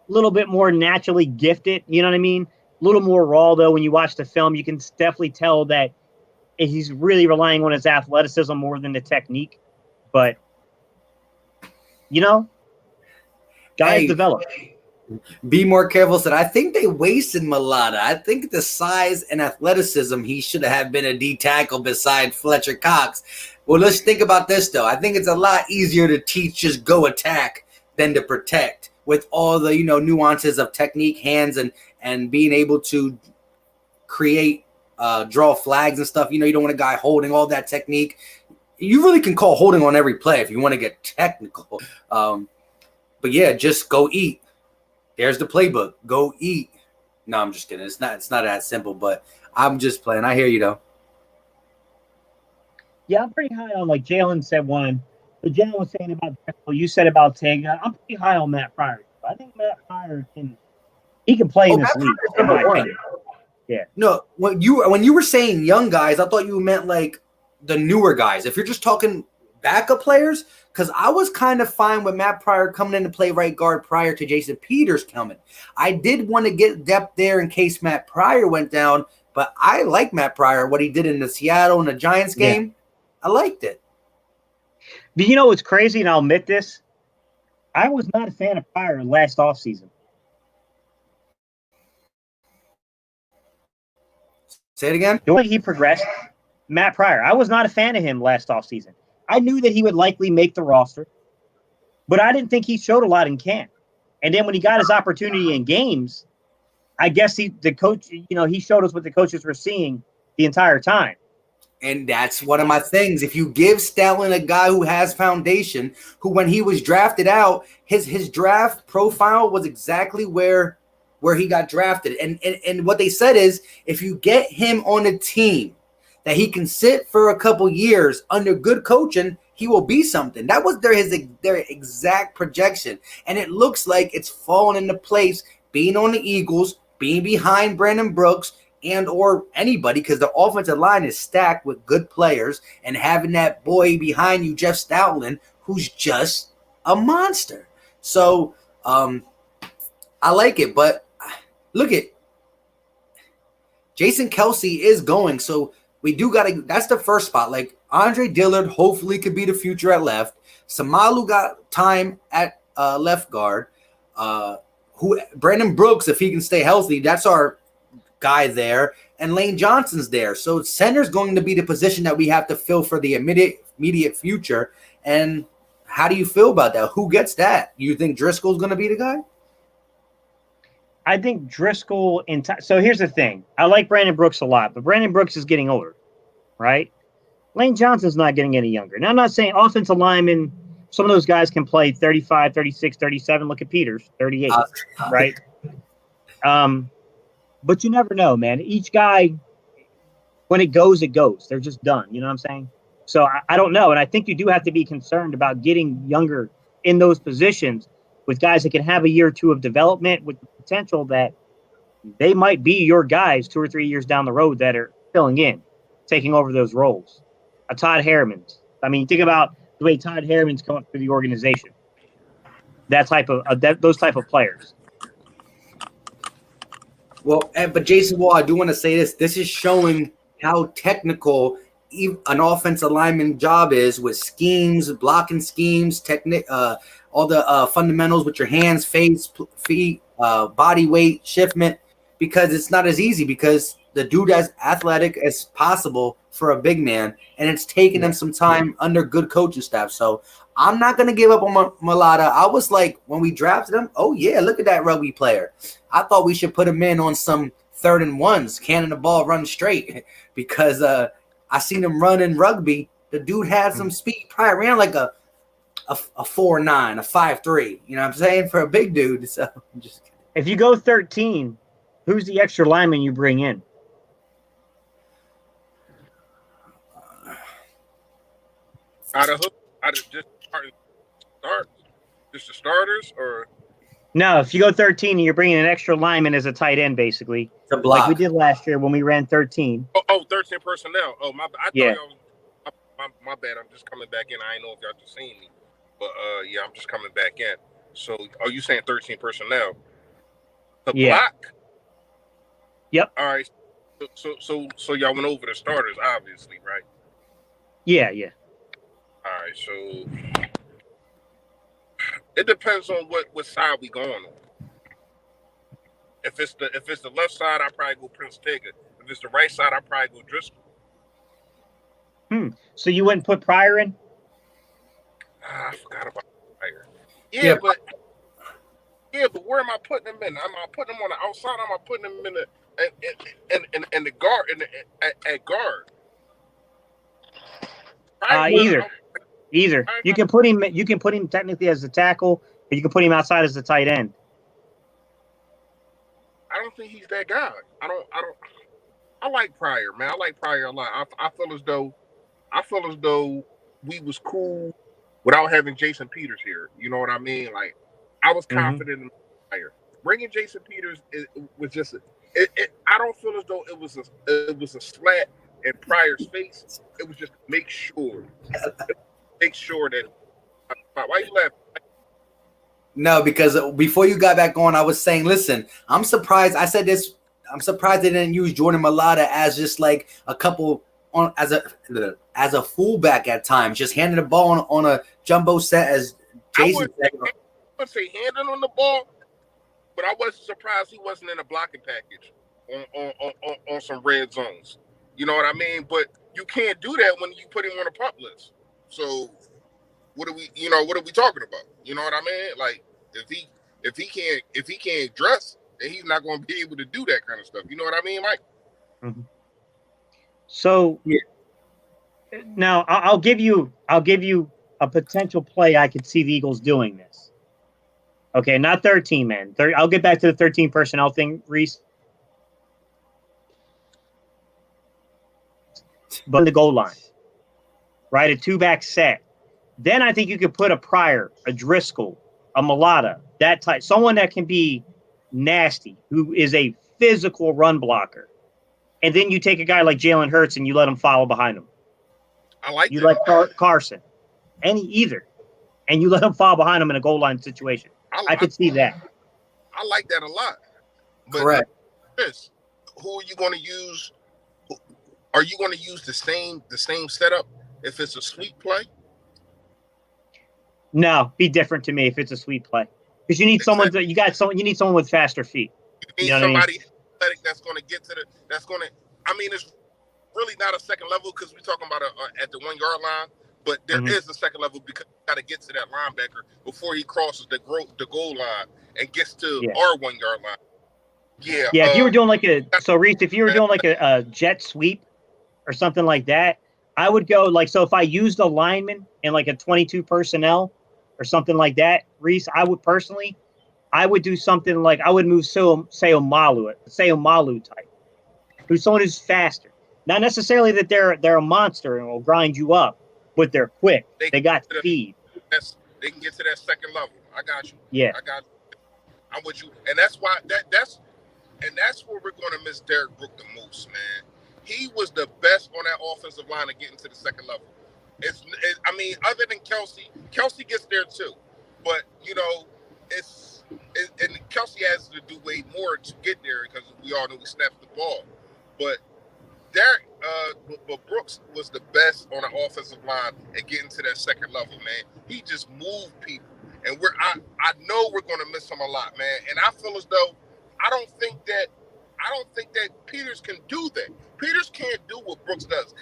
little bit more naturally gifted. You know what I mean? A little more raw though. When you watch the film, you can definitely tell that he's really relying on his athleticism more than the technique. But guys develop. Be more careful. Said I think they wasted Mulata. I think the size and athleticism, he should have been a D tackle beside Fletcher Cox. Well, let's think about this though. I think it's a lot easier to teach just go attack than to protect, with all the nuances of technique, hands, and being able to create draw flags and stuff. You don't want a guy holding all that technique. You really can call holding on every play if you want to get technical. But yeah, just go eat. There's the playbook. Go eat. No, I'm just kidding. It's not that simple, but I'm just playing. I hear you though. Yeah, I'm pretty high on, like Jalen said one. But Jalen was saying about Driscoll, you said about Tega. I'm pretty high on Matt Pryor. I think Matt Pryor can play in this league. In my opinion. Yeah. No, when you were saying young guys, I thought you meant like the newer guys. If you're just talking backup players, because I was kind of fine with Matt Pryor coming in to play right guard prior to Jason Peters coming. I did want to get depth there in case Matt Pryor went down, but I like Matt Pryor, what he did in the Seattle and the Giants game. Yeah. I liked it. But you know what's crazy, and I'll admit this? I was not a fan of Pryor last offseason. Say it again? The way he progressed, Matt Pryor, I was not a fan of him last offseason. I knew that he would likely make the roster, but I didn't think he showed a lot in camp. And then when he got his opportunity in games, I guess he showed us what the coaches were seeing the entire time. And that's one of my things. If you give Stoutland a guy who has foundation, who when he was drafted out, his draft profile was exactly where he got drafted. And what they said is, if you get him on a team that he can sit for a couple years under good coaching, he will be something. That was their exact projection. And it looks like it's fallen into place, being on the Eagles, being behind Brandon Brooks, and or anybody, because the offensive line is stacked with good players, and having that boy behind you, Jeff Stoutland, who's just a monster. So I like it, but look at Jason Kelce is going, so we do got to – that's the first spot. Like, Andre Dillard hopefully could be the future at left. Samalu got time at left guard. Brandon Brooks, if he can stay healthy, that's our guy there. And Lane Johnson's there. So center's going to be the position that we have to fill for the immediate future. And how do you feel about that? Who gets that? You think Driscoll's going to be the guy? I think Driscoll so here's the thing. I like Brandon Brooks a lot, but Brandon Brooks is getting older, right? Lane Johnson's not getting any younger. Now, I'm not saying offensive linemen, some of those guys can play 35, 36, 37. Look at Peters, 38, right? But you never know, man. Each guy, when it goes, it goes. They're just done. You know what I'm saying? So I don't know. And I think you do have to be concerned about getting younger in those positions with guys that can have a year or two of development with the potential that they might be your guys 2 or 3 years down the road that are filling in, taking over those roles. A Todd Harriman's. I mean, think about the way Todd Harriman's come up through the organization. That type of those type of players. Well, but Jason Wall, I do want to say this. This is showing how technical an offensive lineman job is, with schemes, blocking schemes, all the fundamentals with your hands, face, feet, body weight, shiftment, because it's not as easy, because the dude as athletic as possible for a big man, and it's taking him some time under good coaching staff. So I'm not going to give up on Mulata. I was like, when we drafted him, oh, yeah, look at that rugby player. I thought we should put him in on some 3rd and 1s, cannon the ball, run straight, because I seen him run in rugby. The dude had some speed. Probably ran like a a 4'9", a 5'3". You know what I'm saying? For a big dude. So I'm just kidding. If you go 13, who's the extra lineman you bring in? Out of just just the starters, or No, if you go 13 and you're bringing an extra lineman as a tight end, basically, to block. like we did last year when we ran 13. 13 personnel. Oh, my bad. Yeah. Thought y'all my bad. I'm just coming back in. I ain't know if y'all just seen me, but yeah, I'm just coming back in. So, are you saying 13 personnel to block? Yep. All right. So y'all went over the starters, obviously, right? Yeah. All right. So it depends on what side we going on. If it's the left side, I probably go Prince Tigger. If it's the right side, I probably go Driscoll. So you wouldn't put Pryor in? I forgot about Pryor. Yeah, but where am I putting him in? Am I putting him on the outside? Am I putting him in the guard at guard? Either. You can put him technically as the tackle, but you can put him outside as the tight end. I don't think he's that guy. I like Pryor, man. I like Pryor a lot. I feel as though we was cool without having Jason Peters here. You know what I mean? Like, I was confident in Pryor. Bringing Jason Peters was just I don't feel as though it was a slat in Pryor's face. It was just make sure that. Why you laughing? No, because before you got back on, I was saying, listen, I'm surprised. I said this. I'm surprised they didn't use Jordan Mailata as just like a couple as a fullback at times, just handing the ball on a jumbo set as Jason said. I would say handing on the ball, but I wasn't surprised he wasn't in a blocking package on some red zones. You know what I mean? But you can't do that when you put him on a pup list. So what are we talking about? You know what I mean? Like if he can't dress, then he's not going to be able to do that kind of stuff. You know what I mean, Mike? Mm-hmm. So now I'll give you a potential play. I could see the Eagles doing this. Okay, not 13 men. I'll get back to the 13 personnel thing, Reese. But the goal line, right? A 2-back set. Then I think you could put a Pryor, a Driscoll, a Mailata, that type, someone that can be nasty, who is a physical run blocker. And then you take a guy like Jalen Hurts and you let him follow behind him. I like you that. like Carson, and you let him follow behind him in a goal line situation. I could see that. I like that a lot. But correct. Chris, who are you going to use? Are you going to use the same setup if it's a sweep play? No, be different to me if it's a sweep play, because you need someone. You need someone with faster feet. You need somebody athletic that's going to get to I mean, it's really not a second level because we're talking about at the 1 yard line, but there is a second level because you got to get to that linebacker before he crosses the goal line and gets to our 1 yard line. Yeah. If you were doing Reese, if you were doing like a jet sweep or something like that, I would go if I used a lineman in like a 22 personnel or something like that, Reese, I would do something like I would move Seomalu type, who's someone who's faster. Not necessarily that they're a monster and will grind you up, but they're quick. They got speed. They can get to that second level. I got you. Yeah. I'm with you. And that's why that's where we're going to miss Derek Brooks the most, man. He was the best on that offensive line to get into the second level. I mean, other than Kelsey gets there too. But, and Kelsey has to do way more to get there because we all know he snaps the ball. But Brooks was the best on the offensive line at getting to that second level, man. He just moved people. And I know we're going to miss him a lot, man. And I feel as though I don't think that Peters can do that. Peters can't do what Brooks does.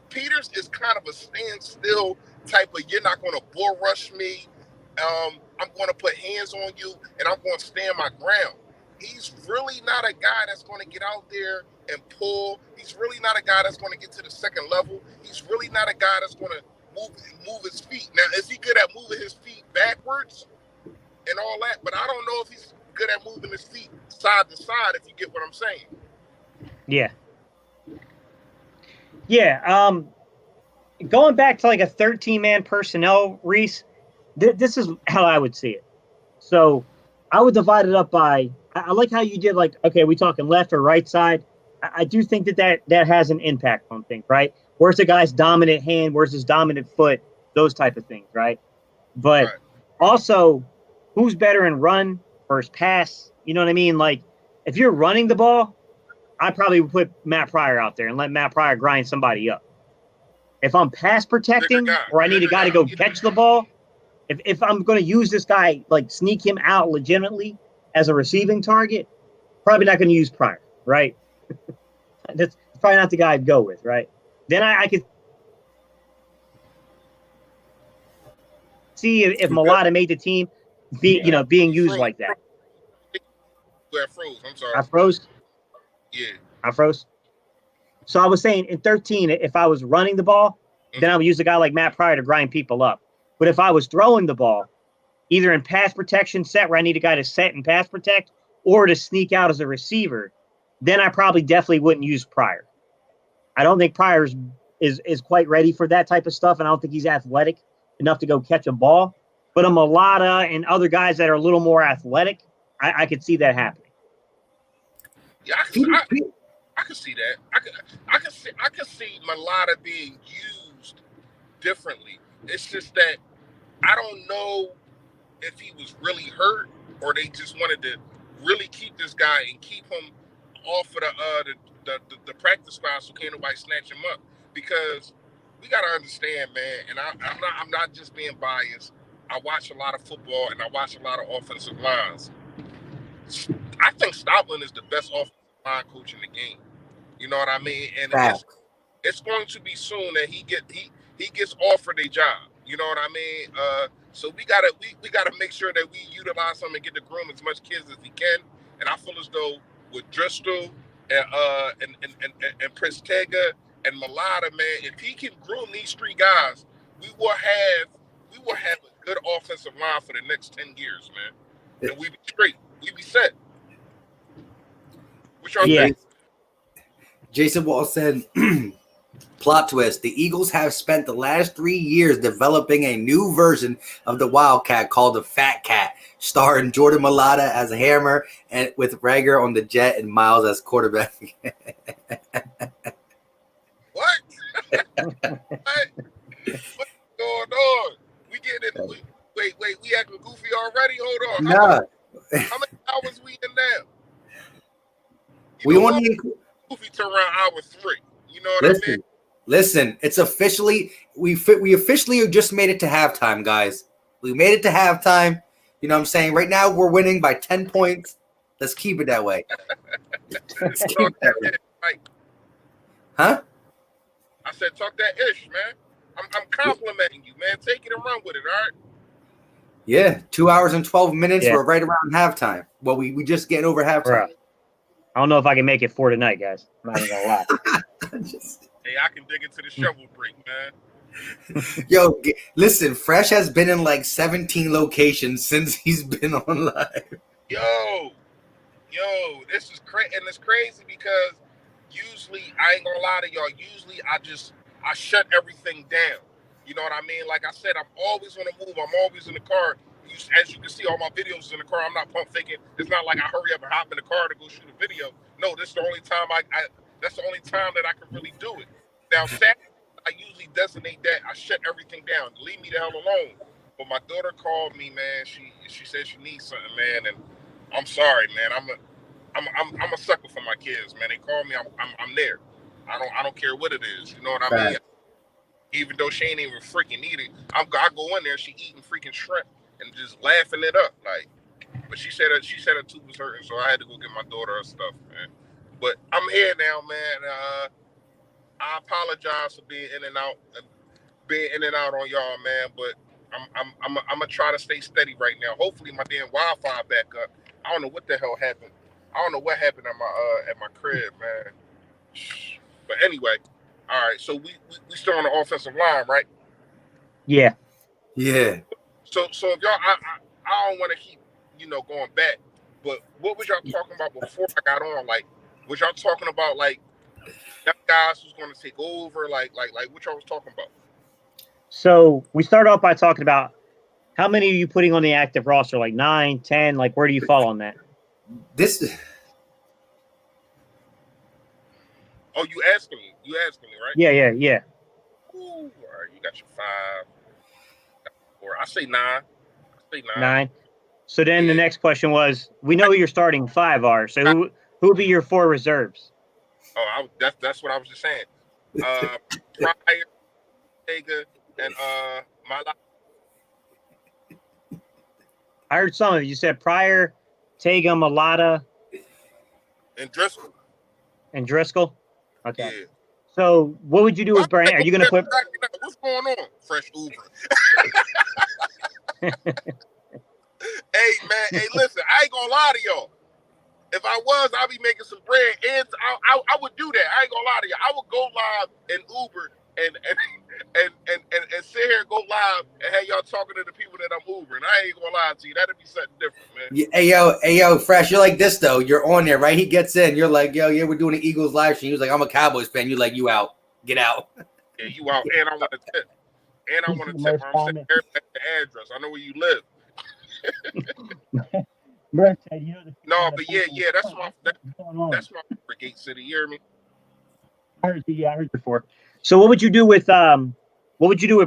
Peters is kind of a standstill type of, you're not going to bull rush me. I'm going to put hands on you, and I'm going to stand my ground. He's really not a guy that's going to get out there and pull. He's really not a guy that's going to get to the second level. He's really not a guy that's going to move his feet. Now, is he good at moving his feet backwards and all that? But I don't know if he's good at moving his feet side to side, if you get what I'm saying. Yeah. Yeah. Going back to like a 13-man personnel, Reese, this is how I would see it. So I would divide it up by, I like how you did like, okay, we talking left or right side. I do think that has an impact on things, right? Where's the guy's dominant hand? Where's his dominant foot? Those type of things, right? But also, who's better in run versus pass? You know what I mean? Like, if you're running the ball, I probably would put Matt Pryor out there and let Matt Pryor grind somebody up. If I'm pass protecting or I need a guy to go catch the ball, if I'm going to use this guy, like sneak him out legitimately as a receiving target, probably not going to use Pryor, right? That's probably not the guy I'd go with, right? Then I could see if Mulata made the team, being used like that. I froze. I'm sorry. I froze? Yeah. I froze. So I was saying in 13, if I was running the ball, then I would use a guy like Matt Pryor to grind people up. But if I was throwing the ball, either in pass protection set where I need a guy to set and pass protect or to sneak out as a receiver, then I probably definitely wouldn't use Pryor. I don't think Pryor is quite ready for that type of stuff, and I don't think he's athletic enough to go catch a ball. But a Mulata and other guys that are a little more athletic, I could see that happening. Yeah, I could see that. I could see Mulata being used differently. It's just that I don't know if he was really hurt or they just wanted to really keep this guy and keep him off of the practice squad so can't nobody snatch him up. Because we gotta understand, man, and I'm not just being biased. I watch a lot of football and I watch a lot of offensive lines. I think Stoutland is the best offensive line coach in the game. You know what I mean? And it's going to be soon that he gets offered a job. You know what I mean? So we gotta make sure that we utilize him and get to groom as much kids as he can. And I feel as though with Driscoll and Prestega and Mulata, man, if he can groom these three guys, we will have a good offensive line for the next 10 years, man. And we be straight. We be set. Which are Jason Wall said, plot twist, the Eagles have spent the last 3 years developing a new version of the Wildcat called the Fat Cat, starring Jordan Mulata as a hammer and with Rager on the jet and Miles as quarterback. What? What's going on? We getting in. Wait, we acting goofy already? Hold on. Nah. How many hours we in now? We only goofy to around hour 3. You know what I mean? Listen, it's officially we officially just made it to halftime, guys. We made it to halftime. You know what I'm saying? Right now we're winning by 10 points. Let's keep it that way. Let's keep it that way. Huh? I said talk that ish, man. I'm complimenting you, man. Take it and run with it, all right? Yeah, 2 hours and 12 minutes. Yeah. We're right around halftime. Well, we just getting over halftime. Right. I don't know if I can make it for tonight, guys. I'm not even gonna lie. Hey, I can dig into the shovel break, man. Yo, listen, Fresh has been in like 17 locations since he's been on live. Yo, this is crazy, and it's crazy because usually I ain't gonna lie to y'all. Usually I shut everything down. You know what I mean? Like I said, I'm always on the move. I'm always in the car. As you can see, all my videos is in the car. I'm not pump faking. It's not like I hurry up and hop in the car to go shoot a video. No, this is the only time that's the only time that I can really do it. Now, Saturday, I usually designate that. I shut everything down. Leave me the hell alone. But my daughter called me, man. She said she needs something, man. And I'm sorry, man. I'm a sucker for my kids, man. They call me. I'm there. I don't care what it is. You know what I mean? Even though she ain't even freaking need it, I go in there. She eating freaking shrimp and just laughing it up, like. But she said her tooth was hurting, so I had to go get my daughter her stuff, man. But I'm here now, man. I apologize for being in and out on y'all, man. But I'm gonna try to stay steady right now. Hopefully, my damn Wi-Fi back up. I don't know what the hell happened. I don't know what happened at my crib, man. But anyway, all right. So we still on the offensive line, right? Yeah. Yeah. So if y'all, I don't want to keep going back, but what was y'all talking about before I got on? Like, was y'all talking about like young guys who's going to take over? Like what y'all was talking about? So we start off by talking about how many are you putting on the active roster? Like 9, 10? Like where do you fall on that? Oh, you asking me, right? Yeah. Ooh, all right, you got your 5, or I say 9. 9. So then the next question was, we know who your starting 5 are. So who would be your 4 reserves? Oh, that's what I was just saying. Pryor, Tega, and Mala. I heard some of it. You said Pryor, Tega, Malata, And Driscoll. Okay. Yeah. So what would you do with Brand? Are you going to put? What's going on? Fresh Uber. Hey man, hey listen, I ain't gonna lie to y'all. If I was, I'd be making some bread, and I would do that. I ain't gonna lie to you. I would go live in Uber and sit here and go live and have y'all talking to the people that I'm Ubering. I ain't gonna lie to you. That'd be something different, man. Yeah, hey yo, Fresh, you're like this though. You're on there, right? He gets in. You're like, yo, yeah, we're doing an Eagles live stream. He was like, I'm a Cowboys fan. You're like, you out. Get out. Yeah, you out, and I want to tip. And I want to tip. I'm saying everybody the address. I know where you live. No, but yeah, that's my favorite gate city. You hear me? I heard before. So what would you do with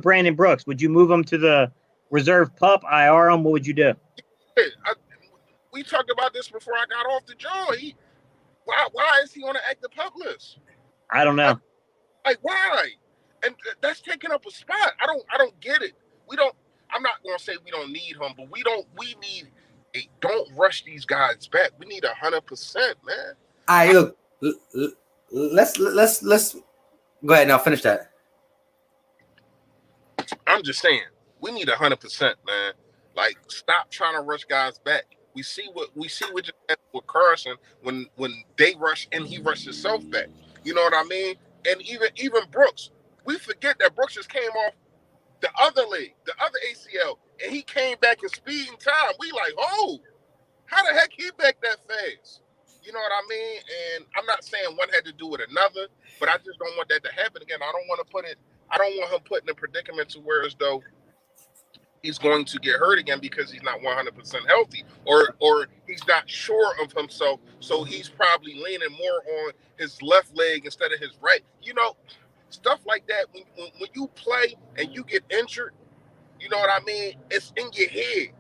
Brandon Brooks? Would you move him to the reserve pup, IR him? What would you do? We talked about this before I got off the jaw. Why is he on the active pup list? I don't know. Like why? And that's taking up a spot. I don't get it. I'm not gonna say we don't need him, but we need don't rush these guys back. We need 100%, man. All right, look, let's go ahead now. Finish that. I'm just saying we need 100%, man. Like stop trying to rush guys back. We see what just happened with Carson when they rush and he rushed himself back. You know what I mean? And even Brooks, we forget that Brooks just came off the other leg, the other ACL, and he came back in speed and time. We like, oh, how the heck he back that fast? You know what I mean? And I'm not saying one had to do with another, but I just don't want that to happen again. I don't want him put in a predicament to where as though he's going to get hurt again because he's not 100% healthy or he's not sure of himself. So he's probably leaning more on his left leg instead of his right. You know, stuff like that. When you play and you get injured, you know what I mean? It's in your head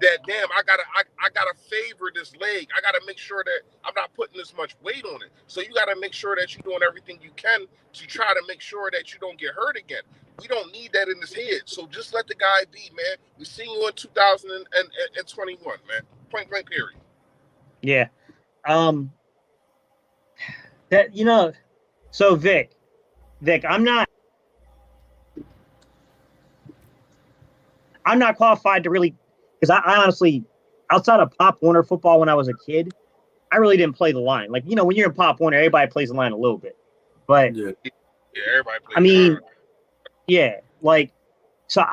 that damn, I gotta favor this leg. I gotta make sure that I'm not putting this much weight on it. So you gotta make sure that you're doing everything you can to try to make sure that you don't get hurt again. We don't need that in his head. So just let the guy be, man. We seen you in 2021, man. Point blank period. Yeah. That so Vic, I'm not qualified to really, because I honestly, outside of Pop Warner football when I was a kid, I really didn't play the line. Like, when you're in Pop Warner, everybody plays the line a little bit. But yeah, everybody plays. I mean, yeah, like, so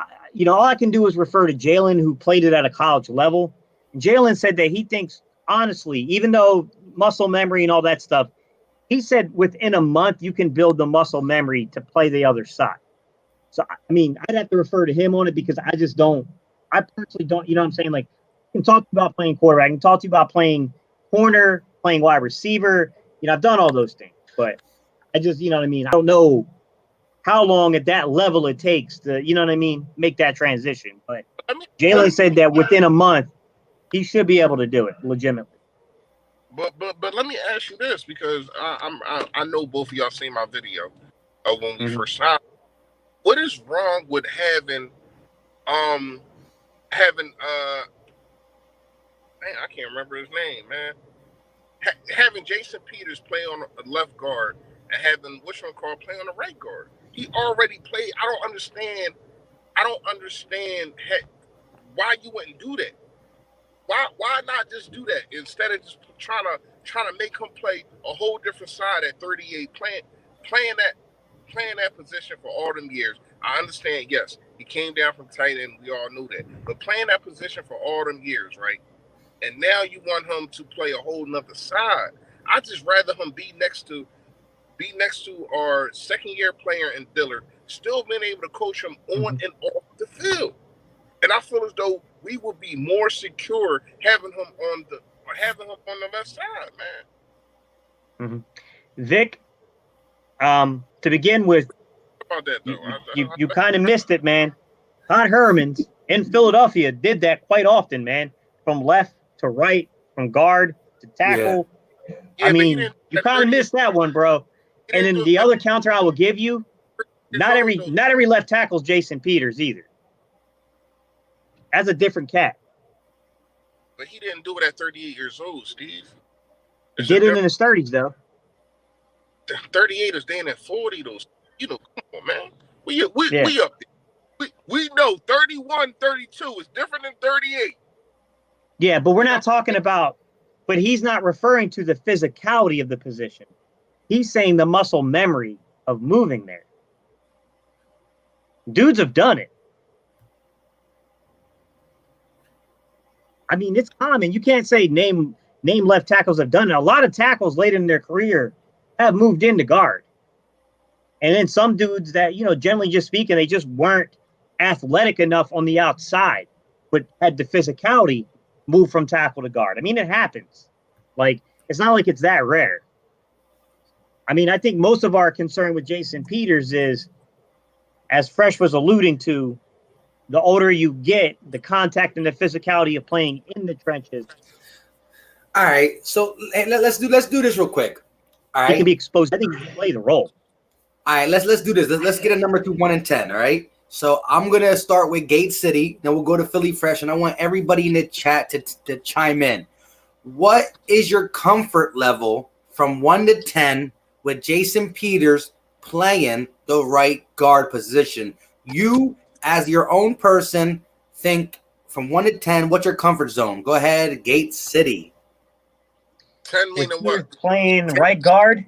all I can do is refer to Jalen, who played it at a college level. And Jalen said that he thinks, honestly, even though muscle memory and all that stuff, he said within a month you can build the muscle memory to play the other side. So, I mean, I'd have to refer to him on it because I personally don't, you know what I'm saying? Like, I can talk to you about playing quarterback. I can talk to you about playing corner, playing wide receiver. I've done all those things, but I just, you know what I mean? I don't know how long at that level it takes to, you know what I mean, make that transition. But Jalen said that within a month, he should be able to do it legitimately. But let me ask you this, because I know both of y'all seen my video of when we first signed. What is wrong with having man, I can't remember his name, man. Having Jason Peters play on the left guard and having play on the right guard. He already played. I don't understand why you wouldn't do that. Why not just do that instead of just trying to make him play a whole different side at 38, playing that position for all them years. I understand, yes, he came down from tight end. We all knew that. But playing that position for all them years, right? And now you want him to play a whole nother side. I just rather him be next to our second-year player in Dillard, still being able to coach him on and off the field. And I feel as though we would be more secure having him on the left side, man. Vic, to begin with, About that, though. you kind of missed it, man. Todd Herman's in Philadelphia did that quite often, man. From left to right, from guard to tackle. Yeah, I mean, you kind of missed that one, bro. And then the other counter I will give you, not every left tackle is Jason Peters either. That's a different cat. But he didn't do it at 38 years old, Steve. He did it in his 30s, though. 38 is then at 40, those. You know, come on, man. We up there. We know 31, 32 is different than 38. Yeah, but we're not talking about, but he's not referring to the physicality of the position. He's saying the muscle memory of moving there. Dudes have done it. I mean, it's common. You can't say name left tackles have done it. A lot of tackles late in their career have moved into guard. And then some dudes that, you know, generally just speaking, they just weren't athletic enough on the outside, but had the physicality move from tackle to guard. I mean, it happens. Like, it's not like it's that rare. I mean, I think most of our concern with Jason Peters is, as Fresh was alluding to, the older you get, the contact and the physicality of playing in the trenches. All right, so let's do this real quick. All right, he can be exposed. I think he can play the role. All right, let's do this. Let's get a number through 1 and 10. All right. So I'm gonna start with Gate City. Then we'll go to Philly Fresh, and I want everybody in the chat to chime in. What is your comfort level from 1 to 10 with Jason Peters playing the right guard position? You, as your own person, think from 1 to 10. What's your comfort zone? Go ahead, Gate City. 10 meaning what? Playing right guard.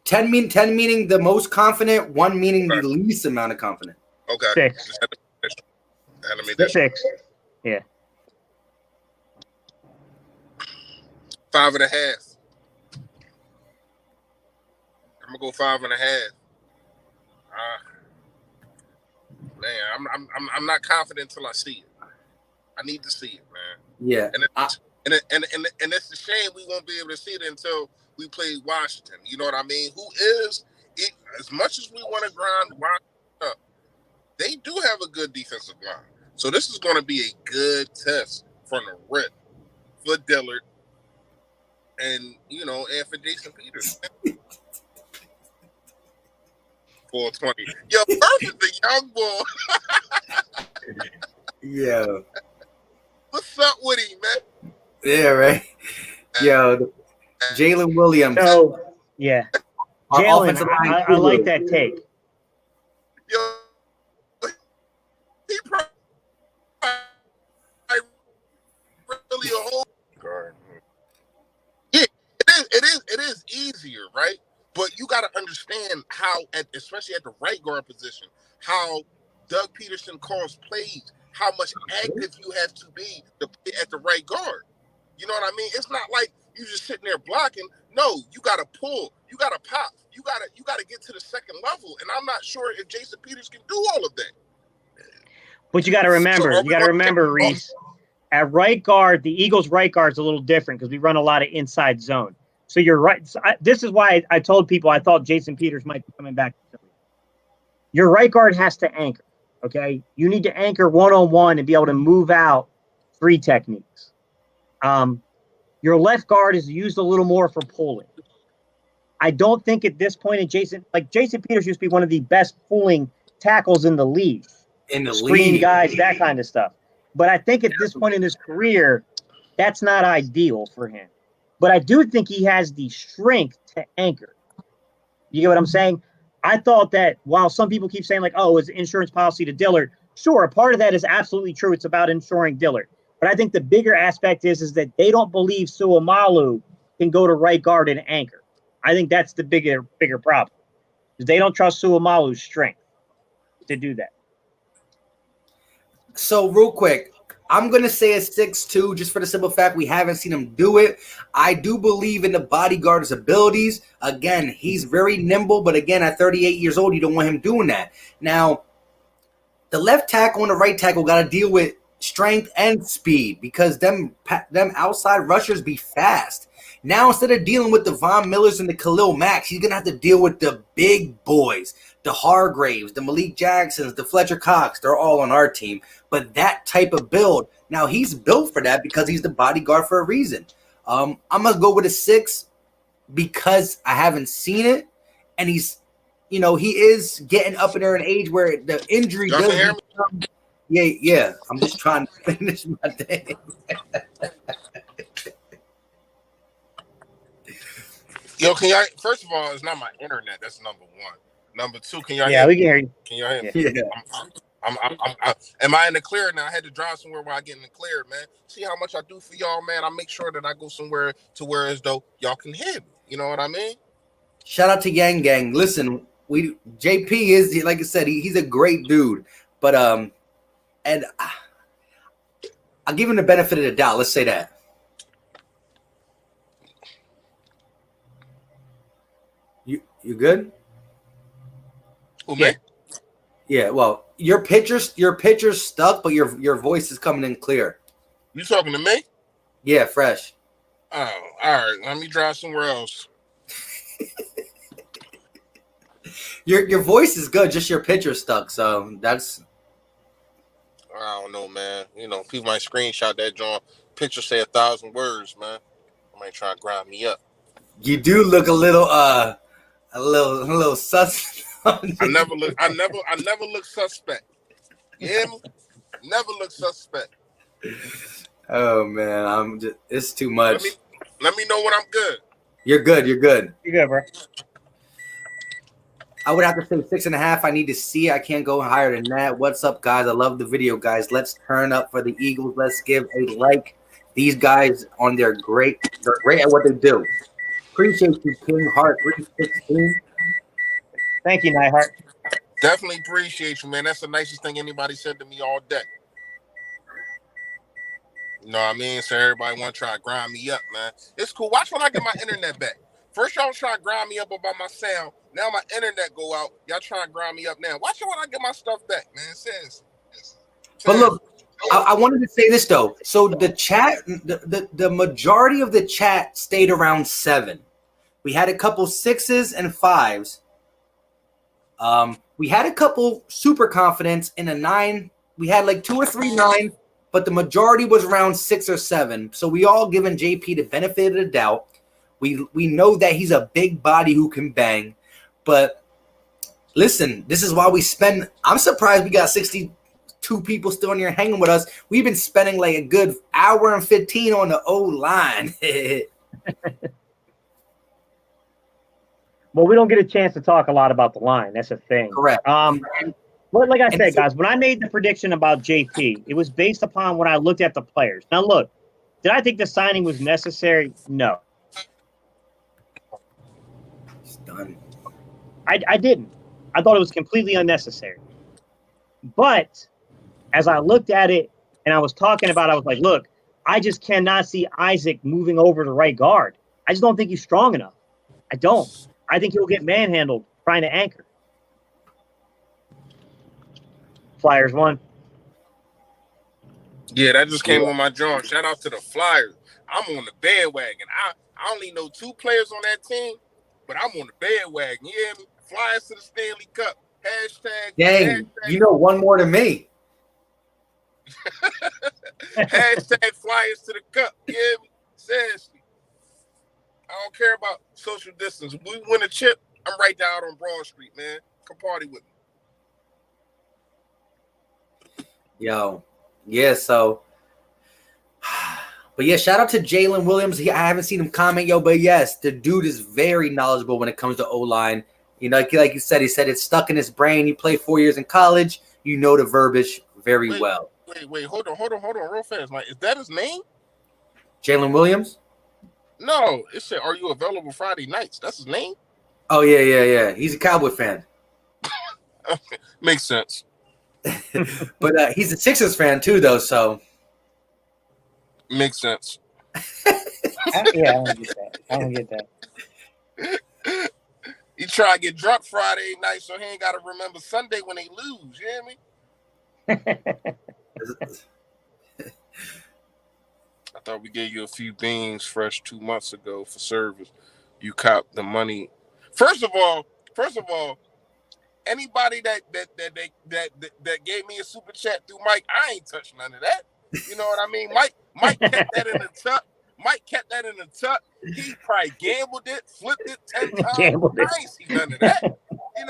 10 meaning the most confident, 1 meaning the least amount of confident. Okay. 6. 6. Yeah. 5.5. I'm gonna go 5.5. Man, I'm not confident until I see it. I need to see it, man. Yeah. And it's a shame we won't be able to see it until we play Washington. You know what I mean? Who is it? As much as we want to grind Washington up, they do have a good defensive line. So this is going to be a good test from the rip for Dillard and, you know, and for Jason Peters. 420. Yo, Murph is the young boy. Yeah. What's up with him, man? Yeah, right. Yo, Jalen Williams. So, yeah. Jalen, I like that take. Yo, he probably really a whole guard. Yeah, it is easier, right? But you got to understand how, especially at the right guard position, how Doug Peterson calls plays, how much active you have to be to play at the right guard. You know what I mean? It's not like you just sitting there blocking. No, you got to pull, you got to pop, you got to get to the second level. And I'm not sure if Jason Peters can do all of that. But you got to remember, Reese, at right guard, the Eagles' right guard is a little different because we run a lot of inside zone. So you're right. So this is why I told people I thought Jason Peters might be coming back to Philly. Your right guard has to anchor, okay? You need to anchor one-on-one and be able to move out free techniques. Your left guard is used a little more for pulling. I don't think at this point in Jason Peters used to be one of the best pulling tackles in the league. Screen guys, that kind of stuff. But I think at this point in his career, that's not ideal for him. But I do think he has the strength to anchor. You get what I'm saying? I thought that while some people keep saying, like, oh, it's insurance policy to Dillard, sure, a part of that is absolutely true. It's about insuring Dillard. But I think the bigger aspect is that they don't believe Suamalu can go to right guard and anchor. I think that's the bigger problem. They don't trust Suamalu's strength. to do that. So real quick, I'm going to say a 6'2", just for the simple fact we haven't seen him do it. I do believe in the bodyguard's abilities. Again, he's very nimble, but again, at 38 years old, you don't want him doing that. Now, the left tackle and the right tackle got to deal with strength and speed because them outside rushers be fast. Now, instead of dealing with the Von Millers and the Khalil Macks, he's going to have to deal with the big boys, the Hargraves, the Malik Jacksons, the Fletcher Cox. They're all on our team. But that type of build, now he's built for that because he's the bodyguard for a reason. I'm going to go with a 6 because I haven't seen it. And he's, he is getting up in there in age where the injury does. Yeah. I'm just trying to finish my thing. Yo, can y'all? First of all, it's not my internet. That's number one. Number two, can y'all? Yeah, we can hear you. Can y'all hear me? Yeah. Am I in the clear now? I had to drive somewhere where I get in the clear, man. See how much I do for y'all, man. I make sure that I go somewhere to where as though y'all can hear me. You know what I mean? Shout out to Yang Gang. Listen, JP is, like I said, he's a great dude, but and I'll give him the benefit of the doubt. Let's say that. You good? Who, me? Yeah. Well, your picture's stuck, but your voice is coming in clear. You talking to me? Yeah, fresh. Oh, all right. Let me drive somewhere else. Your voice is good, just your picture's stuck. So that's. I don't know, man. People might screenshot that joint. Picture say 1,000 words, man. I might try to grind me up. You do look a little sus. I never look suspect. You hear me? Never look suspect. Oh man, it's too much. Let me know when I'm good. You're good. You're good, bro. I would have to say 6.5. I need to see it. I can't go higher than that. What's up, guys? I love the video, guys. Let's turn up for the Eagles. Let's give a like. These guys they're great at what they do. Appreciate you, King Heart 316. Thank you, Nightheart. Definitely appreciate you, man. That's the nicest thing anybody said to me all day. You know what I mean? So everybody want to try to grind me up, man. It's cool. Watch when I get my internet back. First, y'all try to grind me up about my sound. Now my internet go out. Y'all trying to grind me up now. Watch it when I get my stuff back, man. Seriously. But look, I wanted to say this though. So the chat, the majority of the chat stayed around 7. We had a couple 6s and 5s. We had a couple super confidence in a 9. We had like 2 or 3 9, but the majority was around 6 or 7. So we all given JP the benefit of the doubt. We know that he's a big body who can bang, but listen, this is why we spend. I'm surprised we got 62 people still in here hanging with us. We've been spending like a good hour and 15 on the O line. Well, we don't get a chance to talk a lot about the line. That's a thing. Correct. But like I said, guys, when I made the prediction about JP, it was based upon when I looked at the players. Now, look, did I think the signing was necessary? No. It's done. I didn't. I thought it was completely unnecessary. But as I looked at it and I was talking about it, I was like, look, I just cannot see Isaac moving over to right guard. I just don't think he's strong enough. I don't. I think he'll get manhandled trying to anchor. Flyers won. Yeah, that just came on my joint. Shout out to the Flyers. I'm on the bandwagon. I only know 2 players on that team, but I'm on the bandwagon. You hear me? Flyers to the Stanley Cup. Hashtag. Dang, you know one more than me. Hashtag Flyers to the Cup. You hear me? Seriously. I don't care about social distance. If we win a chip, I'm right down on Broad Street, man. Come party with me. Yo, yeah, so. But yeah, shout out to Jalen Williams. I haven't seen him comment, but yes, the dude is very knowledgeable when it comes to O-line. Like you said, he said it's stuck in his brain. You played 4 years in college. You know the verbiage very well. Wait, hold on, real fast. Like, is that his name? Jalen Williams? No, it said, "Are you available Friday nights?" That's his name. Oh yeah. He's a Cowboy fan. Makes sense. But he's a Sixers fan too, though. So Makes sense. Yeah, I don't get that. I don't get that. He try to get drunk Friday night, so he ain't got to remember Sunday when they lose. You hear me? I thought we gave you a few beans fresh 2 months ago for service. You copped the money. First of all, anybody that gave me a super chat through Mike, I ain't touched none of that. You know what I mean? Mike kept that in the tuck. Mike kept that in the tuck. He probably gambled it, flipped it 10 times. I ain't see none of that. You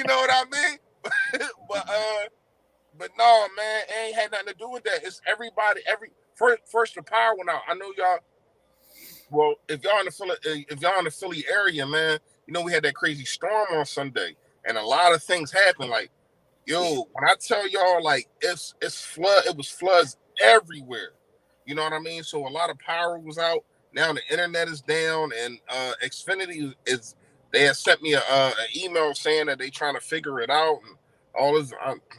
know what I mean? But no, man, it ain't had nothing to do with that. It's everybody. First the power went out. I know y'all. Well, if y'all in the Philly area, man, you know we had that crazy storm on Sunday, and a lot of things happened. Like, yo, when I tell y'all, like, it was floods everywhere. You know what I mean? So a lot of power was out. Now the internet is down, and Xfinity is. They had sent me an email saying that they trying to figure it out, and all this.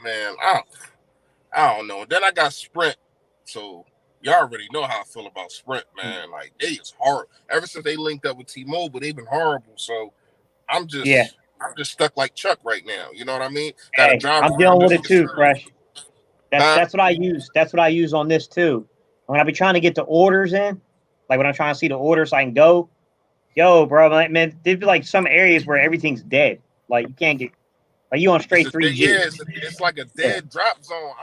Man, I don't know. Then I got Sprint, so y'all already know how I feel about Sprint, man. Like, they is hard. Ever since they linked up with T-Mobile, they've been horrible. So I'm just stuck like Chuck right now. You know what I mean? Hey, I'm dealing with it too, Fresh. That's what I use. That's what I use on this too. When I be trying to get the orders in, like when I'm trying to see the orders so I can go, yo, bro, man, there'd be like some areas where everything's dead. Like you can't get, like you on straight 3G. Yeah, it's like a dead drop zone.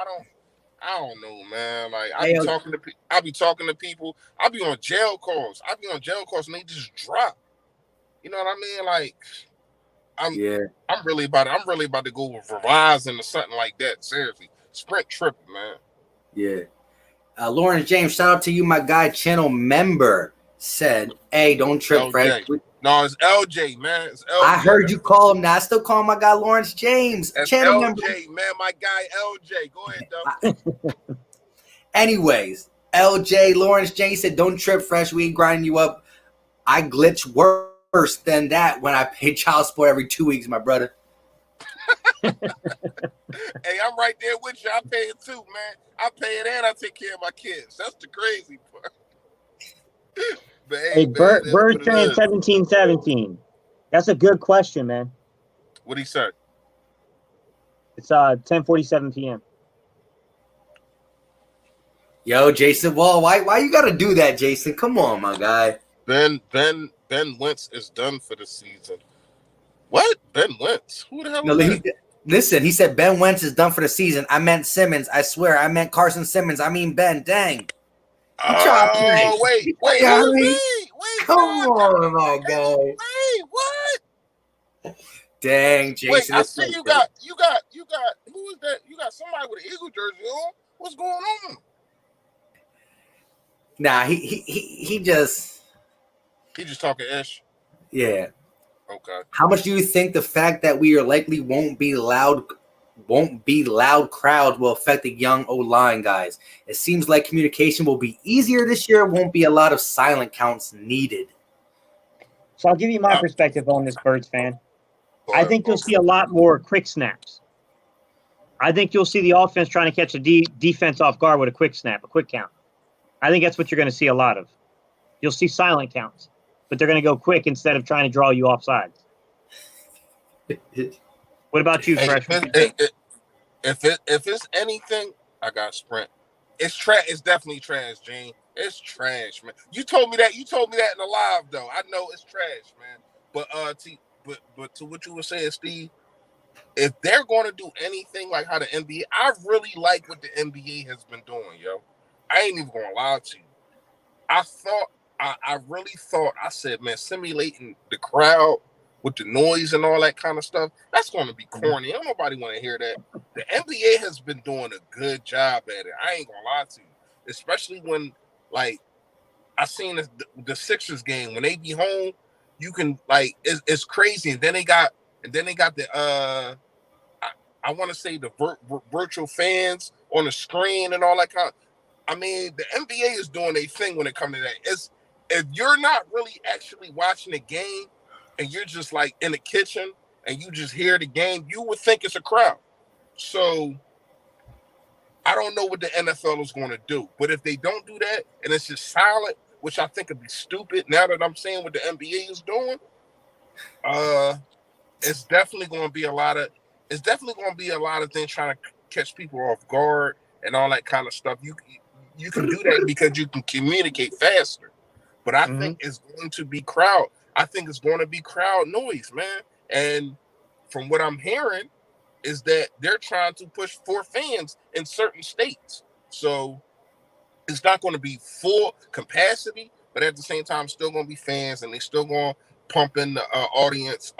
I don't know, man. Like I be talking to people. I be on jail calls. And they just drop. You know what I mean? Like I'm really about to go with Verizon or something like that. Seriously, Sprint tripping, man. Yeah. Lawrence James, shout out to you, my guy. Channel member said, "Hey, don't trip, Fred." No, it's LJ, man. It's LJ. I heard you call him that. I still call my guy Lawrence James. That's channel LJ, member. Man. My guy LJ. Go ahead, though. Anyways, LJ Lawrence James said, "Don't trip, Fresh. We ain't grinding you up. I glitch worse than that when I pay child support every 2 weeks, my brother." Hey, I'm right there with you. I pay it too, man. I pay it and I take care of my kids. That's the crazy part. But hey, Bird Train 1717. That's a good question, man. What'd he say? It's 10:47 p.m. Yo, Jason Wall, why you gotta do that, Jason? Come on, my guy. Ben Wentz is done for the season. What? Ben Wentz? Who the hell is that? Listen, he said Ben Wentz is done for the season. I meant Simmons. I swear, I meant Carson Simmons. I mean Ben. Dang. Oh, wait. Come on, my guy. Wait, what? Dang, Jason. Wait, I see you got who is that? You got somebody with an Eagle jersey on. What's going on? Nah, he just talking ish. Yeah. Okay. How much do you think the fact that we are likely won't be loud crowd will affect the young O-line guys? It seems like communication will be easier this year. Won't be a lot of silent counts needed. So I'll give you my perspective on this, Birds fan. I think you'll see a lot more quick snaps. I think you'll see the offense trying to catch the defense off guard with a quick snap, a quick count. I think that's what you're going to see a lot of. You'll see silent counts, but they're going to go quick instead of trying to draw you off sides. What about you, Fresh? If it's anything, I got Sprint. It's trash. It's definitely trash, Gene. It's trash, man. You told me that in the live, though. I know it's trash, man. But to what you were saying, Steve, if they're going to do anything like how the NBA, I really like what the NBA has been doing, yo. I ain't even going to lie to you. I really thought, I said, man, simulating the crowd with the noise and all that kind of stuff, that's going to be corny. Don't nobody want to hear that. The NBA has been doing a good job at it. I ain't going to lie to you. Especially when, like, I seen the Sixers game. When they be home, you can, like, it's crazy. And then they got the, I want to say the virtual fans on the screen and all that kind of, I mean, the NBA is doing a thing when it comes to that. If you're not really actually watching the game and you're just like in the kitchen and you just hear the game, you would think it's a crowd. So I don't know what the NFL is going to do. But if they don't do that and it's just silent, which I think would be stupid now that I'm seeing what the NBA is doing, it's definitely going to be a lot of things trying to catch people off guard and all that kind of stuff. You can do that because you can communicate faster. But I think it's going to be crowd. I think it's going to be crowd noise, man. And from what I'm hearing is that they're trying to push for fans in certain states. So it's not going to be full capacity, but at the same time, still going to be fans, and they still going to pump in the audience,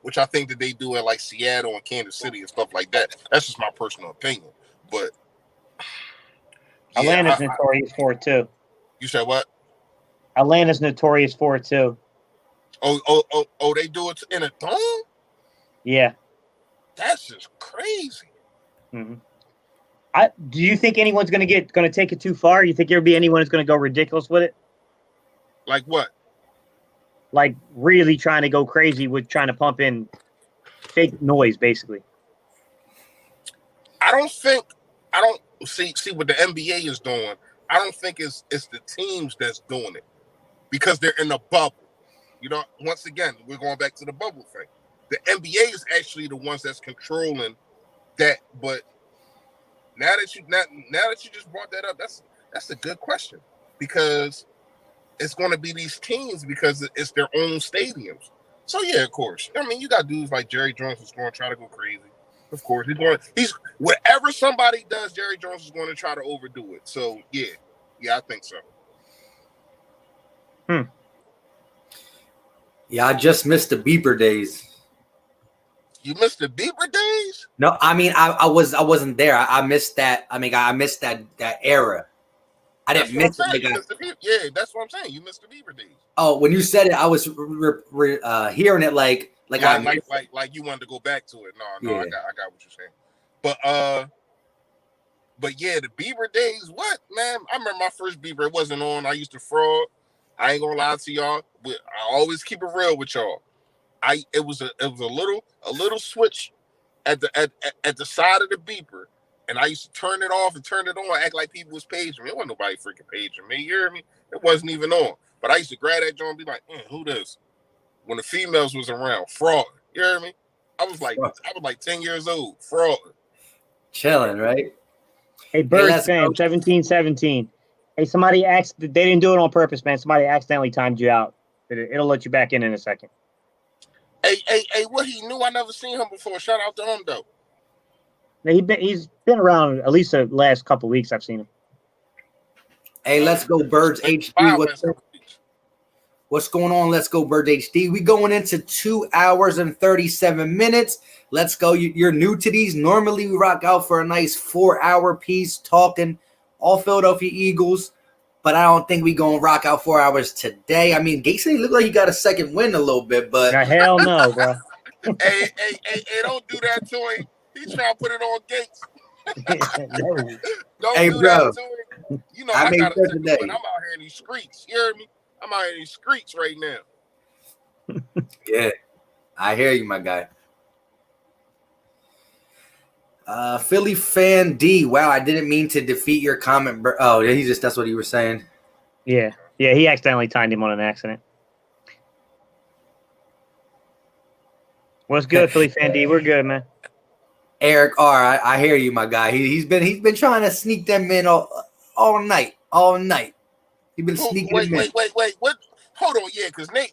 which I think that they do in like Seattle and Kansas City and stuff like that. That's just my personal opinion. But yeah, Atlanta's notorious for it too. You said what? Atlanta's notorious for it too. Oh, they do it in a dome? Yeah. That's just crazy. Mm-hmm. Do you think anyone's going to take it too far? You think there'll be anyone who's going to go ridiculous with it? Like what? Like really trying to go crazy with trying to pump in fake noise, basically. I don't see what the NBA is doing. I don't think it's the teams that's doing it because they're in a bubble. You know, once again, we're going back to the bubble thing. The NBA is actually the ones that's controlling that. But now that you just brought that up, that's a good question because it's going to be these teams because it's their own stadiums. So yeah, of course. I mean, you got dudes like Jerry Jones who's going to try to go crazy. Of course, he's whatever somebody does, Jerry Jones is going to try to overdo it. So yeah, I think so. Yeah, I just missed the Bieber days. You missed the Bieber days? No, I mean I wasn't there. I missed that. I mean I missed that era. I didn't miss it. Yeah, that's what I'm saying. You missed the Bieber days. Oh, when you said it, I was hearing it like you wanted to go back to it. No, yeah. I got what you're saying. But yeah, the Bieber days. What, man? I remember my first Bieber. It wasn't on. I used to fraud. I ain't gonna lie to y'all. I always keep it real with y'all. It was a little switch at the side of the beeper, and I used to turn it off and turn it on, act like people was paging me. It wasn't nobody freaking paging me. You hear me? It wasn't even on. But I used to grab that joint and be like, who this? When the females was around, fraud. You hear me? I was like 10 years old, fraud. Chilling, right? Hey, Birds fan, 1717. Hey, somebody they didn't do it on purpose, man. Somebody accidentally timed you out. It'll let you back in a second. Hey, what he knew? I never seen him before. Shout out to him though. He's been around at least the last couple of weeks. I've seen him. Hey, let's go Birds HD. What's going on? Let's go Birds HD. We going into 2 hours and 37 minutes. Let's go. You're new to these. Normally we rock out for a nice 4-hour piece talking all Philadelphia Eagles, but I don't think we gonna rock out 4 hours today. I mean, Gacy looked like he got a second win a little bit, but hell no, bro. hey, don't do that to him. He trying to put it on Gates. Don't do that to him. You know, I got a second win. I'm out here in these streets. You hear me? I'm out here in these streets right now. Yeah, I hear you, my guy. Philly fan D. Wow, I didn't mean to defeat your comment. Oh, yeah, that's what he was saying. Yeah, he accidentally timed him on an accident. What's good, Philly fan D? We're good, man. Eric R. I hear you, my guy. He's been trying to sneak them in all night. He's been sneaking them in. Wait. What? Hold on, yeah, because Nate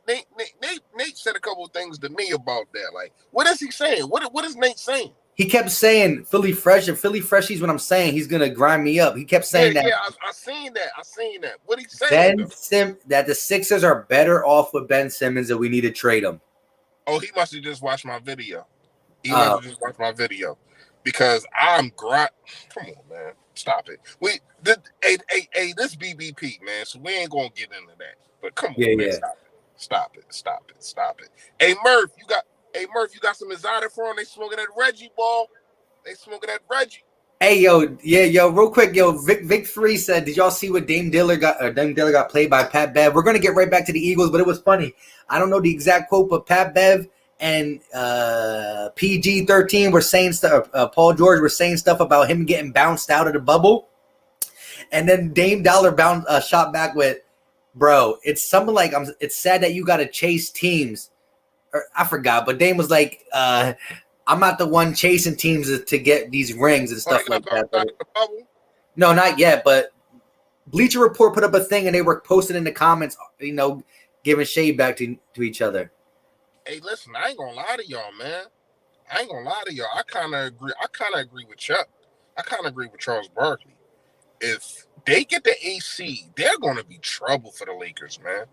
said a couple of things to me about that. Like, what is he saying? What is Nate saying? He kept saying Philly Fresh, and Philly Freshy's what I'm saying. He's gonna grind me up. He kept saying that. Yeah, I seen that. What he saying? That the Sixers are better off with Ben Simmons, and we need to trade him. Oh, he must have just watched my video. Because I'm Come on, man, stop it. This BBP, man. So we ain't gonna get into that. But come on, man, stop it. Hey Murph, you got some exotic for him. They smoking that Reggie ball. Hey, yo, real quick, Vic 3 said, did y'all see what Dame Diller got played by Pat Bev? We're going to get right back to the Eagles, but it was funny. I don't know the exact quote, but Pat Bev and PG-13 were saying stuff. Paul George was saying stuff about him getting bounced out of the bubble, and then Dame Dollar shot back with, "Bro, it's something like it's sad that you got to chase teams." Or, I forgot, but Dame was like, "I'm not the one chasing teams to get these rings and stuff like that." But no, not yet. But Bleacher Report put up a thing, and they were posting in the comments, giving shade back to each other. Hey, listen, I ain't gonna lie to y'all, man. I ain't gonna lie to y'all. I kind of agree with Chuck. I kind of agree with Charles Barkley. If they get the AC, they're gonna be trouble for the Lakers, man.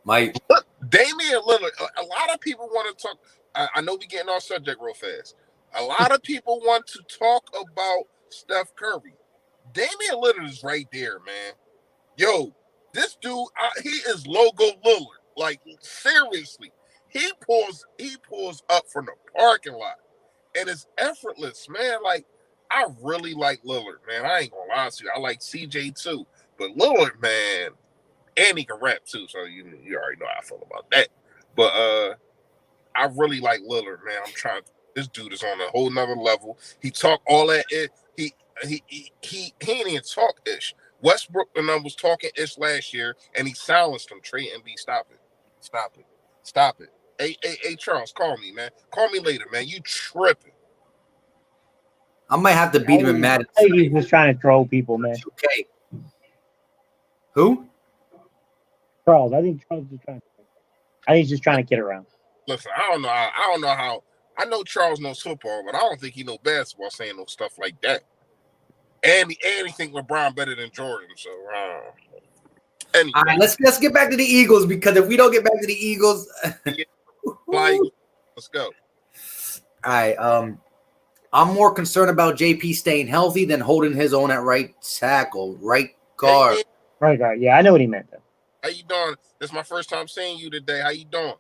Mike, look, Damian Lillard. A lot of people want to talk. I know we getting off subject real fast. A lot of people want to talk about Steph Curry. Damian Lillard is right there, man. Yo, this dude, he is logo Lillard. Like, seriously. He pulls up from the parking lot. And it's effortless, man. Like, I really like Lillard, man. I ain't gonna lie to you. I like CJ too. But Lillard, man, and he can rap too, so you already know how I feel about that. But I really like Lillard, man. This dude is on a whole nother level. He talk all that. He ain't even talk ish. Westbrook was talking ish last year, and he silenced him. Trey and B, stop it. Hey, Charles, call me, man. Call me later, man. You tripping? I might have to beat him in Madden. I think he's just trying to troll people, man. Okay. Who? Charles. I think Charles is trying. I think he's just trying to get around. Listen, I don't know how. I know Charles knows football, but I don't think he knows basketball saying no stuff like that. And he think LeBron better than Jordan. So, anyway. All right, let's get back to the Eagles, because if we don't get back to the Eagles, let's go. All right. I'm more concerned about JP staying healthy than holding his own at right tackle, right guard. Right guard. Yeah, I know what he meant, though. How you doing? This is my first time seeing you today. How you doing?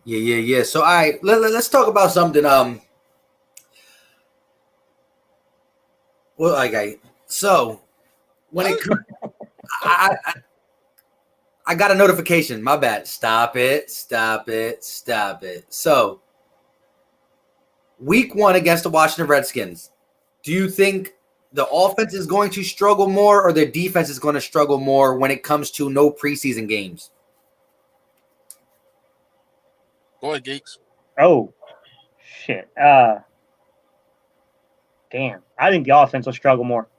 Yeah. So, all right, let's talk about something. Well, okay. So, when it comes, I got a notification. My bad. Stop it. So, week 1 against the Washington Redskins. Do you think the offense is going to struggle more, or the defense is going to struggle more when it comes to no preseason games? Go ahead, Gates. Oh, shit. Damn. I think the offense will struggle more,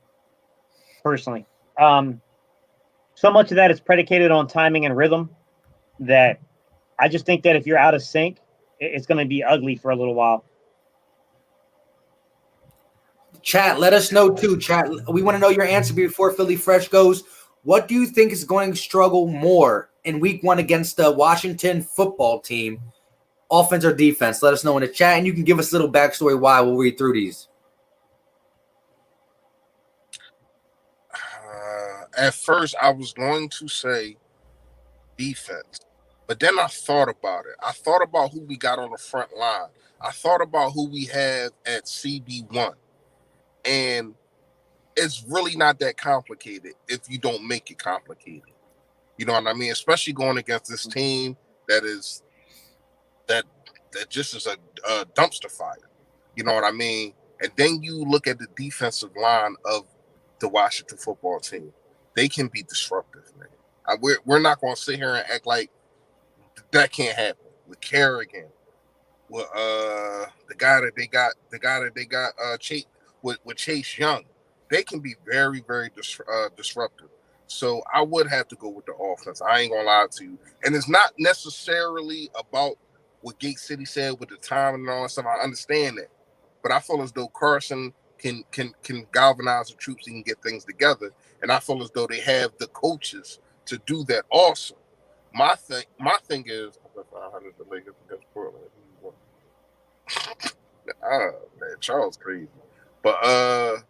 personally. So much of that is predicated on timing and rhythm that I just think that if you're out of sync, it's going to be ugly for a little while. Chat, let us know too. Chat, we want to know your answer before Philly Fresh goes. What do you think is going to struggle more in week 1 against the Washington football team, offense or defense? Let us know in the chat, and you can give us a little backstory why. We'll read through these. At first, I was going to say defense, but then I thought about it. I thought about who we got on the front line. I thought about who we have at CB1. And it's really not that complicated if you don't make it complicated. You know what I mean? Especially going against this team that just is a dumpster fire. You know what I mean? And then you look at the defensive line of the Washington football team. They can be disruptive, man. We're not going to sit here and act like that can't happen. With Kerrigan, with the guy that they got Chase, with Chase Young, they can be very, very disruptive. So I would have to go with the offense. I ain't gonna lie to you. And it's not necessarily about what Gate City said with the time and all that stuff. I understand that, but I feel as though Carson can galvanize the troops. He can get things together, and I feel as though they have the coaches to do that also. My thing is, man, Charles crazy. But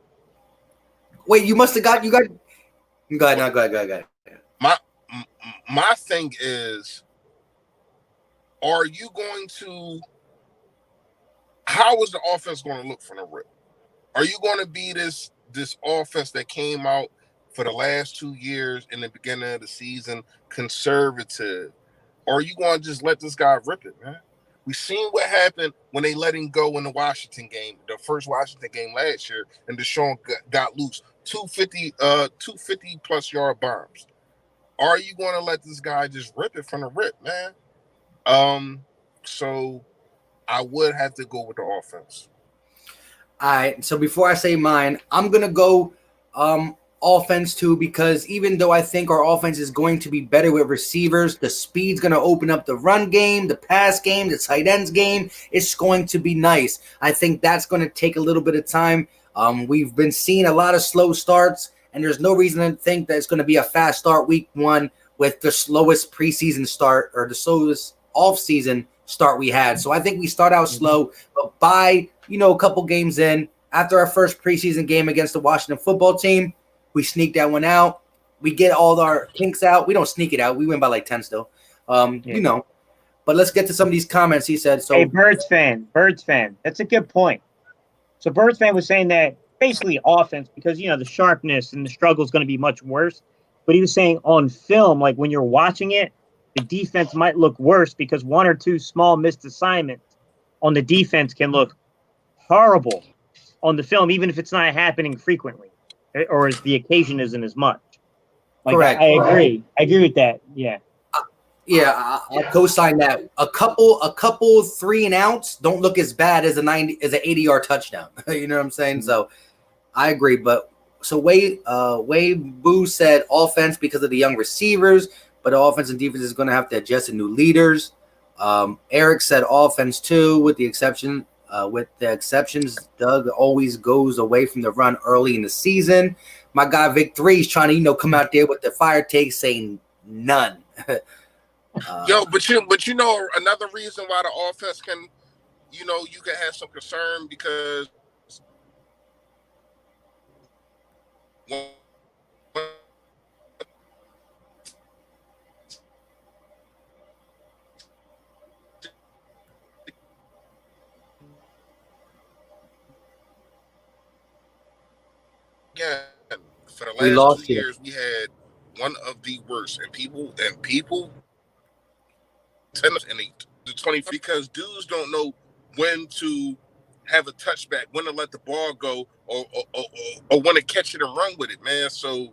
wait, you must have got you got. Go ahead. My thing is, are you going to? How is the offense going to look from the rip? Are you going to be this offense that came out for the last 2 years in the beginning of the season conservative? Or are you going to just let this guy rip it, man? We seen what happened when they let him go in the Washington game, the first Washington game last year, and Deshaun got loose. 250 plus yard bombs. Are you going to let this guy just rip it from the rip, man? So I would have to go with the offense. All right. So before I say mine, I'm gonna go offense too, because even though I think our offense is going to be better with receivers, the speed's going to open up the run game, the pass game, the tight ends game. It's going to be nice. I think that's going to take a little bit of time. We've been seeing a lot of slow starts, and there's no reason to think that it's going to be a fast start week one with the slowest preseason start or the slowest off-season start we had. So I think we start out slow, but by, a couple games in, after our first preseason game against the Washington football team, we sneak that one out. We get all our kinks out. We don't sneak it out. We win by like 10 still. But let's get to some of these comments. He said, Hey, Birds fan. That's a good point. So Birds fan was saying that basically offense, because, the sharpness and the struggle is going to be much worse. But he was saying on film, like when you're watching it, the defense might look worse because one or two small missed assignments on the defense can look horrible on the film, even if it's not happening frequently. Or if the occasion isn't as much. Correct. I agree. I agree with that. Yeah. I'll co-sign that. A couple 3 and outs don't look as bad as an 80-yard touchdown. You know what I'm saying? Mm-hmm. So I agree. But so Wade Boo said offense because of the young receivers, but the offense and defense is going to have to adjust to new leaders. Eric said offense too, with the exceptions. Doug always goes away from the run early in the season. My guy Vic 3 is trying to, come out there with the fire take saying none. But another reason why the offense can, you can have some concern because for the last 2 years, we had one of the worst, and people tend to in the 20 because dudes don't know when to have a touchback, when to let the ball go, or when to catch it and run with it, man. So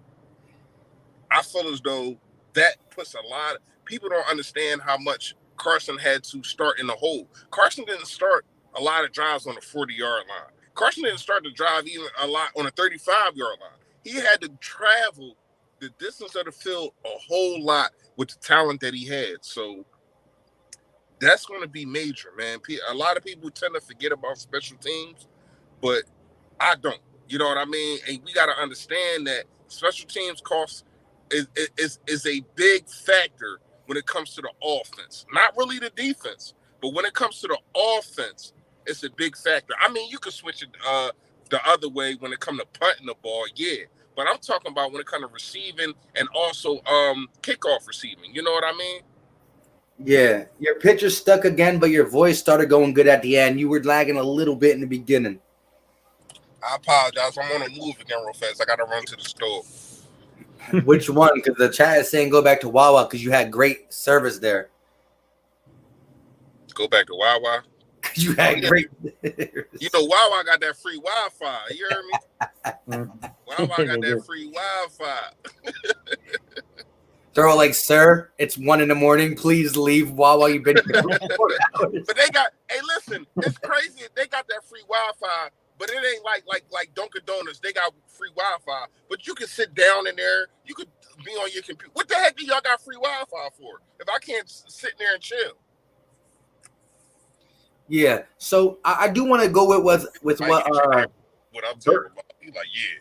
I feel as though that puts a lot. People don't understand how much Carson had to start in the hole. Carson didn't start a lot of drives on the 40-yard line. Carson didn't start to drive even a lot on a 35-yard line. He had to travel the distance of the field a whole lot with the talent that he had. So that's going to be major, man. A lot of people tend to forget about special teams, but I don't. You know what I mean? And we got to understand that special teams cost is a big factor when it comes to the offense. Not really the defense, but when it comes to the offense, it's a big factor. I mean, you could switch it the other way when it comes to punting the ball, yeah. But I'm talking about when it comes to receiving and also kickoff receiving. You know what I mean? Yeah. Your picture stuck again, but your voice started going good at the end. You were lagging a little bit in the beginning. I apologize. I'm on the move again real fast. I got to run to the store. Which one? Because the chat is saying go back to Wawa because you had great service there. Go back to Wawa? You had great. Wawa got that free Wi-Fi. You heard me? Wawa got that free Wi-Fi. They're all like, "Sir, it's 1 a.m. Please leave Wawa. You've been here for 4 hours." But they got. Hey, listen, it's crazy. They got that free Wi-Fi, but it ain't like Dunkin' Donuts. They got free Wi-Fi, but you can sit down in there. You could be on your computer. What the heck do y'all got free Wi-Fi for? If I can't sit in there and chill. Yeah, so I do want to go with what I'm talking about. He's like, yeah.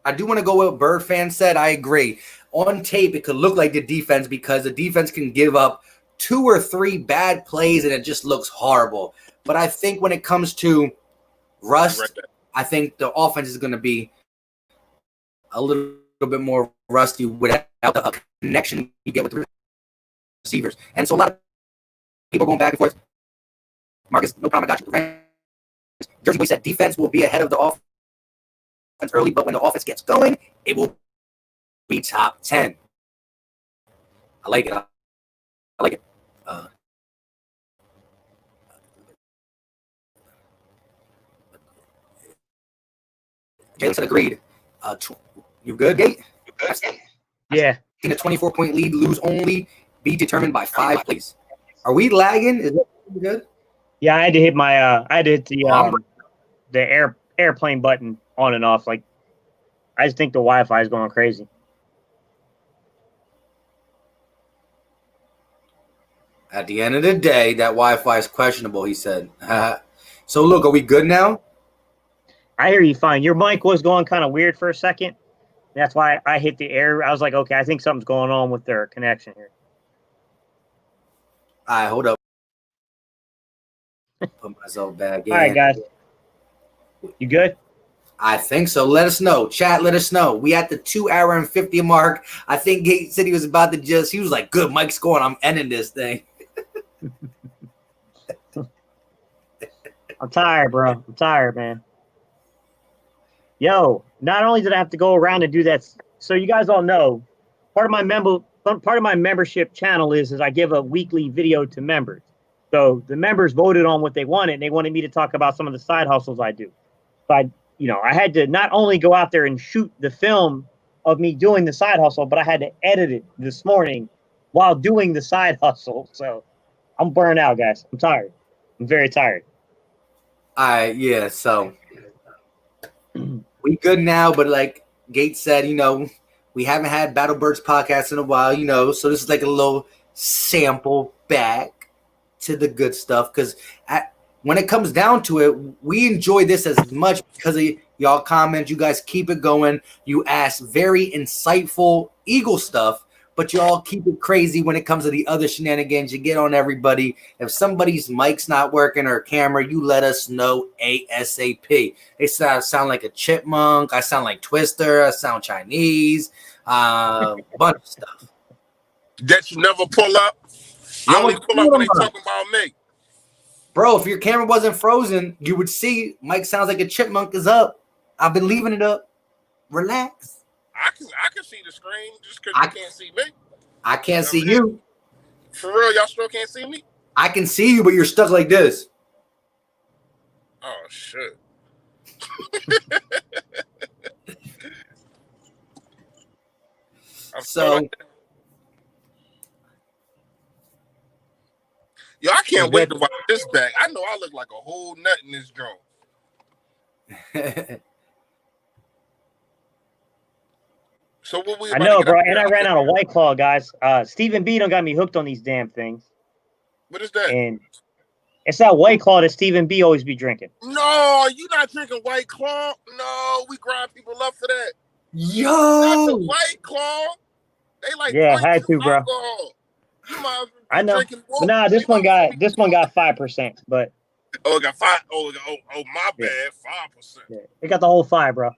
I do want to go with what Bird fan said. I agree. On tape, it could look like the defense because the defense can give up 2 or 3 bad plays and it just looks horrible. But I think when it comes to rust, I think the offense is going to be a little bit more rusty without the connection you get with the receivers. And so a lot of people are going back and forth. Marcus, no problem. I got you. Jersey Boy said defense will be ahead of the early, but when the offense gets going, it will be top 10. I like it. I like it. Jalen said agreed. You good, Gate? Yeah. In a 24-point lead, lose only, be determined by 5 plays. Are we lagging? Is that good? Yeah, I had to hit the airplane button on and off. Like, I just think the Wi-Fi is going crazy. At the end of the day, that Wi-Fi is questionable, he said. So, look, are we good now? I hear you fine. Your mic was going kind of weird for a second. That's why I hit the air. I was like, okay, I think something's going on with their connection here. All right, hold up. Put myself back in. All right, guys. You good? I think so. Let us know. Chat, let us know. We at the 2 hour and 50 mark. I think Gate said he was about to he was like, good, Mike's going. I'm ending this thing. I'm tired, bro. I'm tired, man. Yo, not only did I have to go around and do that, so you guys all know, part of my membership channel is I give a weekly video to members. So the members voted on what they wanted, and they wanted me to talk about some of the side hustles I do. So I had to not only go out there and shoot the film of me doing the side hustle, but I had to edit it this morning while doing the side hustle. So I'm burned out, guys. I'm tired. I'm very tired. Yeah, so we good now, but like Gates said, we haven't had Battle Birds podcast in a while, so this is like a little sample back to the good stuff, because when it comes down to it, we enjoy this as much because of y'all comments. You guys keep it going. You ask very insightful Eagle stuff, but y'all keep it crazy when it comes to the other shenanigans. You get on everybody. If somebody's mic's not working or camera, you let us know ASAP. They sound like a chipmunk. I sound like Twister. I sound Chinese. Bunch of stuff. That you never pull up. You only pull up when they talking about me. Bro, if your camera wasn't frozen, you would see Mike sounds like a chipmunk is up. I've been leaving it up. Relax. I can see the screen just because you can't see me. I can't see you. For real, y'all still can't see me? I can see you, but you're stuck like this. Oh, shit. Yo, I can't wait to watch this back. I know I look like a whole nut in this joint. So what we? I know, bro, and I ran out of White Claw, guys. Stephen B done got me hooked on these damn things. What is that? And it's that White Claw that Stephen B always be drinking. No, you not drinking White Claw. No, we grind people up for that. Yo, not the White Claw. They like had to, bro. Alcohol. I know. But nah, this one got 5%, but it got 5. Oh, my bad, 5%. Yeah. It got the whole 5, bro.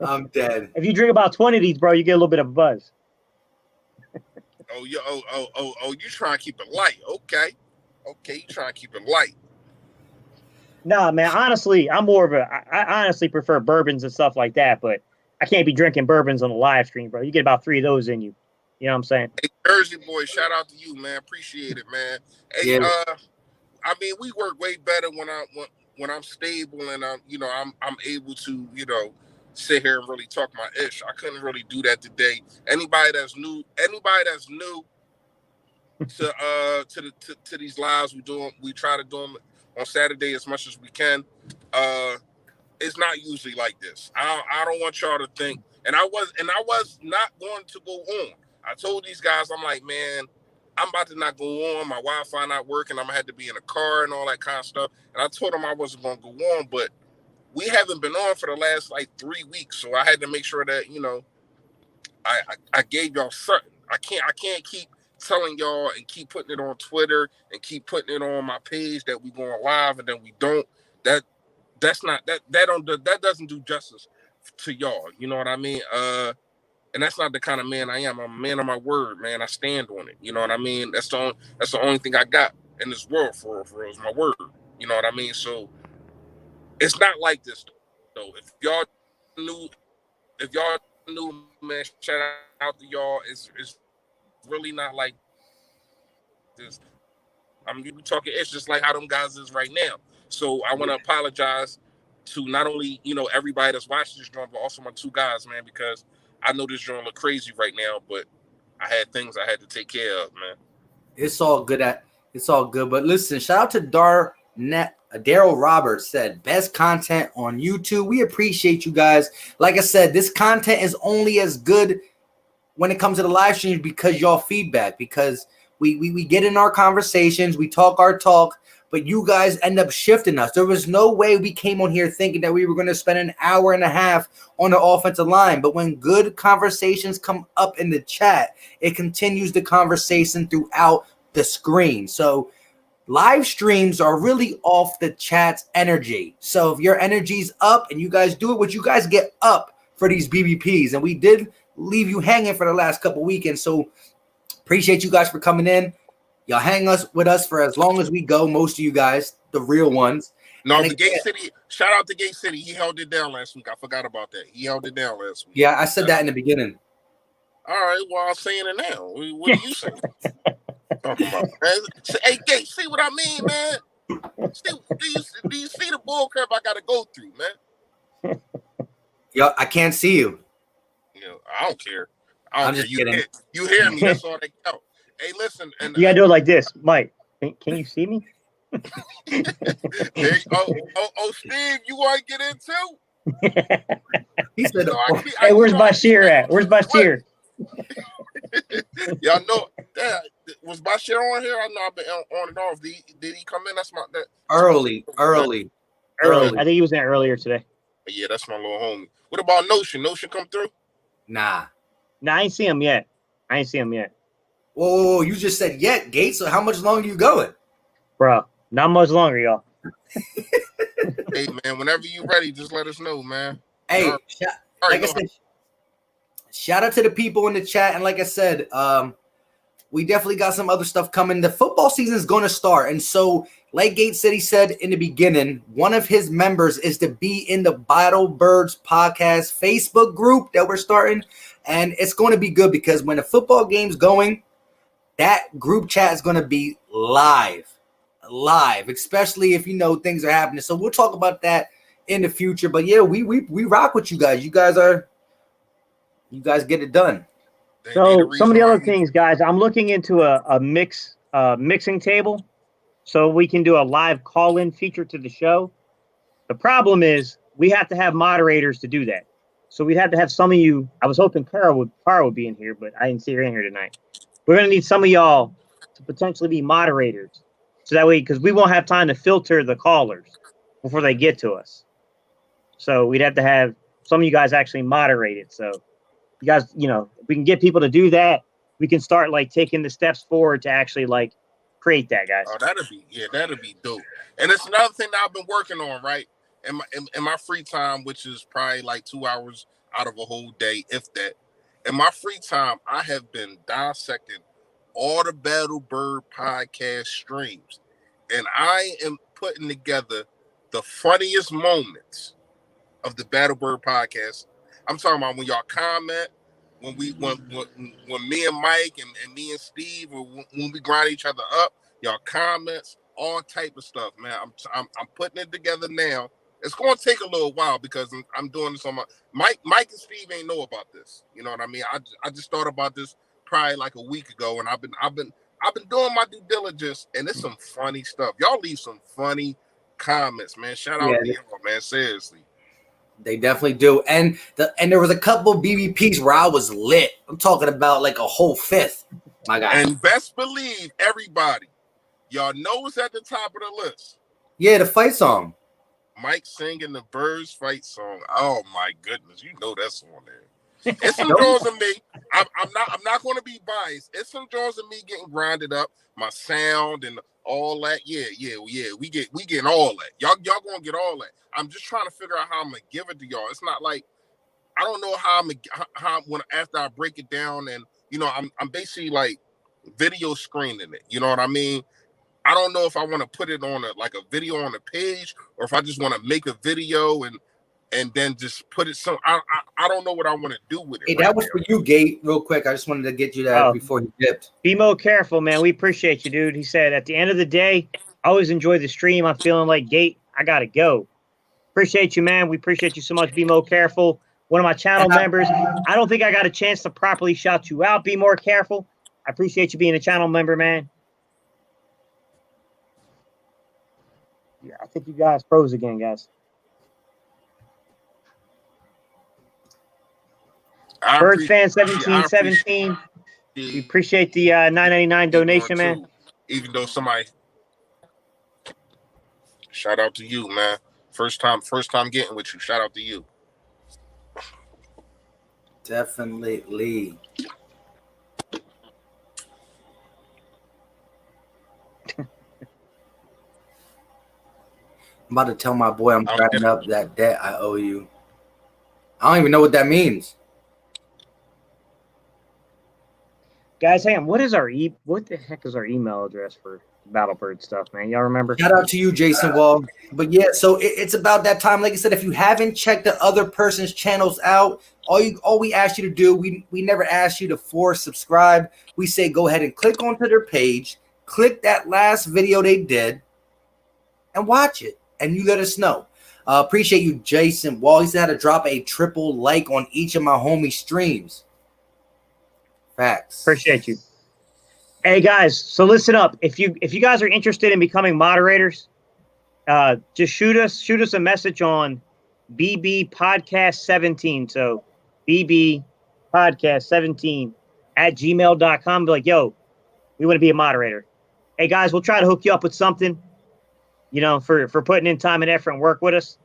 I'm dead. If you drink about 20 of these, bro, you get a little bit of buzz. You trying to keep it light. Okay, you trying to keep it light. Nah, man, honestly, I'm more of I honestly prefer bourbons and stuff like that, but I can't be drinking bourbons on the live stream, bro. You get about 3 of those in you. You know what I'm saying? Hey, Jersey boy, shout out to you, man. Appreciate it, man. Hey, yeah. I mean, we work way better when I'm stable and I'm able to, sit here and really talk my ish. I couldn't really do that today. Anybody that's new to these lives we try to do them on Saturday as much as we can. It's not usually like this. I don't want y'all to think, and I was not going to go on. I told these guys, I'm like, man, I'm about to not go on. My Wi-Fi not working. I'm gonna have to be in a car and all that kind of stuff. And I told them I wasn't gonna go on, but we haven't been on for the last 3 weeks, so I had to make sure that I gave y'all something. I can't keep telling y'all and keep putting it on Twitter and keep putting it on my page that we going live and then we don't. That doesn't do justice to y'all. You know what I mean? And that's not the kind of man I am. I'm a man of my word, man. I stand on it. You know what I mean? That's the only thing I got in this world for is my word. You know what I mean? So it's not like this though. if y'all knew, man, shout out to y'all. It's really not like this. I mean, you talking, it's just like how them guys is right now. So I want to apologize to not only, everybody that's watching this joint, but also my two guys, man, because I know this joint look crazy right now, but I had things I had to take care of, man. It's all good. But listen, shout out to Daryl Roberts said best content on YouTube. We appreciate you guys. Like I said, this content is only as good when it comes to the live streams because y'all feedback, because we get in our conversations, we talk our talk, but you guys end up shifting us. There was no way we came on here thinking that we were going to spend an hour and a half on the offensive line. But when good conversations come up in the chat, it continues the conversation throughout the screen. So live streams are really off the chat's energy. So if your energy's up and you guys do it, what you guys get up for these BBPs. And we did leave you hanging for the last couple weekends. So appreciate you guys for coming in. Y'all hang with us for as long as we go. Most of you guys, the real ones. No, the Gate City. Shout out to Gate City. He held it down last week. I forgot about that. He held it down last week. Yeah, I said that in the beginning. All right. Well, I'm saying it now. What are you saying? Talking about, man? Hey, Gate, see what I mean, man? Do you see the bull crap I got to go through, man? Yo, I can't see you. I don't care. I'm just kidding. You hear me? That's all that count. Hey, listen, and you gotta do it like this, Mike. Can you see me? Hey, Steve, you want to get into? He said, "Hey, where's Bashir at? Where's Bashir?" Y'all know that was Bashir on here. I know I've been on and off. Did he come in? That's my early. I think he was in earlier today. Yeah, that's my little homie. What about Notion? Notion come through? Nah, I ain't see him yet. Whoa, you just said yet, Gates. So how much longer you going? Bro, not much longer, y'all. Hey, man, whenever you ready, just let us know, man. Hey, shout out to the people in the chat. And like I said, we definitely got some other stuff coming. The football season is going to start. And so, like Gate City said in the beginning, one of his members is to be in the Battle Birds podcast Facebook group that we're starting. And it's going to be good because when the football game's going, that group chat is going to be live, especially if things are happening. So we'll talk about that in the future. But yeah, we rock with you guys. You guys get it done. So some of the other things, guys, I'm looking into a mixing table so we can do a live call-in feature to the show. The problem is we have to have moderators to do that. So we'd have to have some of you. I was hoping Cara would be in here, but I didn't see her in here tonight. We're going to need some of y'all to potentially be moderators. So that way, because we won't have time to filter the callers before they get to us. So we'd have to have some of you guys actually moderate it. So you guys, if we can get people to do that, we can start taking the steps forward to actually create that, guys. Oh, that'd be dope. And it's another thing that I've been working on, right? In my free time, which is probably 2 hours out of a whole day, if that. In my free time, I have been dissecting all the Battle Bird podcast streams, and I am putting together the funniest moments of the Battle Bird podcast. I'm talking about when y'all comment, when me and Mike and me and Steve, or when we grind each other up, y'all comments, all type of stuff, man. I'm putting it together now. It's going to take a little while because I'm doing this on my Mike and Steve ain't know about this. You know what I mean? I just thought about this probably a week ago, and I've been doing my due diligence, and it's some funny stuff. Y'all leave some funny comments, man. Shout out to y'all, man. Seriously. They definitely do. And there was a couple BBPs where I was lit. I'm talking about a whole fifth. My God. And best believe everybody, y'all know what's at the top of the list. Yeah, the fight song. Mike singing the Birds fight song. Oh my goodness, you know that's on there. It's some draws of me. I'm not going to be biased. It's some draws of me getting grinded up, my sound and all that. Yeah. We getting all that. Y'all gonna get all that. I'm just trying to figure out how I'm gonna give it to y'all. It's not I don't know how when after I break it down and I'm basically video screening it. You know what I mean? I don't know if I want to put it on a video on a page or if I just want to make a video and and then just put it I don't know what I want to do with it. Hey, that was for you, Gate. Real quick, I just wanted to get you that before he dipped. Be more careful, man. We appreciate you, dude. He said, at the end of the day, I always enjoy the stream. I'm feeling like Gate. I gotta go. Appreciate you, man. We appreciate you so much. Be more careful. One of my channel members. I don't think I got a chance to properly shout you out. Be more careful. I appreciate you being a channel member, man. Yeah, I think you guys froze again, guys. Birds fan 1717. We appreciate the $9.99 donation, man. Even though somebody, shout out to you, man. First time getting with you. Shout out to you. Definitely. I'm about to tell my boy I'm wrapping up that debt I owe you. I don't even know what that means. Guys, hang on. What the heck is our email address for Battlebird stuff, man? Y'all remember? Shout out to you, Jason Wall. But yeah, so it's about that time. Like I said, if you haven't checked the other person's channels out, all we ask you to do, we never ask you to force subscribe. We say go ahead and click onto their page, click that last video they did, and watch it. And you let us know. Appreciate you, Jason Wall. He said to drop a triple like on each of my homie streams. Facts. Appreciate you. Hey guys, so listen up. If you guys are interested in becoming moderators, just shoot us a message on BB Podcast 17. So BB Podcast 17 at gmail.com. Be like, yo, we want to be a moderator. Hey guys, we'll try to hook you up with something, for putting in time and effort and work with us.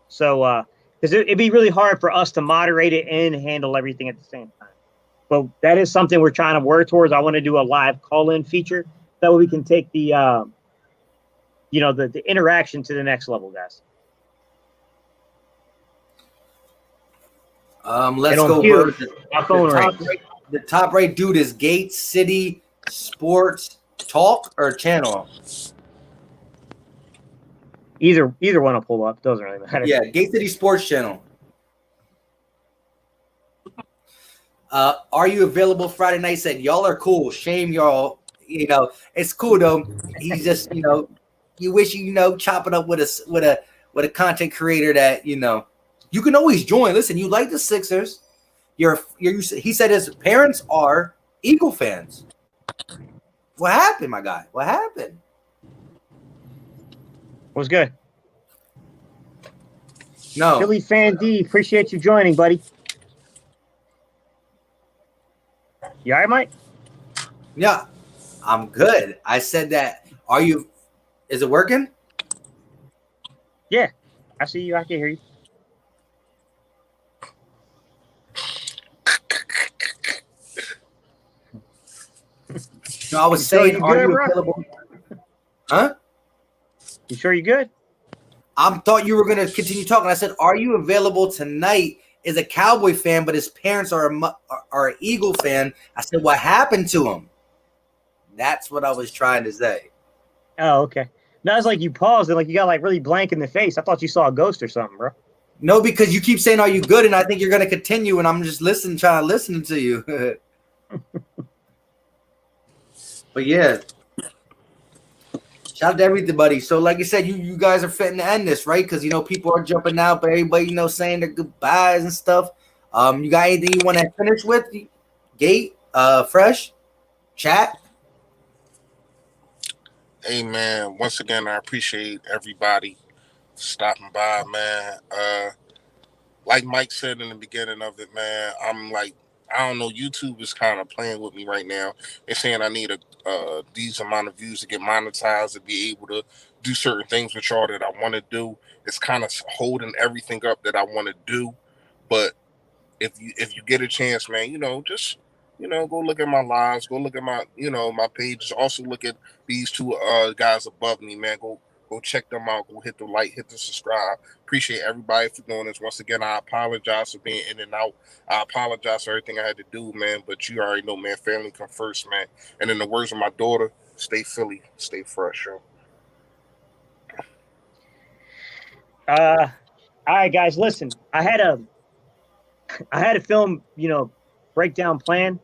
So because it'd be really hard for us to moderate it and handle everything at the same time. But that is something we're trying to work towards. I want to do a live call-in feature that way we can take the, the interaction to the next level, guys. Let's go. The top right dude is Gate City Sports Talk or Channel. Either one will pull up. Doesn't really matter. Yeah, Gate City Sports Channel. Are you available Friday night? Said y'all are cool. Shame y'all. It's cool though. He's just you wish chop it up with a content creator that you can always join. Listen, you like the Sixers. He said his parents are Eagle fans. What happened, my guy? What happened? What's good? No. Philly Fan D, appreciate you joining, buddy. You all right, Mike? Yeah, I'm good. I said that. Is it working? Yeah, I see you. I can hear you. No, I was saying, are you available? Huh? You sure you good? I thought you were going to continue talking. I said, are you available tonight? Is a Cowboy fan, but his parents are an Eagle fan. I said, what happened to him? That's what I was trying to say. Oh, okay. No, it's like you paused and like you got like really blank in the face. I thought you saw a ghost or something, bro. No, because you keep saying, are you good? And I think you're going to continue, and I'm just trying to listen to you. But yeah. Shout out to everybody. So, like I said, you guys are fitting to end this, right? Because people are jumping out, but everybody saying their goodbyes and stuff. You got anything you want to finish with? Gate, Fresh, chat. Hey man, once again, I appreciate everybody stopping by, man. Like Mike said in the beginning of it, man, I'm like, I don't know, YouTube is kind of playing with me right now. They're saying I need a decent amount of views to get monetized to be able to do certain things with y'all that I want to do. It's kind of holding everything up that I want to do. But if you get a chance, man, just go look at my lives, go look at my my pages. Also look at these two guys above me, man. Go check them out. Go hit the like, hit the subscribe. Appreciate everybody for doing this. Once again, I apologize for being in and out. I apologize for everything I had to do, man. But you already know, man, family come first, man. And in the words of my daughter, stay Philly, stay fresh, yo. All right, guys, listen. I had a film, breakdown plan.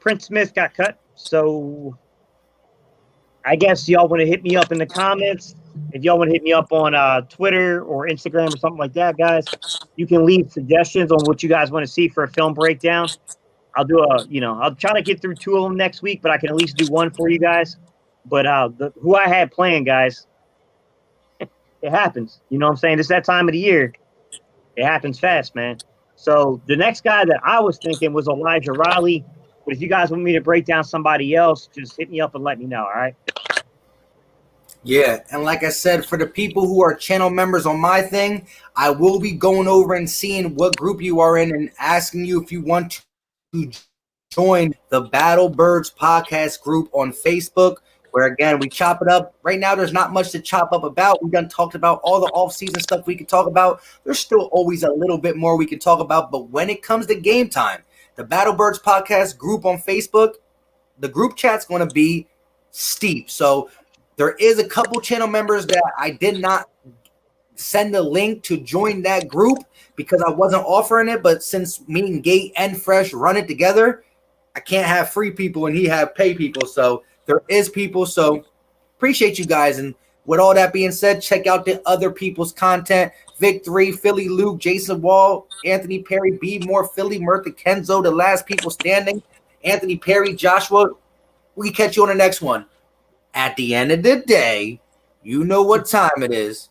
Prince Smith got cut, so I guess y'all want to hit me up in the comments. If y'all want to hit me up on Twitter or Instagram or something like that, guys, you can leave suggestions on what you guys want to see for a film breakdown. I'll do I'll try to get through 2 of them next week, but I can at least do 1 for you guys. But who I had planned, guys, it happens. You know what I'm saying? It's that time of the year. It happens fast, man. So the next guy that I was thinking was Elijah Riley. But if you guys want me to break down somebody else, just hit me up and let me know, all right? Yeah, and like I said, for the people who are channel members on my thing, I will be going over and seeing what group you are in and asking you if you want to join the Battle Birds podcast group on Facebook, where, again, we chop it up. Right now, there's not much to chop up about. We done talked about all the off-season stuff we can talk about. There's still always a little bit more we can talk about, but when it comes to game time, the Battle Birds podcast group on Facebook, the group chat's going to be steep. So there is a couple channel members that I did not send a link to join that group because I wasn't offering it. But since me and Gate and Fresh run it together, I can't have free people and he have pay people. So there is people. So appreciate you guys. And with all that being said, check out the other people's content. Victory, Philly Luke, Jason Wall, Anthony Perry, B More, Philly, Murtha, Kenzo, the last people standing, Anthony Perry, Joshua. We catch you on the next one. At the end of the day, you know what time it is.